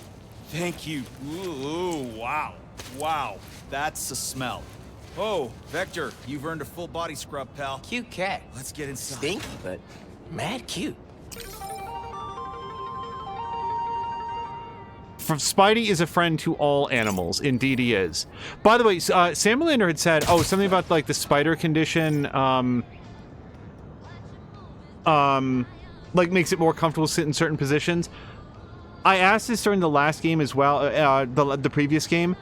Thank you. Ooh, wow. Wow. That's a smell. Oh, Vector, you've earned a full body scrub, pal. Cute cat. Let's get inside. Stinky, but mad cute. Spidey is a friend to all animals. Indeed he is. By the way, Sam Melander had said, something about like the spider condition, like makes it more comfortable to sit in certain positions. I asked this during the last game as well, the previous game.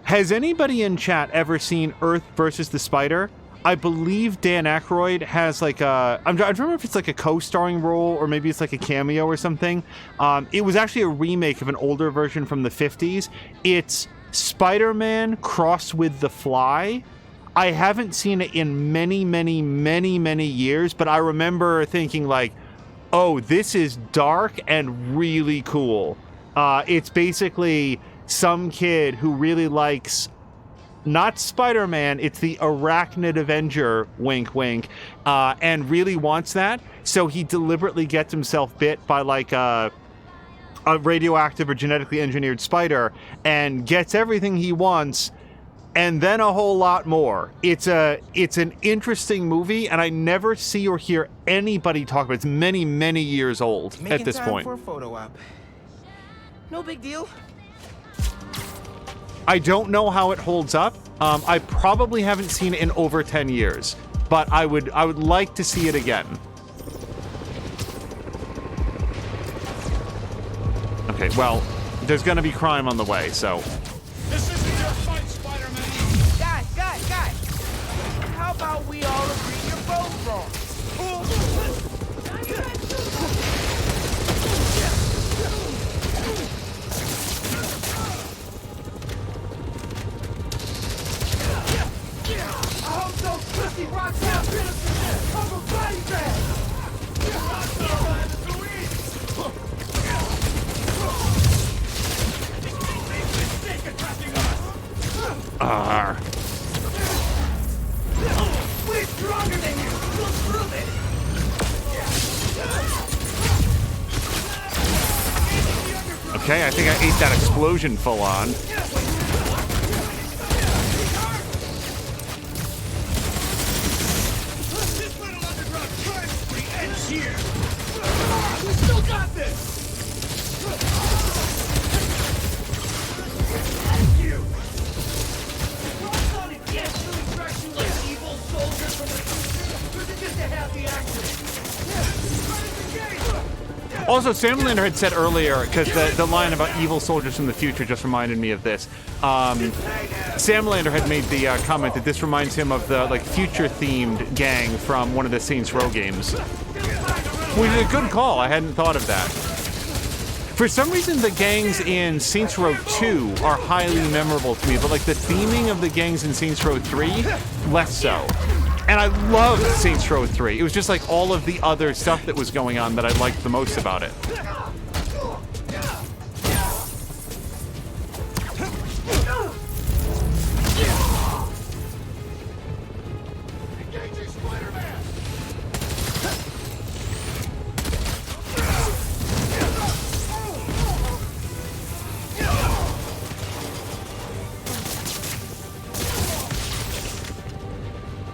Has anybody in chat ever seen Earth versus the Spider? I believe Dan Aykroyd has like a... I don't remember if it's like a co-starring role or maybe it's like a cameo or something. It was actually a remake of an older version from the 50s. It's Spider-Man crossed with The Fly. I haven't seen it in many, many, many, many years, but I remember thinking like, oh, this is dark and really cool. It's basically some kid who really likes not Spider-Man, it's the Arachnid Avenger, wink, wink, and really wants that. So he deliberately gets himself bit by like a radioactive or genetically engineered spider and gets everything he wants and then a whole lot more. It's an interesting movie, and I never see or hear anybody talk about it. It's many, many years old at this point. For a photo op. No big deal. I don't know how it holds up. I probably haven't seen it in over 10 years, but I would like to see it again. Okay, well, there's gonna be crime on the way, so. This isn't your fight, Spider-Man! Guys! How about we all agree you're both wrong? I hope those pussy rocks out businesses of a body bag! We're stronger than you! We'll prove it! Okay, I think I ate that explosion full on. Also, Sam Lander had said earlier, because the line about evil soldiers from the future just reminded me of this. Sam Lander had made the comment that this reminds him of the future-themed gang from one of the Saints Row games. Which is a good call. I hadn't thought of that. For some reason, the gangs in Saints Row 2 are highly memorable to me, but the theming of the gangs in Saints Row 3, less so. And I loved Saints Row 3. It was just all of the other stuff that was going on that I liked the most about it.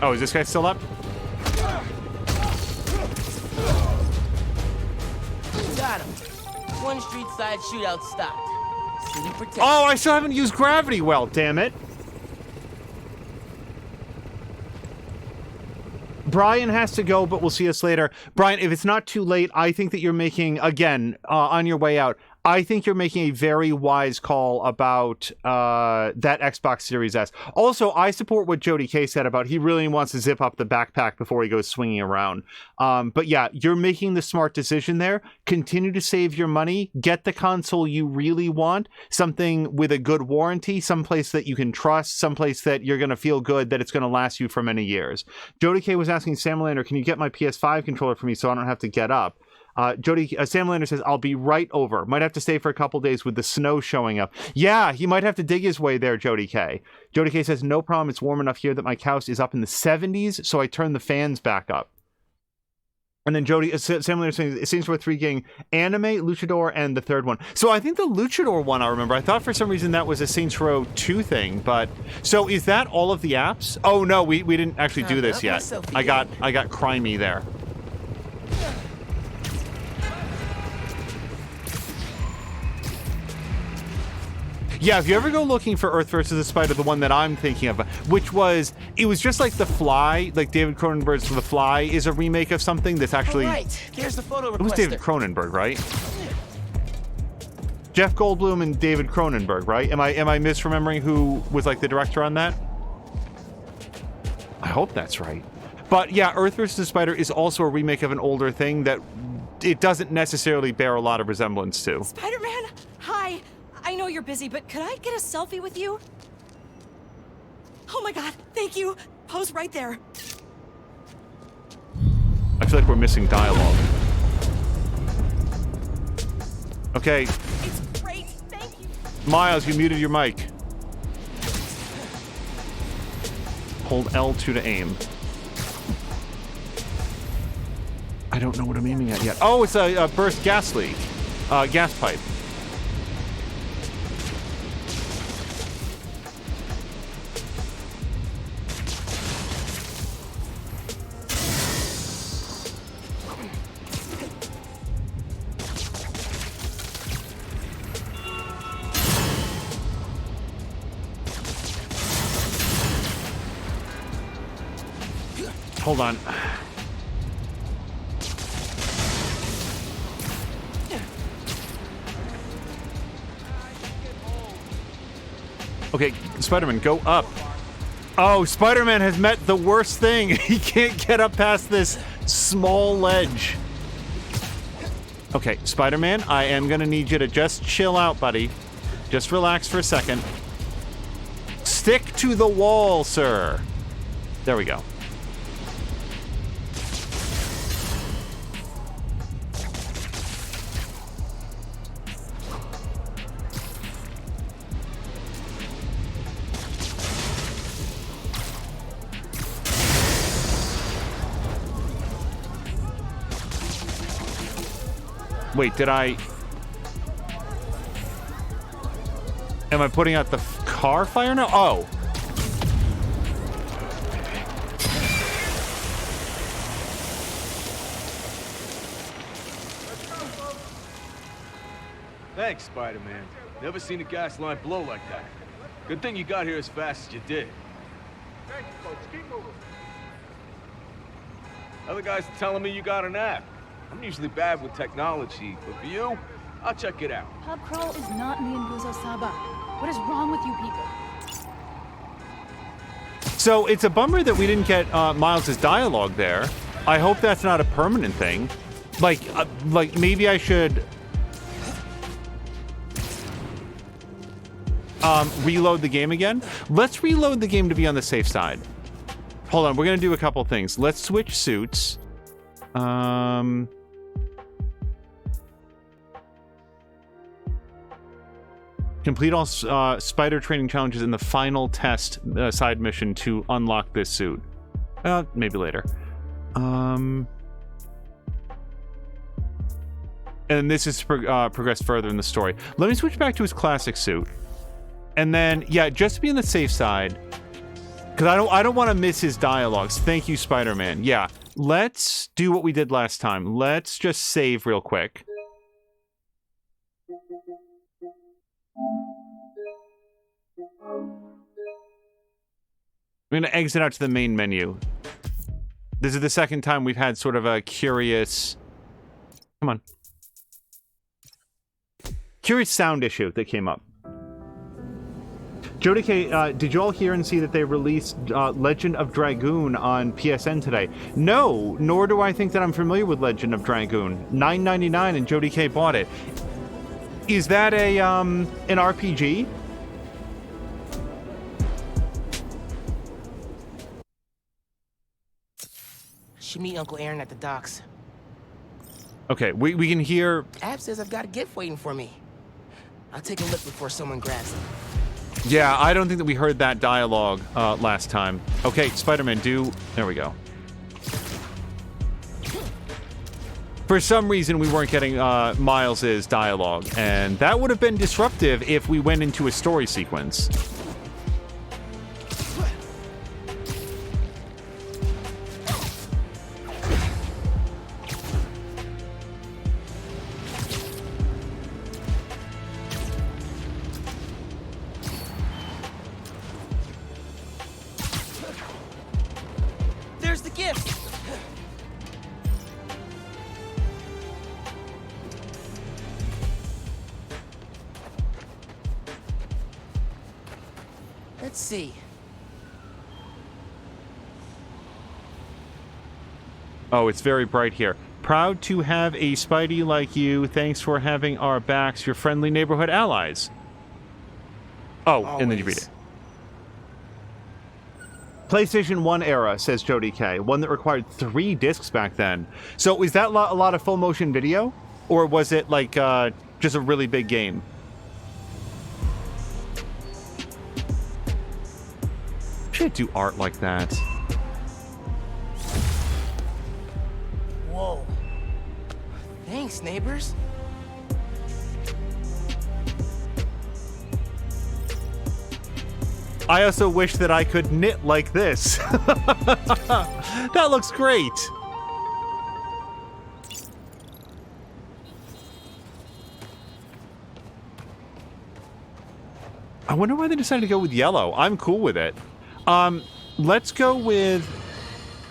Oh, is this guy still up? Got him. One street side shootout stopped. City protected. Oh, I still haven't used gravity well, damn it. Brian has to go, but we'll see us later. Brian, if it's not too late, I think that you're making, again, on your way out, I think you're making a very wise call about that Xbox Series S. Also, I support what Jody K said about he really wants to zip up the backpack before he goes swinging around. But yeah, you're making the smart decision there. Continue to save your money. Get the console you really want. Something with a good warranty. Someplace that you can trust. Someplace that you're going to feel good that it's going to last you for many years. Jody K was asking Sam Lander, can you get my PS5 controller for me so I don't have to get up? Sam Lander says, I'll be right over. Might have to stay for a couple days with the snow showing up. Yeah, he might have to dig his way there, Jody K. Jody K says, no problem. It's warm enough here that my couch is up in the 70s, so I turn the fans back up. And then Sam Lander saying, it seems we're 3 getting Anime, Luchador, and the third one. So I think the Luchador one I remember. I thought for some reason that was a Saints Row 2 thing, but... So is that all of the apps? Oh, no, we didn't actually do this yet. I got crimey there. Yeah, if you ever go looking for Earth vs. the Spider, the one that I'm thinking of, which was, it was just like The Fly, like David Cronenberg's The Fly is a remake of something that's actually... Right, here's the photo requester. It was David Cronenberg, right? Jeff Goldblum and David Cronenberg, right? Am I misremembering who was like the director on that? I hope that's right. But yeah, Earth vs. the Spider is also a remake of an older thing that it doesn't necessarily bear a lot of resemblance to. Spider-Man, hi. I know you're busy, but could I get a selfie with you? Oh my god, thank you. Pose right there. I feel like we're missing dialogue. Okay. It's great, thank you. Miles, you muted your mic. Hold L2 to aim. I don't know what I'm aiming at yet. Oh, it's a burst gas leak. Gas pipe. Hold on. Okay, Spider-Man, go up. Oh, Spider-Man has met the worst thing. He can't get up past this small ledge. Okay, Spider-Man, I am gonna need you to just chill out, buddy. Just relax for a second. Stick to the wall, sir. There we go. Wait, did I... Am I putting out the car fire now? Oh. Thanks, Spider-Man. Never seen a gas line blow like that. Good thing you got here as fast as you did. Thank you, folks. Keep moving. Other guys are telling me you got an app. I'm usually bad with technology, but for you, I'll check it out. Pub crawl is not me and Guzo Saba. What is wrong with you people? So it's a bummer that we didn't get Miles' dialogue there. I hope that's not a permanent thing. Like maybe I should reload the game again. Let's reload the game to be on the safe side. Hold on, we're gonna do a couple things. Let's switch suits. Complete all spider training challenges in the final test side mission to unlock this suit. Maybe later. And this is progress further in the story. Let me switch back to his classic suit. And then, yeah, just to be on the safe side, because I don't want to miss his dialogues. Thank you, Spider-Man. Yeah, let's do what we did last time. Let's just save real quick. I'm going to exit out to the main menu. This is the second time we've had sort of a curious... Come on. Curious sound issue that came up. Jody K, did you all hear and see that they released Legend of Dragoon on PSN today? No, nor do I think that I'm familiar with Legend of Dragoon. $9.99 and Jody K bought it. Is that a an RPG? Should meet Uncle Aaron at the docks. Okay, we can hear... Ab says I've got a gift waiting for me. I'll take a look before someone grabs it. Yeah, I don't think that we heard that dialogue last time. Okay, Spider-Man, there we go. For some reason, we weren't getting Miles' dialogue, and that would have been disruptive if we went into a story sequence. There's the gift. Let's see. Oh, it's very bright here. Proud to have a Spidey like you. Thanks for having our backs, your friendly neighborhood allies. Oh, and then you read it. PlayStation 1 era, says Jody K. One that required 3 discs back then. So is that a lot of full motion video? Or was it like just a really big game? Should do art like that. Whoa. Thanks, neighbors. I also wish that I could knit like this. That looks great. I wonder why they decided to go with yellow. I'm cool with it. Let's go with...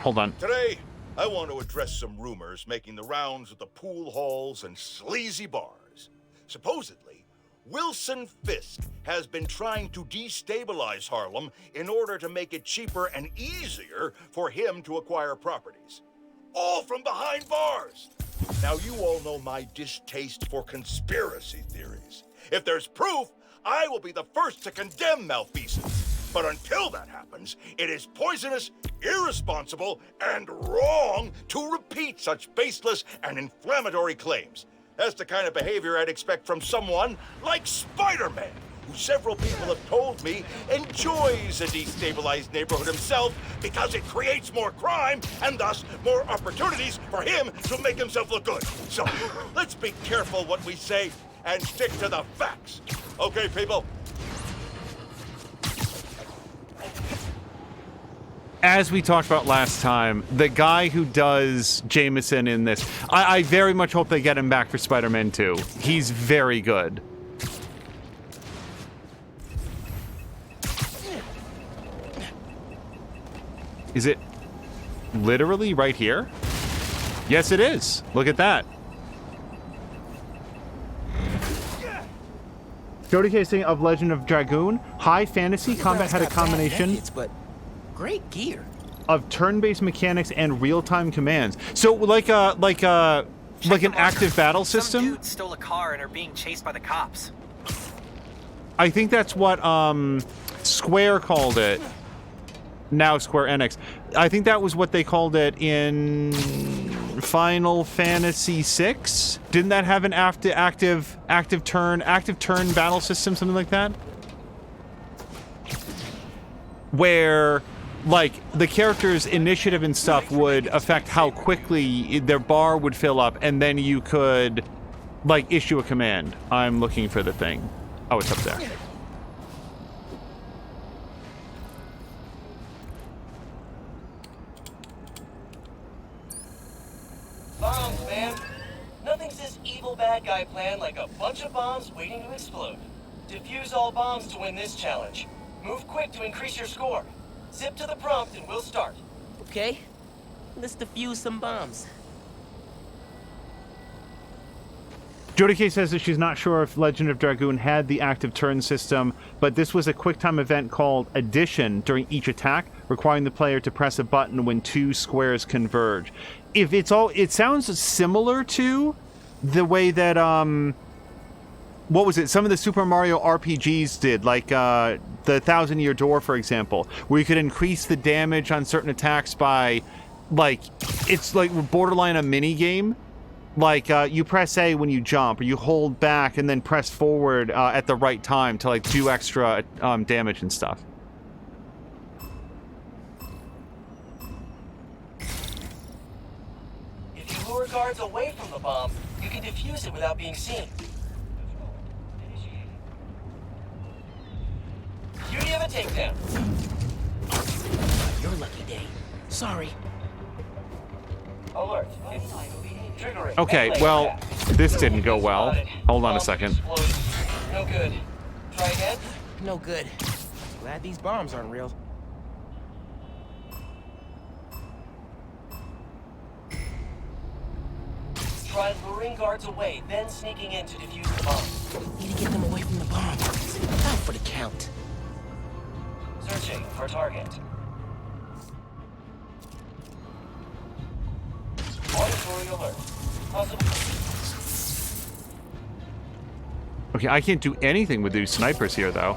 Hold on. Today, I want to address some rumors making the rounds of the pool halls and sleazy bars. Supposedly, Wilson Fisk has been trying to destabilize Harlem in order to make it cheaper and easier for him to acquire properties. All from behind bars. Now, you all know my distaste for conspiracy theories. If there's proof, I will be the first to condemn malfeasance. But until that happens, it is poisonous, irresponsible, and wrong to repeat such baseless and inflammatory claims. That's the kind of behavior I'd expect from someone like Spider-Man, who several people have told me enjoys a destabilized neighborhood himself because it creates more crime and thus more opportunities for him to make himself look good. So let's be careful what we say and stick to the facts. Okay, people? As we talked about last time, the guy who does Jameson in this, I very much hope they get him back for Spider-Man 2. He's very good. Is it literally right here? Yes, it is. Look at that. Jody casing of Legend of Dragoon. High fantasy combat had a combination but great gear. of turn-based mechanics and real-time commands. So like an active battle system. Some dude stole a car and are being chased by the cops. I think that's what Square called it. Now Square Enix. I think that was what they called it in Final Fantasy VI. Didn't that have an active turn battle system, something like that? Where like the character's initiative and stuff would affect how quickly their bar would fill up, and then you could like issue a command. I'm looking for the thing. Oh, it's up there. Bombs, man. Nothing says evil bad guy plan like a bunch of bombs waiting to explode. Defuse all bombs to win this challenge. Move quick to increase your score. Zip to the prompt and we'll start. Okay, let's defuse some bombs. Jody K says that she's not sure if Legend of Dragoon had the active turn system, but this was a quick-time event called Addition during each attack, requiring the player to press a button when two squares converge. If it's all, it sounds similar to the way that what was it? Some of the Super Mario RPGs did, like the Thousand Year Door, for example, where you could increase the damage on certain attacks by, like, it's like borderline a mini game. Like, you press A when you jump, or you hold back and then press forward at the right time to, like, do extra damage and stuff. If you lure guards away from the bomb, you can defuse it without being seen. Beauty of a takedown. Your lucky day. Sorry. Alert. Triggering. Okay, melee well, attack. this didn't go well. Hold on a Bomb second. exploded. No good. Try again. No good. Glad these bombs aren't real. Try luring guards away, then sneaking in to defuse the bomb. Need to get them away from the bomb. Out for the count. Searching for target. Auditory alert. Possible. Okay, I can't do anything with these snipers here, though.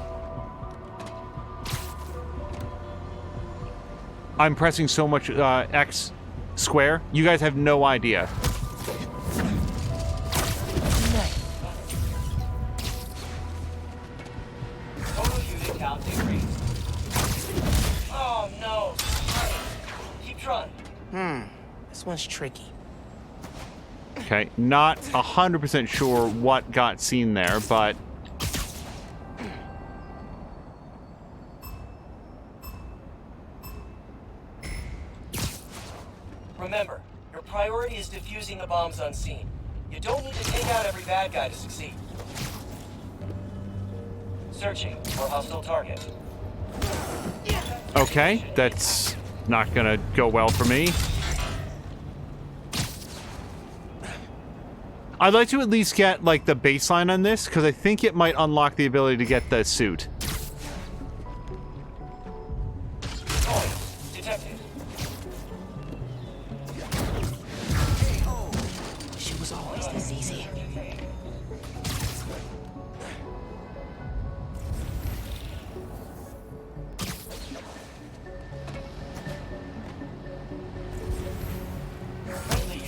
I'm pressing so much X square. You guys have no idea. Total unit count decreased. Oh no! Keep trying. This one's tricky. Okay, not 100% sure what got seen there, but... Remember, your priority is defusing the bombs unseen. You don't need to take out every bad guy to succeed. Searching for hostile target. Okay, that's not gonna go well for me. I'd like to at least get, like, the baseline on this, because I think it might unlock the ability to get the suit. Detected. She was always this easy.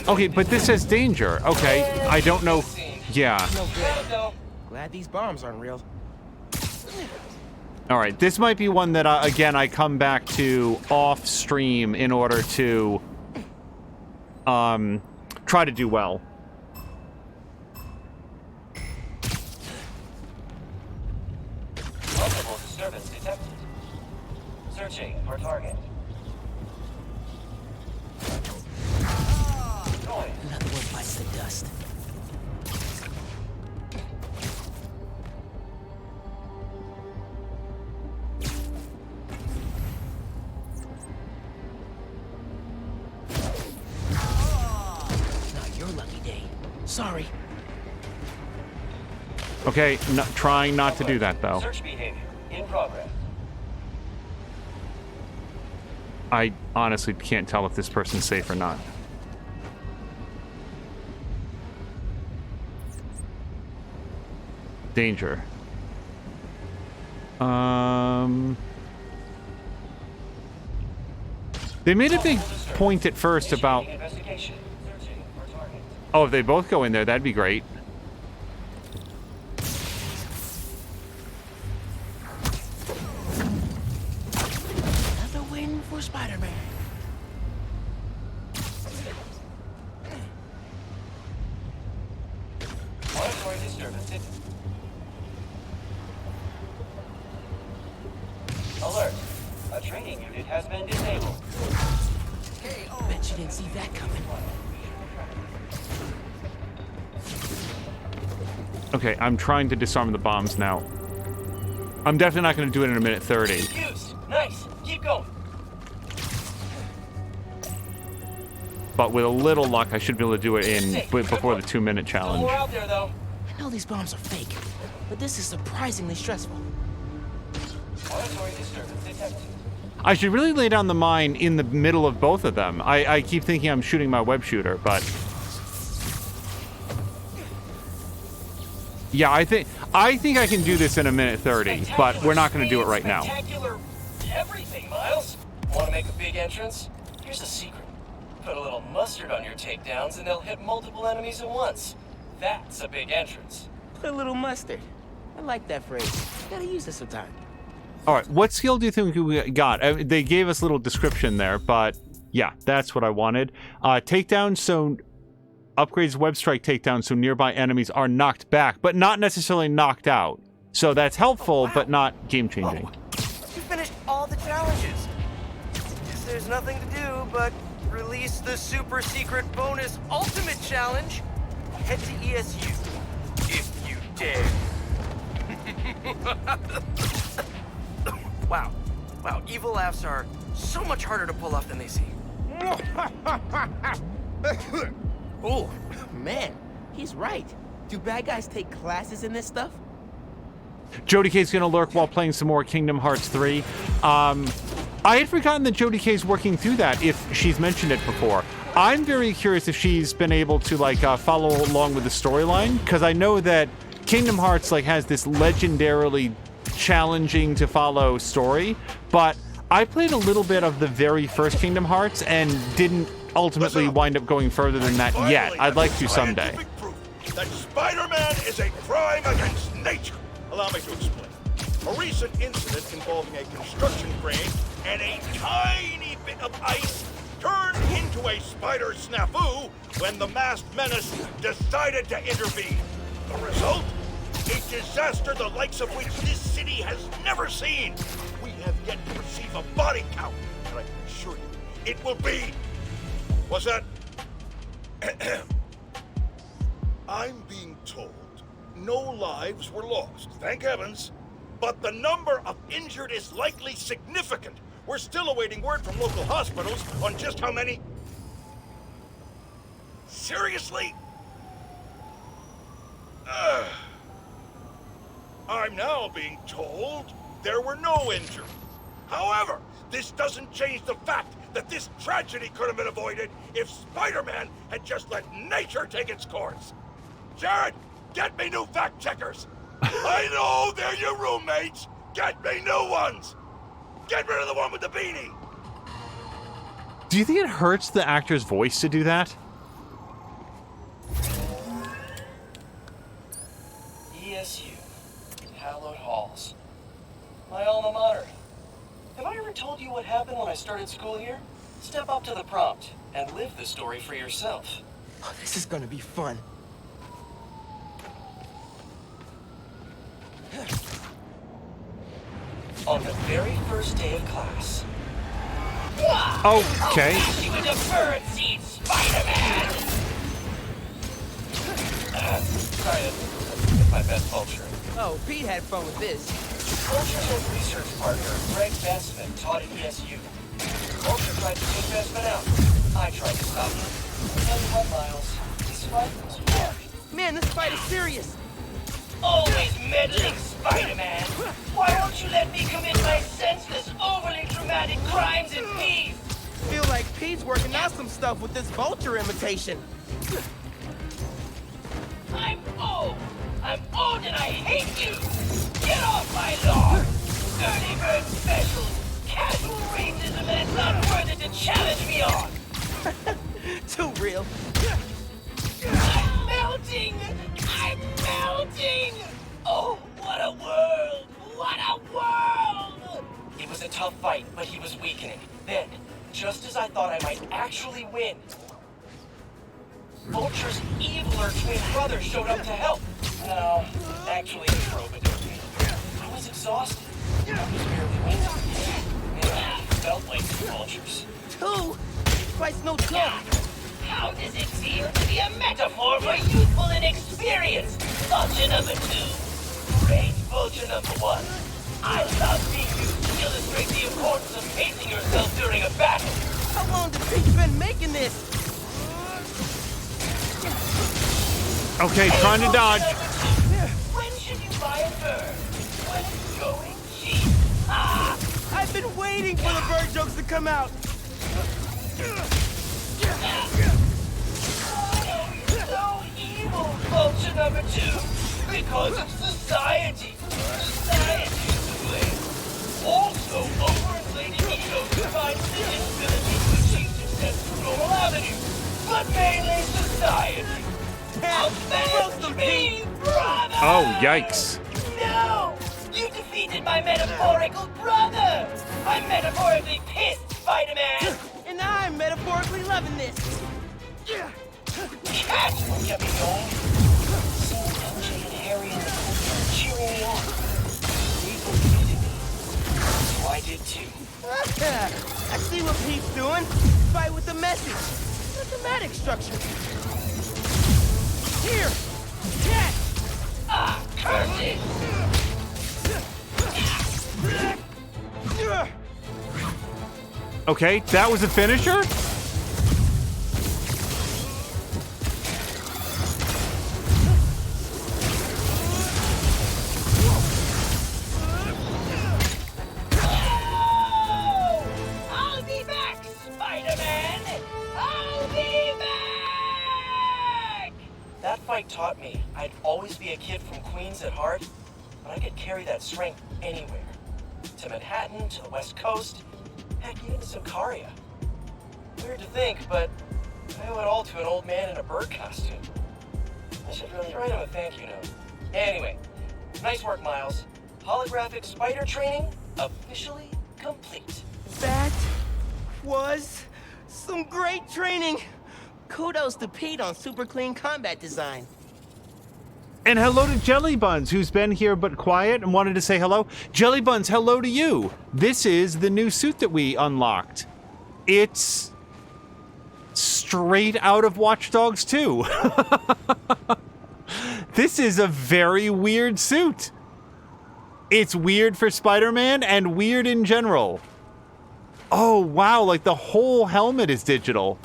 Okay, but this says danger. Okay, I don't know. Yeah. No good. Glad these bombs aren't real. All right, this might be one that, again, I come back to off stream in order to try to do well. Multiple disturbance detected. Searching for target. Another one bites the dust. Sorry. Okay, trying not to do that, though. Search behavior in progress. I honestly can't tell if this person's safe or not. Danger. They made a big point at first about... Oh, if they both go in there, that'd be great. Another win for Spider-Man. Auditory disturbance detected. Alert. A training unit has been disabled. Bet you didn't see that coming. Okay, I'm trying to disarm the bombs now. I'm definitely not going to do it in a minute 30. Use. Nice. Keep going. But with a little luck, I should be able to do it in before the 2-minute challenge. More out there, though. I know these bombs are fake, but this is surprisingly stressful. Auditory disturbance detected. I should really lay down the mine in the middle of both of them. I keep thinking I'm shooting my web shooter, but... Yeah, I think I can do this in a minute 30, but we're not going to do it right now. Spectacular everything, Miles. Want to make a big entrance? Here's the secret. Put a little mustard on your takedowns and they'll hit multiple enemies at once. That's a big entrance. Put a little mustard. I like that phrase. Gotta use it sometime. All right, what skill do you think we got? They gave us a little description there, but yeah, that's what I wanted. Takedown, so upgrades web strike takedown so nearby enemies are knocked back, but not necessarily knocked out. So that's helpful, but not game-changing. You finished all the challenges. Guess there's nothing to do but release the super secret bonus ultimate challenge. Head to ESU, if you dare. Wow, evil laughs are so much harder to pull off than they seem. Oh, man, he's right. Do bad guys take classes in this stuff? Jody K's gonna lurk while playing some more Kingdom Hearts 3. I had forgotten that Jody K's working through that, if she's mentioned it before. I'm very curious if she's been able to follow along with the storyline, because I know that Kingdom Hearts has this legendarily challenging to follow story, but I played a little bit of the very first Kingdom Hearts and didn't ultimately wind up going further than that yet. I'd like to someday. That Spider-Man is a crime against nature. Allow me to explain. A recent incident involving a construction crane and a tiny bit of ice turned into a spider snafu when the masked menace decided to intervene. The result? A disaster the likes of which this city has never seen. We have yet to receive a body count, and I can assure you, it will be... What's that? I'm being told no lives were lost, thank heavens, but the number of injured is likely significant. We're still awaiting word from local hospitals on just how many... Seriously? I'm now being told there were no injured. However, this doesn't change the fact that this tragedy could have been avoided if Spider-Man had just let nature take its course. Jared, get me new fact checkers. I know they're your roommates. Get me new ones. Get rid of the one with the beanie. Do you think it hurts the actor's voice to do that? ESU, hallowed halls. My alma mater. Have I ever told you what happened when I started school here? Step up to the prompt and live the story for yourself. Oh, this is gonna be fun. On the very first day of class. Okay. You would defer and see Spider-Man! Sorry, that's my best culture. Oh, Pete had fun with this. Vulture's old research partner, Greg Bestman, taught at ESU. Vulture tried to take Bestman out. I tried to stop him. And what, Miles? This fight was far Man, this fight is serious. Always meddling, Spider-Man. Why won't you let me commit my senseless, overly dramatic crimes in peace? Feel like Pete's working out some stuff with this Vulture imitation. I'm old and I hate you. Get off my lawn. Early bird special. Casual racism and it's not worth it to challenge me on. Too real. I'm melting. I'm melting. Oh, what a world. What a world. It was a tough fight, but he was weakening. Then, just as I thought I might actually win, Vulture's eviler twin brother showed up to help. No, actually, he drove it to me. I was exhausted. I was barely winning. Yeah, felt like two Vultures. Two? Fight's no joke. How does it feel to be a metaphor for youthful inexperience? Vulture number 2. Great Vulture number 1. I love seeing you illustrate the importance of pacing yourself during a battle. How long has Pete been making this? Okay, trying to dodge. When should you buy a bird? When it's going cheap. Ah! I've been waiting for the bird jokes to come out. So evil, Vulture number 2. Because of society. Society's the blame. Also, overinflated egos provide the inability to achieve success through normal avenues. But mainly society. Avenge me, brother! Oh, yikes. No! You defeated my metaphorical brother! I'm metaphorically pissed, Spider-Man! And I'm metaphorically loving this. Cats will get me going. Seeing MJ and Harry in the courtyard cheering me on. They believed in me. So I did too. I see what Pete's doing. Fight with the message. The thematic structure. Here! Cat! Ah, curse it! Okay, that was a finisher? I'll be back, Spider-Man! I'll be back! That fight taught me I'd always be a kid from Queens at heart, but I could carry that strength anywhere. To Manhattan, to the West Coast, heck, even to Sicaria. Weird to think, but I owe it all to an old man in a bird costume. I should really write him a thank you note. Anyway, nice work, Miles. Holographic spider training officially complete. That was some great training. Kudos to Pete on super clean combat design. And hello to Jelly Buns, who's been here but quiet and wanted to say hello. Jelly Buns, hello to you. This is the new suit that we unlocked. It's straight out of Watch Dogs 2. This is a very weird suit. It's weird for Spider-Man and weird in general. Oh, wow, like the whole helmet is digital.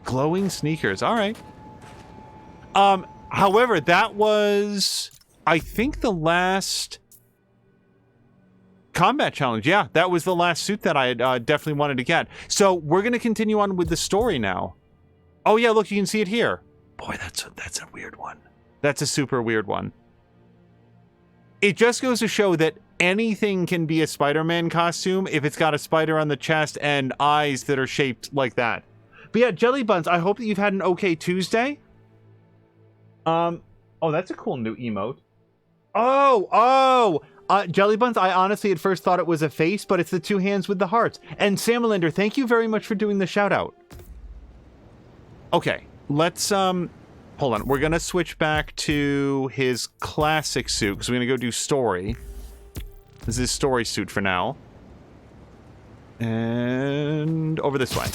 Glowing sneakers. All right. However, that was, I think, the last combat challenge. Yeah, that was the last suit that I had definitely wanted to get. So we're going to continue on with the story now. Oh, yeah, look, you can see it here. Boy, that's a weird one. That's a super weird one. It just goes to show that anything can be a Spider-Man costume if it's got a spider on the chest and eyes that are shaped like that. But yeah, Jelly Buns, I hope that you've had an okay Tuesday. Oh, that's a cool new emote. Jelly Buns, I honestly at first thought it was a face, but it's the two hands with the hearts. And Samalander, thank you very much for doing the shout out. Okay, let's, hold on. We're gonna switch back to his classic suit, because we're gonna go do story. This is his story suit for now. And over this way.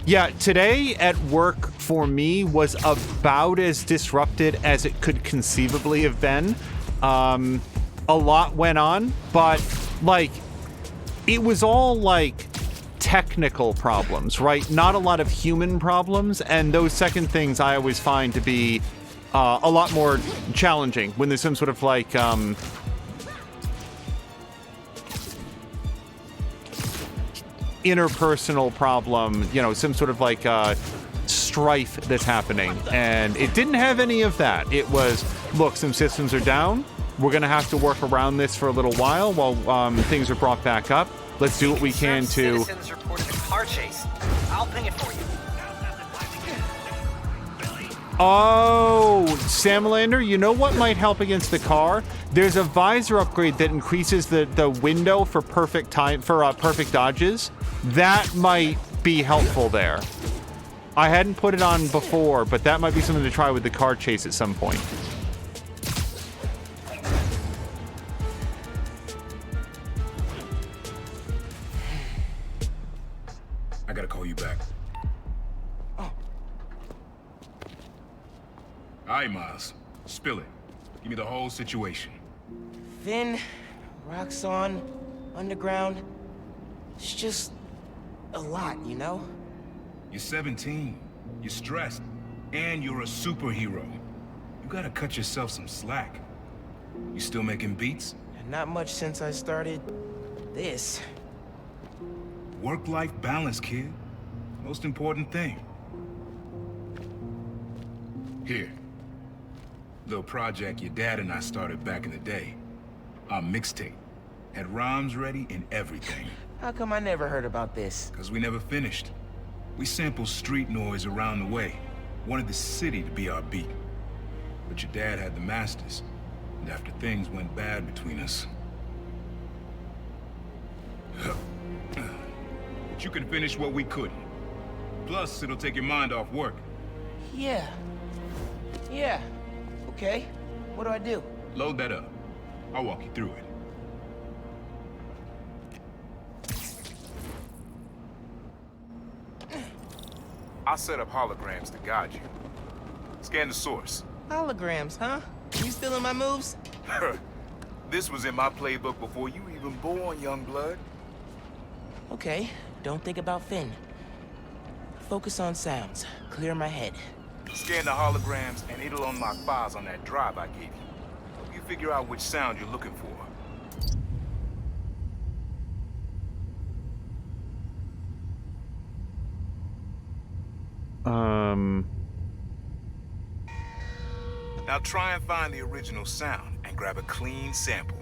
Yeah, today at work for me was about as disrupted as it could conceivably have been. a lot went on, but like it was all like technical problems, right? Not a lot of human problems, and those second things I always find to be a lot more challenging when there's some sort of like interpersonal problem, you know, some sort of like strife that's happening, and it didn't have any of that. It was, look, some systems are down. We're gonna have to work around this for a little while things are brought back up. Let's do what we can to. Citizens reported a car chase. I'll ping it for you. Oh, Samalander, you know what might help against the car? There's a visor upgrade that increases the window for perfect dodges. That might be helpful there. I hadn't put it on before, but that might be something to try with the car chase at some point. I gotta call you back. Oh. All right, Miles. Spill it. Give me the whole situation. Finn, Roxxon, Underground. It's just a lot, you know? You're 17. You're stressed. And you're a superhero. You gotta cut yourself some slack. You still making beats? Not much since I started this. Work-life balance, kid. Most important thing. Here. Little project your dad and I started back in the day. Our mixtape. Had rhymes ready and everything. How come I never heard about this? Because we never finished. We sampled street noise around the way. Wanted the city to be our beat. But your dad had the masters. And after things went bad between us... But you can finish what we couldn't. Plus, it'll take your mind off work. Yeah. Yeah. Okay. What do I do? Load that up. I'll walk you through it. I'll set up holograms to guide you. Scan the source. Holograms, huh? You stealing my moves? This was in my playbook before you even born, young blood. Okay, don't think about Finn. Focus on sounds. Clear my head. Scan the holograms, and it'll unlock files on that drive I gave you. Help you figure out which sound you're looking for. Now try and find the original sound and grab a clean sample.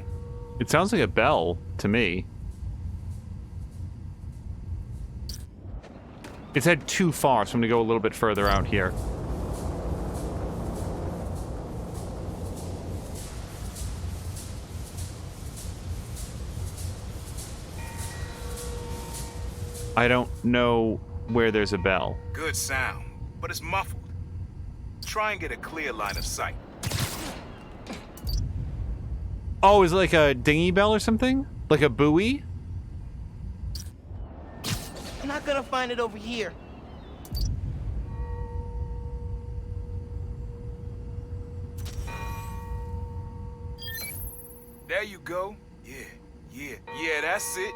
It sounds like a bell to me. It's head too far, so I'm gonna go a little bit further out here. I don't know where there's a bell. Good sound, but it's muffled. Try and get a clear line of sight. Oh, is it like a dinghy bell or something? Like a buoy? I'm not gonna find it over here. There you go. Yeah, that's it.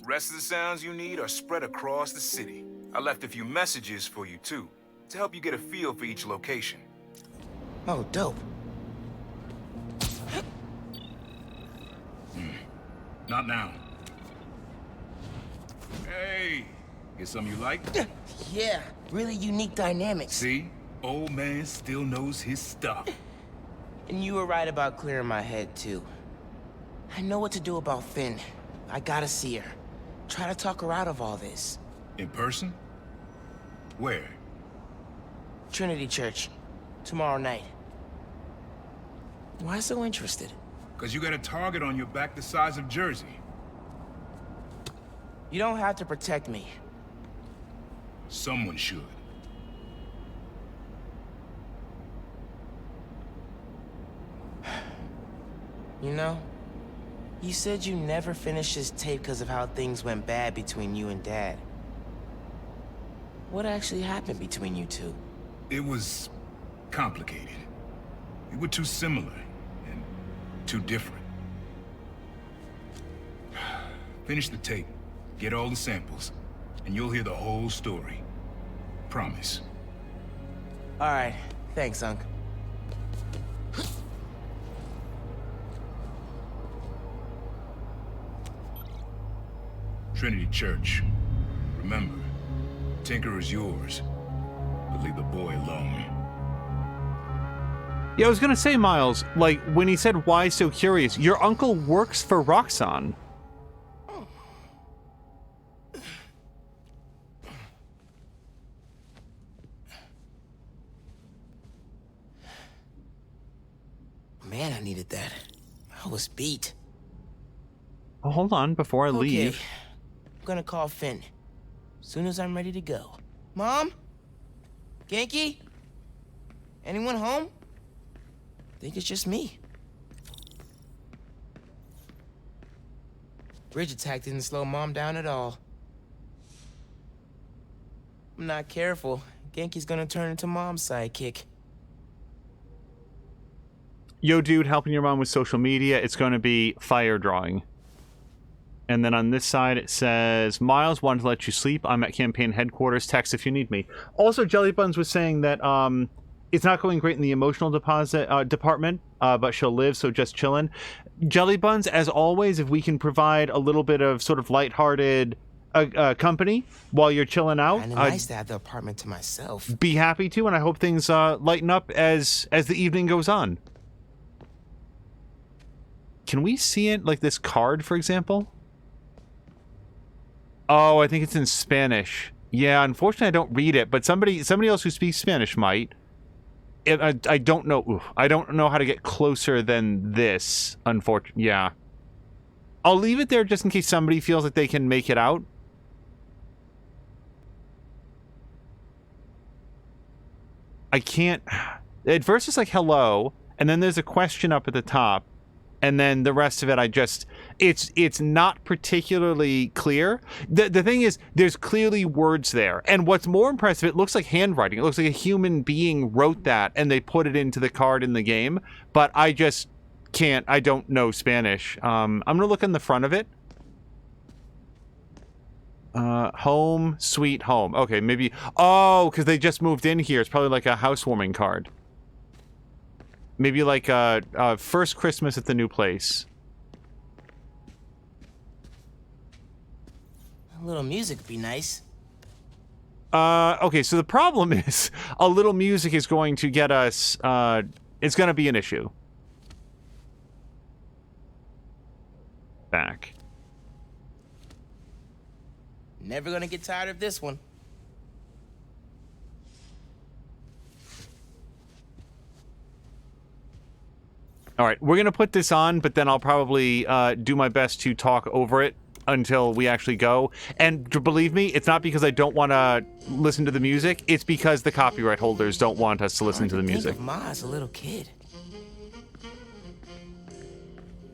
Rest of the sounds you need are spread across the city. I left a few messages for you too, to help you get a feel for each location. Oh, dope. Not now. Hey, get something you like? Yeah, really unique dynamics. See? Old man still knows his stuff. And you were right about clearing my head, too. I know what to do about Finn. I gotta see her. Try to talk her out of all this. In person? Where? Trinity Church. Tomorrow night. Why so interested? Because you got a target on your back the size of Jersey. You don't have to protect me. Someone should. You know, you said you never finished this tape because of how things went bad between you and Dad. What actually happened between you two? It was complicated. We were too similar and too different. Finish the tape, get all the samples, and you'll hear the whole story. Promise. All right. Thanks, Unc. Trinity Church. Remember, Tinker is yours, but leave the boy alone. Yeah, I was gonna say, Miles, like, when he said, why so curious, your uncle works for Roxxon. Man, I needed that. I was beat. Oh, hold on, before I leave. I'm gonna call Finn. Soon as I'm ready to go. Mom? Genki? Anyone home? Think it's just me. Bridge attack didn't slow Mom down at all. I'm not careful. Genki's gonna turn into Mom's sidekick. Yo, dude, helping your mom with social media. It's going to be fire drawing. And then on this side, it says, Miles, wanted to let you sleep. I'm at campaign headquarters. Text if you need me. Also, Jelly Buns was saying that it's not going great in the emotional department, but she'll live, so just chillin'. Jelly Buns, as always, if we can provide a little bit of sort of lighthearted company while you're chilling out. Kinda nice to have the apartment to myself. Be happy to, and I hope things lighten up as the evening goes on. Can we see it, like this card, for example? Oh, I think it's in Spanish. Yeah, unfortunately, I don't read it, but somebody else who speaks Spanish might. I don't know. Oof, I don't know how to get closer than this. Unfortunately, yeah. I'll leave it there just in case somebody feels like they can make it out. I can't. At first, it's like hello, and then there's a question up at the top. And then the rest of it, it's not particularly clear. The thing is, there's clearly words there. And what's more impressive, it looks like handwriting. It looks like a human being wrote that and they put it into the card in the game. But I just can't, I don't know Spanish. I'm going to look in the front of it. Home, sweet home. Okay, maybe, oh, because they just moved in here. It's probably like a housewarming card. Maybe like first Christmas at the new place. A little music would be nice. Okay, so the problem is a little music is going to get us, it's going to be an issue. Back. Never gonna get tired of this one. All right, we're going to put this on, but then I'll probably do my best to talk over it until we actually go. And believe me, it's not because I don't want to listen to the music. It's because the copyright holders don't want us to listen to the music. Think of Ma as a little kid.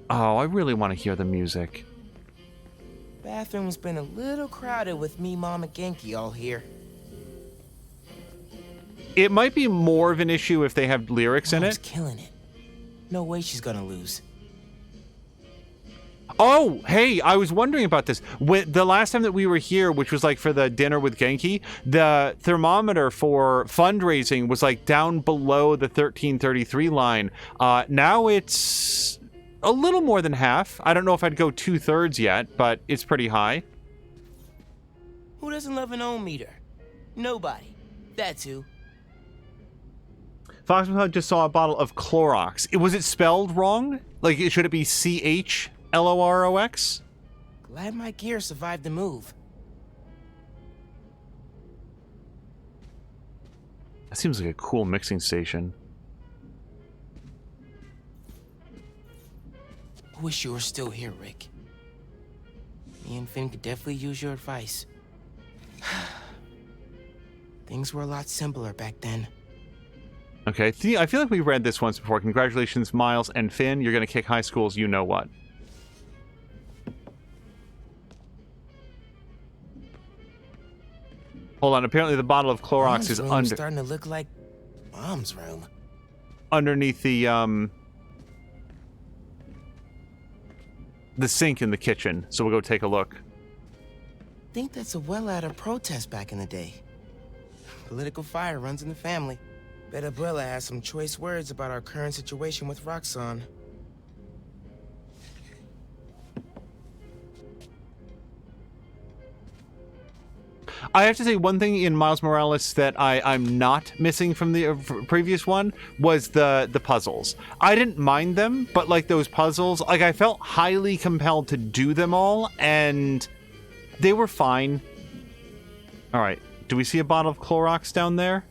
Oh, I really want to hear the music. Bathroom's been a little crowded with me, Mom, and Genki all here. It might be more of an issue if they have lyrics in it. Killing it. No way she's gonna lose. Oh, hey, I was wondering about this. The last time that we were here, which was like for the dinner with Genki, the thermometer for fundraising was like down below the 1333 line. Now it's a little more than half. I don't know if I'd go 2/3 yet, but it's pretty high. Who doesn't love an ohm meter? Nobody. That's who. Fox just saw a bottle of Clorox. Was it spelled wrong? Like, should it be CHLOROX? Glad my gear survived the move. That seems like a cool mixing station. I wish you were still here, Rick. Me and Finn could definitely use your advice. Things were a lot simpler back then. Okay, I feel like we read this once before. Congratulations, Miles and Finn. You're going to kick high school's you know what. Hold on. Apparently, the bottle of Clorox Mom's is room's under starting to look like Mom's room. underneath the sink in the kitchen. So we'll go take a look. Think that's a well out of protest back in the day. Political fire runs in the family. Bet Umbrella has some choice words about our current situation with Roxxon. I have to say one thing in Miles Morales that I'm not missing from the previous one was the puzzles. I didn't mind them, but like those puzzles, like I felt highly compelled to do them all, and they were fine. All right, do we see a bottle of Clorox down there?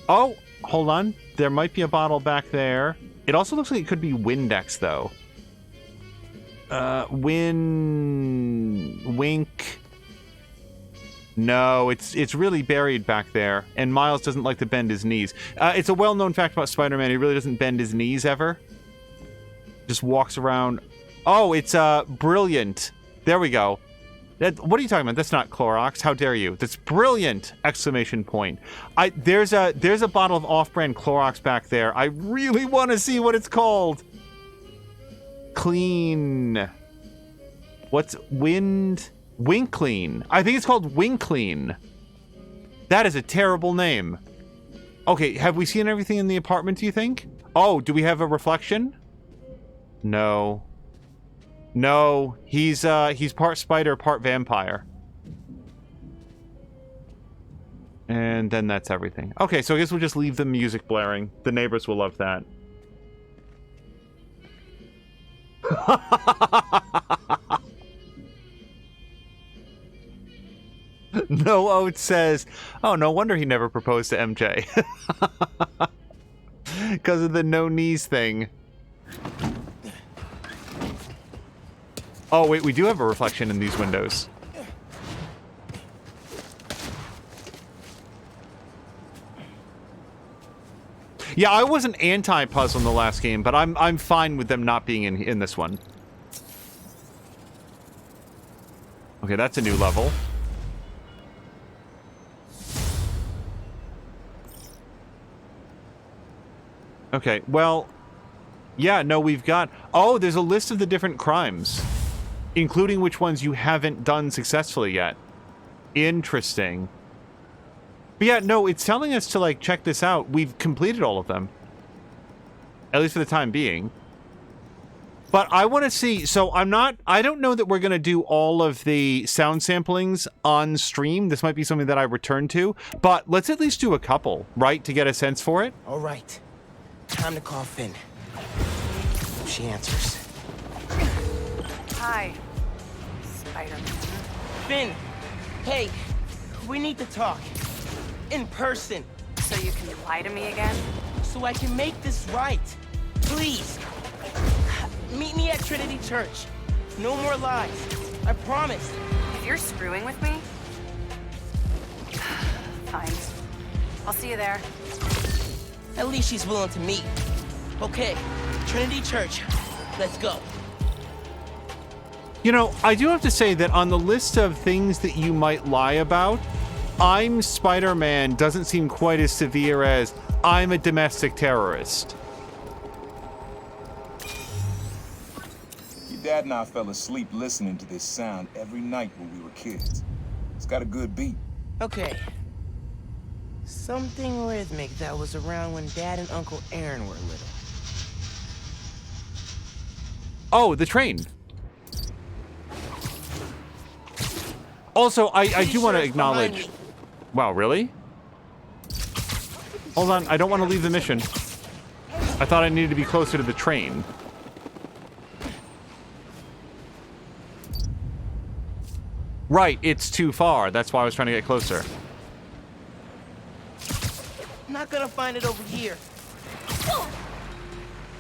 Oh, hold on. There might be a bottle back there. It also looks like it could be Windex, though. Wink. No, it's really buried back there, and Miles doesn't like to bend his knees. It's a well-known fact about Spider-Man. He really doesn't bend his knees ever. Just walks around. Oh, it's brilliant. There we go. What are you talking about? That's not Clorox. How dare you? That's brilliant! Exclamation point. There's a bottle of off-brand Clorox back there. I really want to see what it's called. Clean. What's Winclean. I think it's called Winclean. That is a terrible name. Okay, have we seen everything in the apartment, do you think? Oh, do we have a reflection? No. No, he's part spider, part vampire. And then that's everything. Okay, so I guess we'll just leave the music blaring. The neighbors will love that. No Oat says, oh, no wonder he never proposed to MJ. Because of the no knees thing. Oh, wait, we do have a reflection in these windows. Yeah, I wasn't anti-puzzle in the last game, but I'm fine with them not being in this one. Okay, that's a new level. Okay, well, yeah, no, we've got... Oh, there's a list of the different crimes, including which ones you haven't done successfully yet. Interesting. But yeah, no, it's telling us to, like, check this out. We've completed all of them. At least for the time being. But I want to see... So I don't know that we're going to do all of the sound samplings on stream. This might be something that I return to. But let's at least do a couple, right, to get a sense for it? All right. Time to call Finn. Hope she answers. Hi, Spider-Man. Finn, hey, we need to talk. In person. So you can lie to me again? So I can make this right. Please. Meet me at Trinity Church. No more lies. I promise. If you're screwing with me... Fine. I'll see you there. At least she's willing to meet. Okay, Trinity Church. Let's go. You know, I do have to say that on the list of things that you might lie about, I'm Spider-Man doesn't seem quite as severe as I'm a domestic terrorist. Your dad and I fell asleep listening to this sound every night when we were kids. It's got a good beat. Okay. Something rhythmic that was around when Dad and Uncle Aaron were little. Oh, the train. Also, I do want to acknowledge... Wow, really? Hold on, I don't want to leave the mission. I thought I needed to be closer to the train. Right, it's too far. That's why I was trying to get closer. Not gonna find it over here.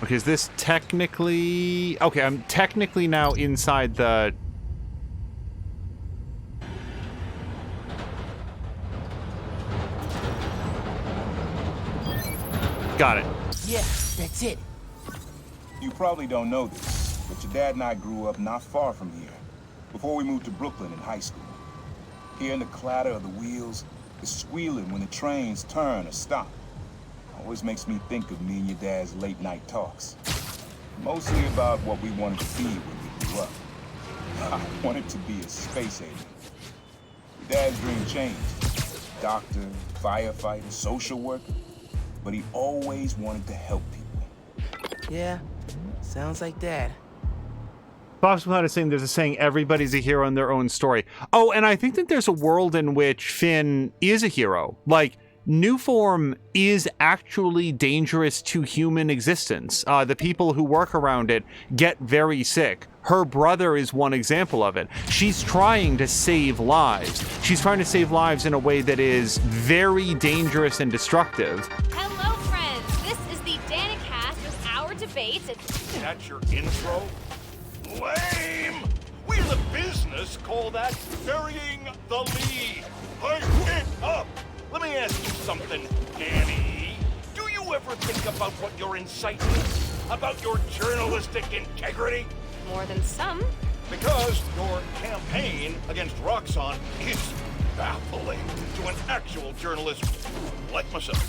Okay, is this technically... Okay, I'm technically now inside the... Got it. Yeah, that's it. You probably don't know this, but your dad and I grew up not far from here, before we moved to Brooklyn in high school. Hearing the clatter of the wheels, the squealing when the trains turn or stop. Always makes me think of me and your dad's late night talks. Mostly about what we wanted to be when we grew up. I wanted to be a space alien. Your dad's dream changed. Doctor, firefighter, social worker. But he always wanted to help people. Yeah, sounds like Dad. Bob's behind us saying there's a saying, everybody's a hero in their own story. Oh, and I think that there's a world in which Finn is a hero. Like, Newform is actually dangerous to human existence. The people who work around it get very sick. Her brother is one example of it. She's trying to save lives. She's trying to save lives in a way that is very dangerous and destructive. Hello, friends. This is the Danicast with our debate. That's your intro? Lame! We in the business call that burying the lead. Hype it up! Let me ask you something, Danny. Do you ever think about what you're inciting? About your journalistic integrity? More than some. Because your campaign against Roxxon is baffling to an actual journalist like myself.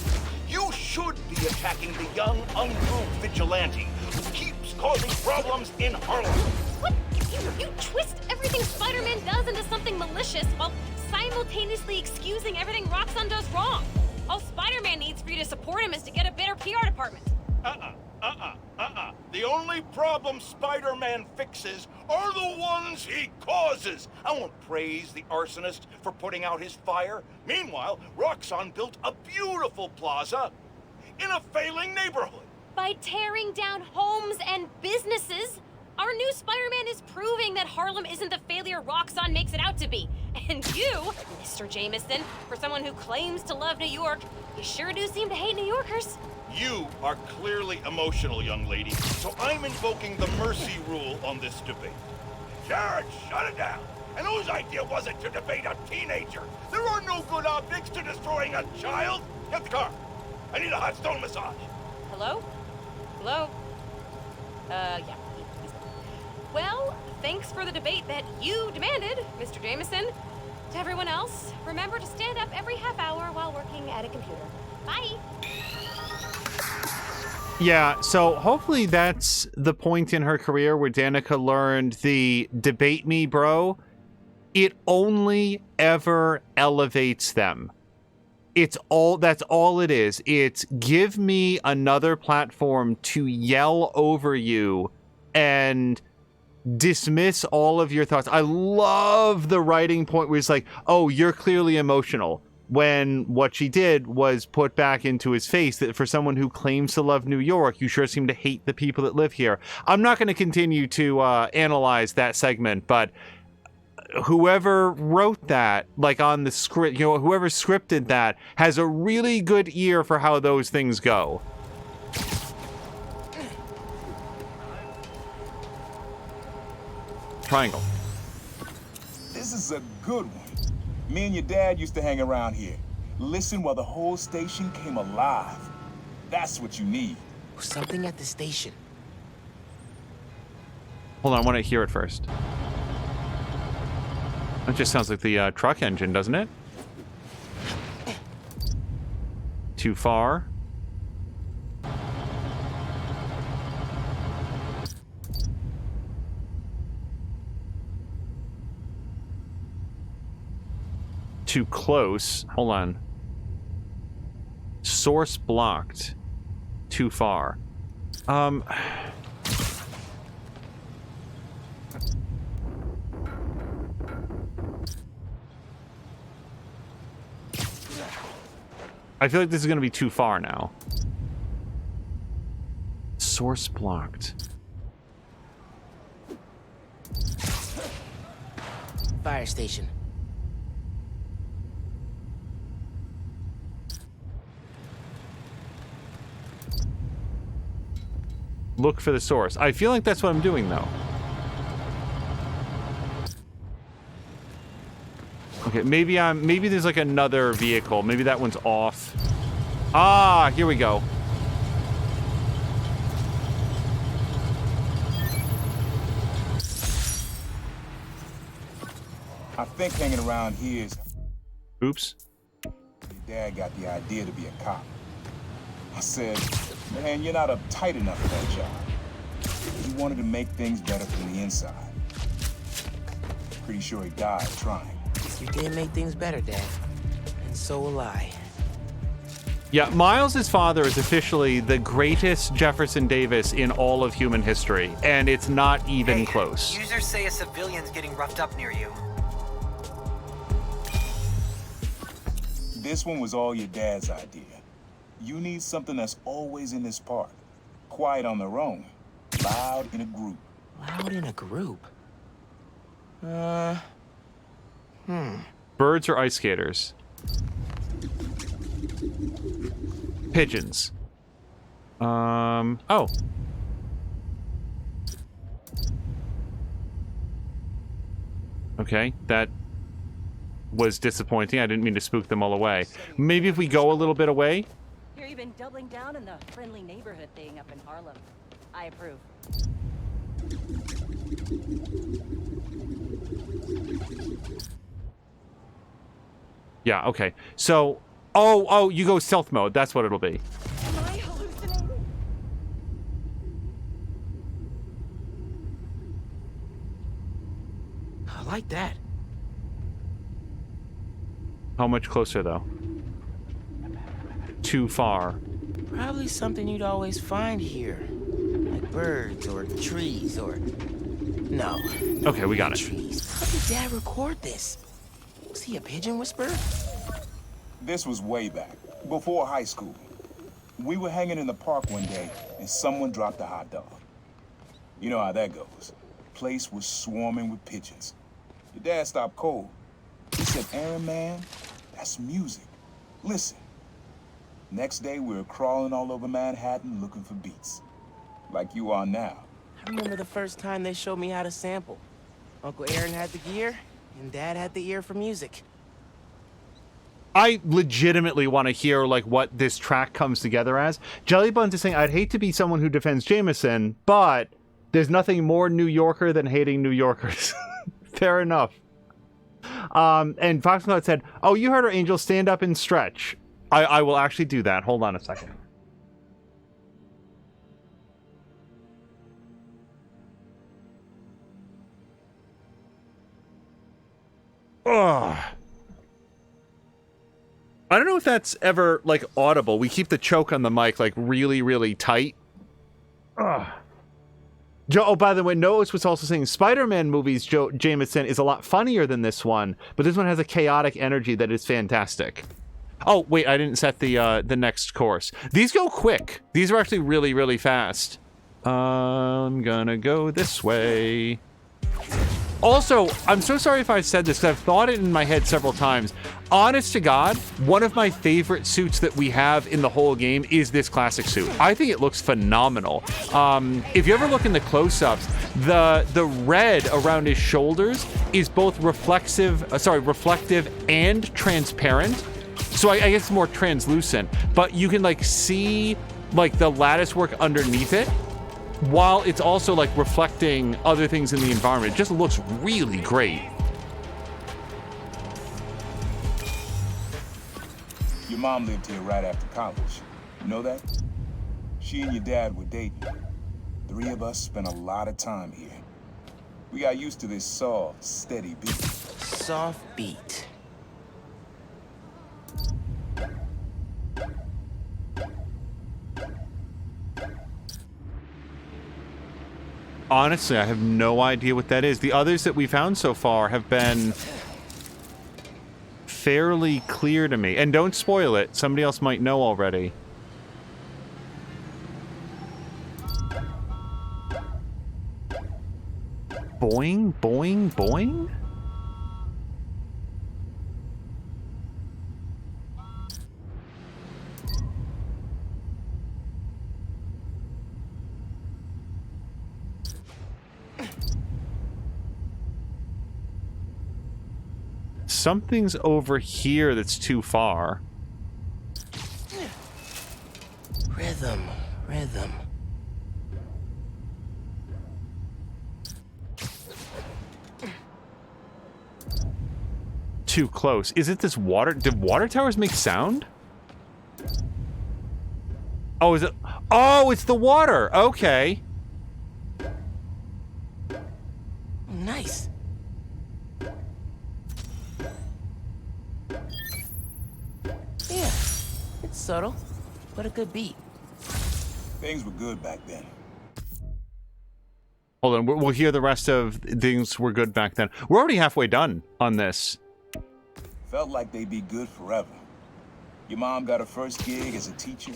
You should be attacking the young, unproved vigilante who keeps causing problems in Harlem. What? You twist everything Spider-Man does into something malicious while simultaneously excusing everything Roxxon does wrong. All Spider-Man needs for you to support him is to get a better PR department. The only problem Spider-Man fixes are the ones he causes. I won't praise the arsonist for putting out his fire. Meanwhile, Roxxon built a beautiful plaza in a failing neighborhood. By tearing down homes and businesses, our new Spider-Man is proving that Harlem isn't the failure Roxxon makes it out to be. And you, Mr. Jameson, for someone who claims to love New York, you sure do seem to hate New Yorkers. You are clearly emotional, young lady, so I'm invoking the mercy rule on this debate. Jared, shut it down. And whose idea was it to debate a teenager? There are no good optics to destroying a child. Get the car. I need a hot stone massage. Hello? Hello? Yeah. Well, thanks for the debate that you demanded, Mr. Jameson. To everyone else, remember to stand up every half hour while working at a computer. Bye. Yeah, so hopefully that's the point in her career where Danica learned the debate me, bro. It only ever elevates them. That's all it is. It's give me another platform to yell over you and dismiss all of your thoughts. I love the writing point where it's like, oh, you're clearly emotional. When what she did was put back into his face that for someone who claims to love New York, you sure seem to hate the people that live here. I'm not going to continue to analyze that segment, but whoever wrote that, like on the script, whoever scripted that has a really good ear for how those things go. Triangle. This is a good one. Me and your dad used to hang around here. Listen while the whole station came alive. That's what you need. Something at the station. Hold on, I want to hear it first. That just sounds like the truck engine, doesn't it? Too far. Too close. Hold on. Source blocked. Too far. I feel like this is going to be too far now. Source blocked. Fire station. Look for the source. I feel like that's what I'm doing, though. Okay, maybe there's like another vehicle. Maybe that one's off. Ah, here we go. I think hanging around here is... Oops. Your dad got the idea to be a cop. I said, man, you're not uptight enough for that job. He wanted to make things better from the inside. Pretty sure he died trying. You did make things better, Dad. And so will I. Yeah, Miles' father is officially the greatest Jefferson Davis in all of human history, and it's not even close. Users say a civilian's getting roughed up near you. This one was all your dad's idea. You need something that's always in this park. Quiet on their own. Loud in a group. Loud in a group? Birds or ice skaters? Pigeons. Oh. Okay, that was disappointing. I didn't mean to spook them all away. Maybe if we go a little bit away? Here you've been doubling down on the friendly neighborhood thing up in Harlem. I approve. Yeah, okay. So, oh, you go stealth mode. That's what it'll be. Am I hallucinating? I like that. How much closer, though? Too far. Probably something you'd always find here. Like birds or trees or... No. Okay, we got it. Trees. How did Dad record this? Was he a pigeon whisperer? This was way back, before high school. We were hanging in the park one day, and someone dropped a hot dog. You know how that goes. The place was swarming with pigeons. Your dad stopped cold. He said, Aaron, man, that's music. Listen. Next day, we were crawling all over Manhattan looking for beats. Like you are now. I remember the first time they showed me how to sample. Uncle Aaron had the gear, and Dad had the ear for music. I legitimately want to hear, like, what this track comes together as. Jelly Buns is saying, I'd hate to be someone who defends Jameson, but there's nothing more New Yorker than hating New Yorkers. Fair enough. And Foxcloud said, oh, you heard her, Angel, stand up and stretch. I will actually do that. Hold on a second. Ugh. I don't know if that's ever, like, audible. We keep the choke on the mic, like, really, really tight. Ugh. Oh, by the way, Noah was also saying Spider-Man movies, Jameson, is a lot funnier than this one, but this one has a chaotic energy that is fantastic. Oh, wait, I didn't set the next course. These go quick. These are actually really, really fast. I'm gonna go this way. Also, I'm so sorry if I said this, because I've thought it in my head several times. Honest to God, one of my favorite suits that we have in the whole game is this classic suit. I think it looks phenomenal. If you ever look in the close-ups, the red around his shoulders is both reflective and transparent. So I guess it's more translucent, but you can, like, see, like, the lattice work underneath it, while it's also, like, reflecting other things in the environment. It just looks really great. Your mom lived here right after college. You know that? She and your dad were dating. 3 of us spent a lot of time here. We got used to this soft, steady beat. Soft beat. Honestly, I have no idea what that is. The others that we found so far have been fairly clear to me. And don't spoil it. Somebody else might know already. Boing, boing, boing? Something's over here that's too far. Rhythm, rhythm. Too close. Is it this water? Did water towers make sound? Oh, is it? Oh, it's the water. Okay. Nice. Yeah, it's subtle, but a good beat. Things were good back then. Hold on, we'll hear the rest of things were good back then. We're already halfway done on this. Felt like they'd be good forever. Your mom got her first gig as a teacher.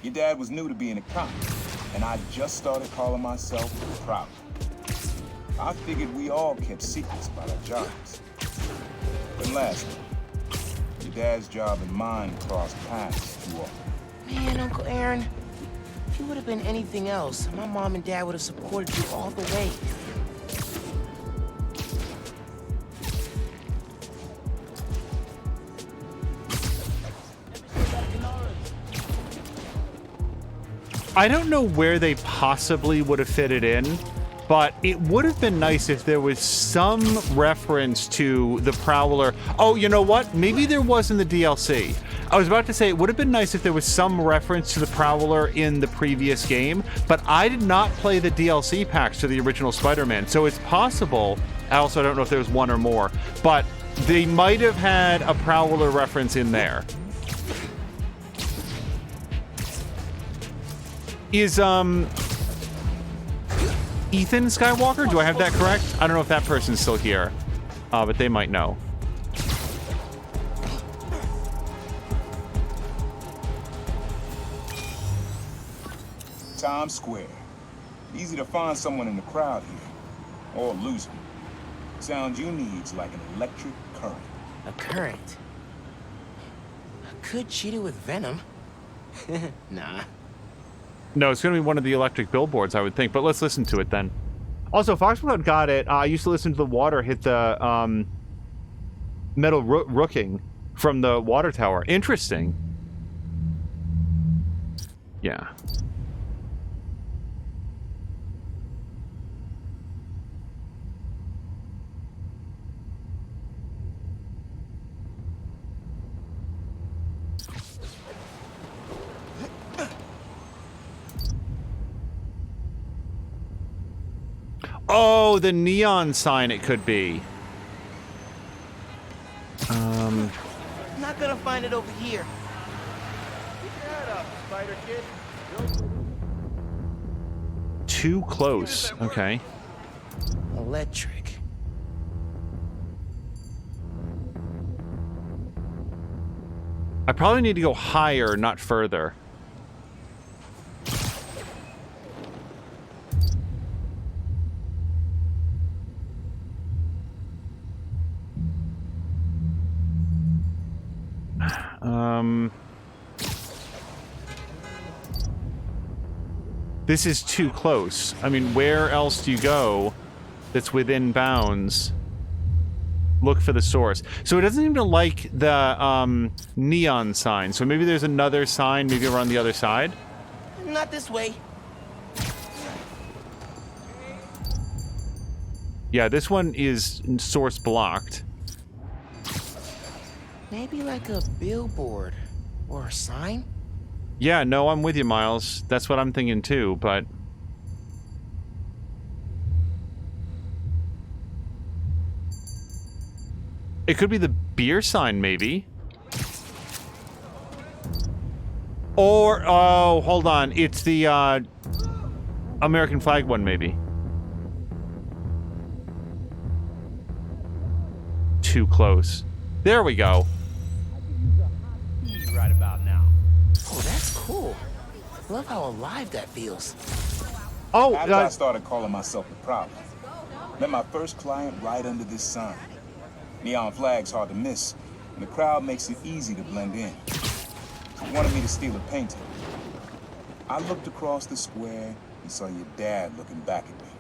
Your dad was new to being a cop. And I just started calling myself a prop. I figured we all kept secrets about our jobs. And lastly, your dad's job and mine crossed paths too often. Man, Uncle Aaron, if you would have been anything else, my mom and dad would have supported you all the way. I don't know where they possibly would have fit it in, but it would have been nice if there was some reference to the Prowler. Oh, you know what? Maybe there was in the DLC. I was about to say it would have been nice if there was some reference to the Prowler in the previous game, but I did not play the DLC packs to the original Spider-Man, so it's possible. I also don't know if there was one or more, but they might have had a Prowler reference in there. Is, Ethan Skywalker? Do I have that correct? I don't know if that person's still here, but they might know. Times Square. Easy to find someone in the crowd here, or lose them. Sound you need's like an electric current. A current? I could cheat it with venom. Nah. No, it's going to be one of the electric billboards, I would think, but let's listen to it then. Also, Foxblood got it. I used to listen to the water hit the metal rooking from the water tower. Interesting. Yeah. Oh, the neon sign it could be. I'm not gonna find it over here. Keep your head up, Spider Kid. Too close. Okay. Electric. I probably need to go higher, not further. This is too close. I mean, where else do you go that's within bounds? Look for the source. So it doesn't even like the neon sign. So maybe there's another sign, maybe around the other side? Not this way. Yeah, this one is source blocked. Maybe like a billboard or a sign? Yeah, no, I'm with you, Miles. That's what I'm thinking too, but... It could be the beer sign, maybe. Or, oh, hold on. It's the, American flag one, maybe. Too close. There we go. Right about now. Oh, that's cool. Love how alive that feels. Oh, After I started calling myself the problem. Met my first client right under this sign. Neon flag's hard to miss, and the crowd makes it easy to blend in. He wanted me to steal a painting. I looked across the square and saw your dad looking back at me.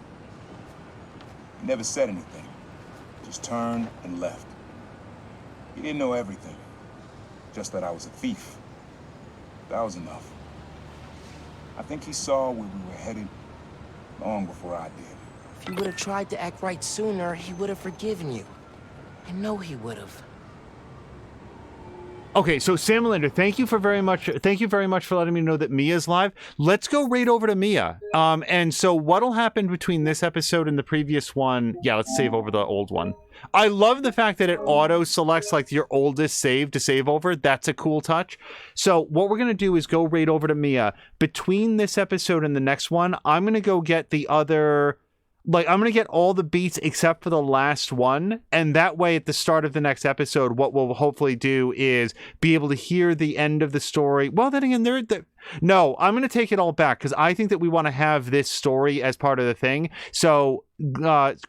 He never said anything, just turned and left. He didn't know everything, just that I was a thief. That was enough. I think he saw where we were headed long before I did. If you would have tried to act right sooner, he would have forgiven you. I know he would have. Okay, so Sam Linder, thank you very much for letting me know that Mia's live. Let's go right over to Mia. And so what'll happen between this episode and the previous one? Yeah, let's save over the old one. I love the fact that it auto selects like your oldest save to save over. That's a cool touch. So what we're gonna do is go right over to Mia. Between this episode and the next one, I'm gonna go get the other. Like, I'm going to get all the beats except for the last one, and that way at the start of the next episode, what we'll hopefully do is be able to hear the end of the story. Well, then again, no, I'm going to take it all back, because I think that we want to have this story as part of the thing. So,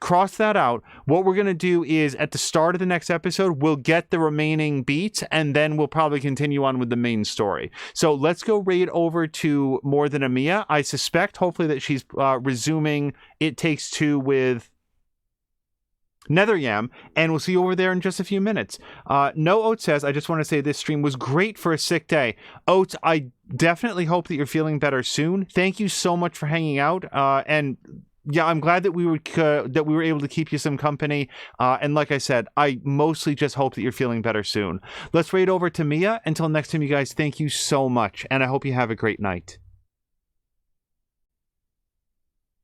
cross that out. What we're going to do is, at the start of the next episode, we'll get the remaining beats, and then we'll probably continue on with the main story. So, let's go right over to More Than a Mia. I suspect, hopefully, that she's resuming It Takes Two with Netheryam, and we'll see you over there in just a few minutes. No Oats says, I just want to say this stream was great for a sick day. Oats, I definitely hope that you're feeling better soon. Thank you so much for hanging out, and yeah, I'm glad that we were able to keep you some company. And like I said, I mostly just hope that you're feeling better soon. Let's raid over to Mia. Until next time, you guys, thank you so much, and I hope you have a great night.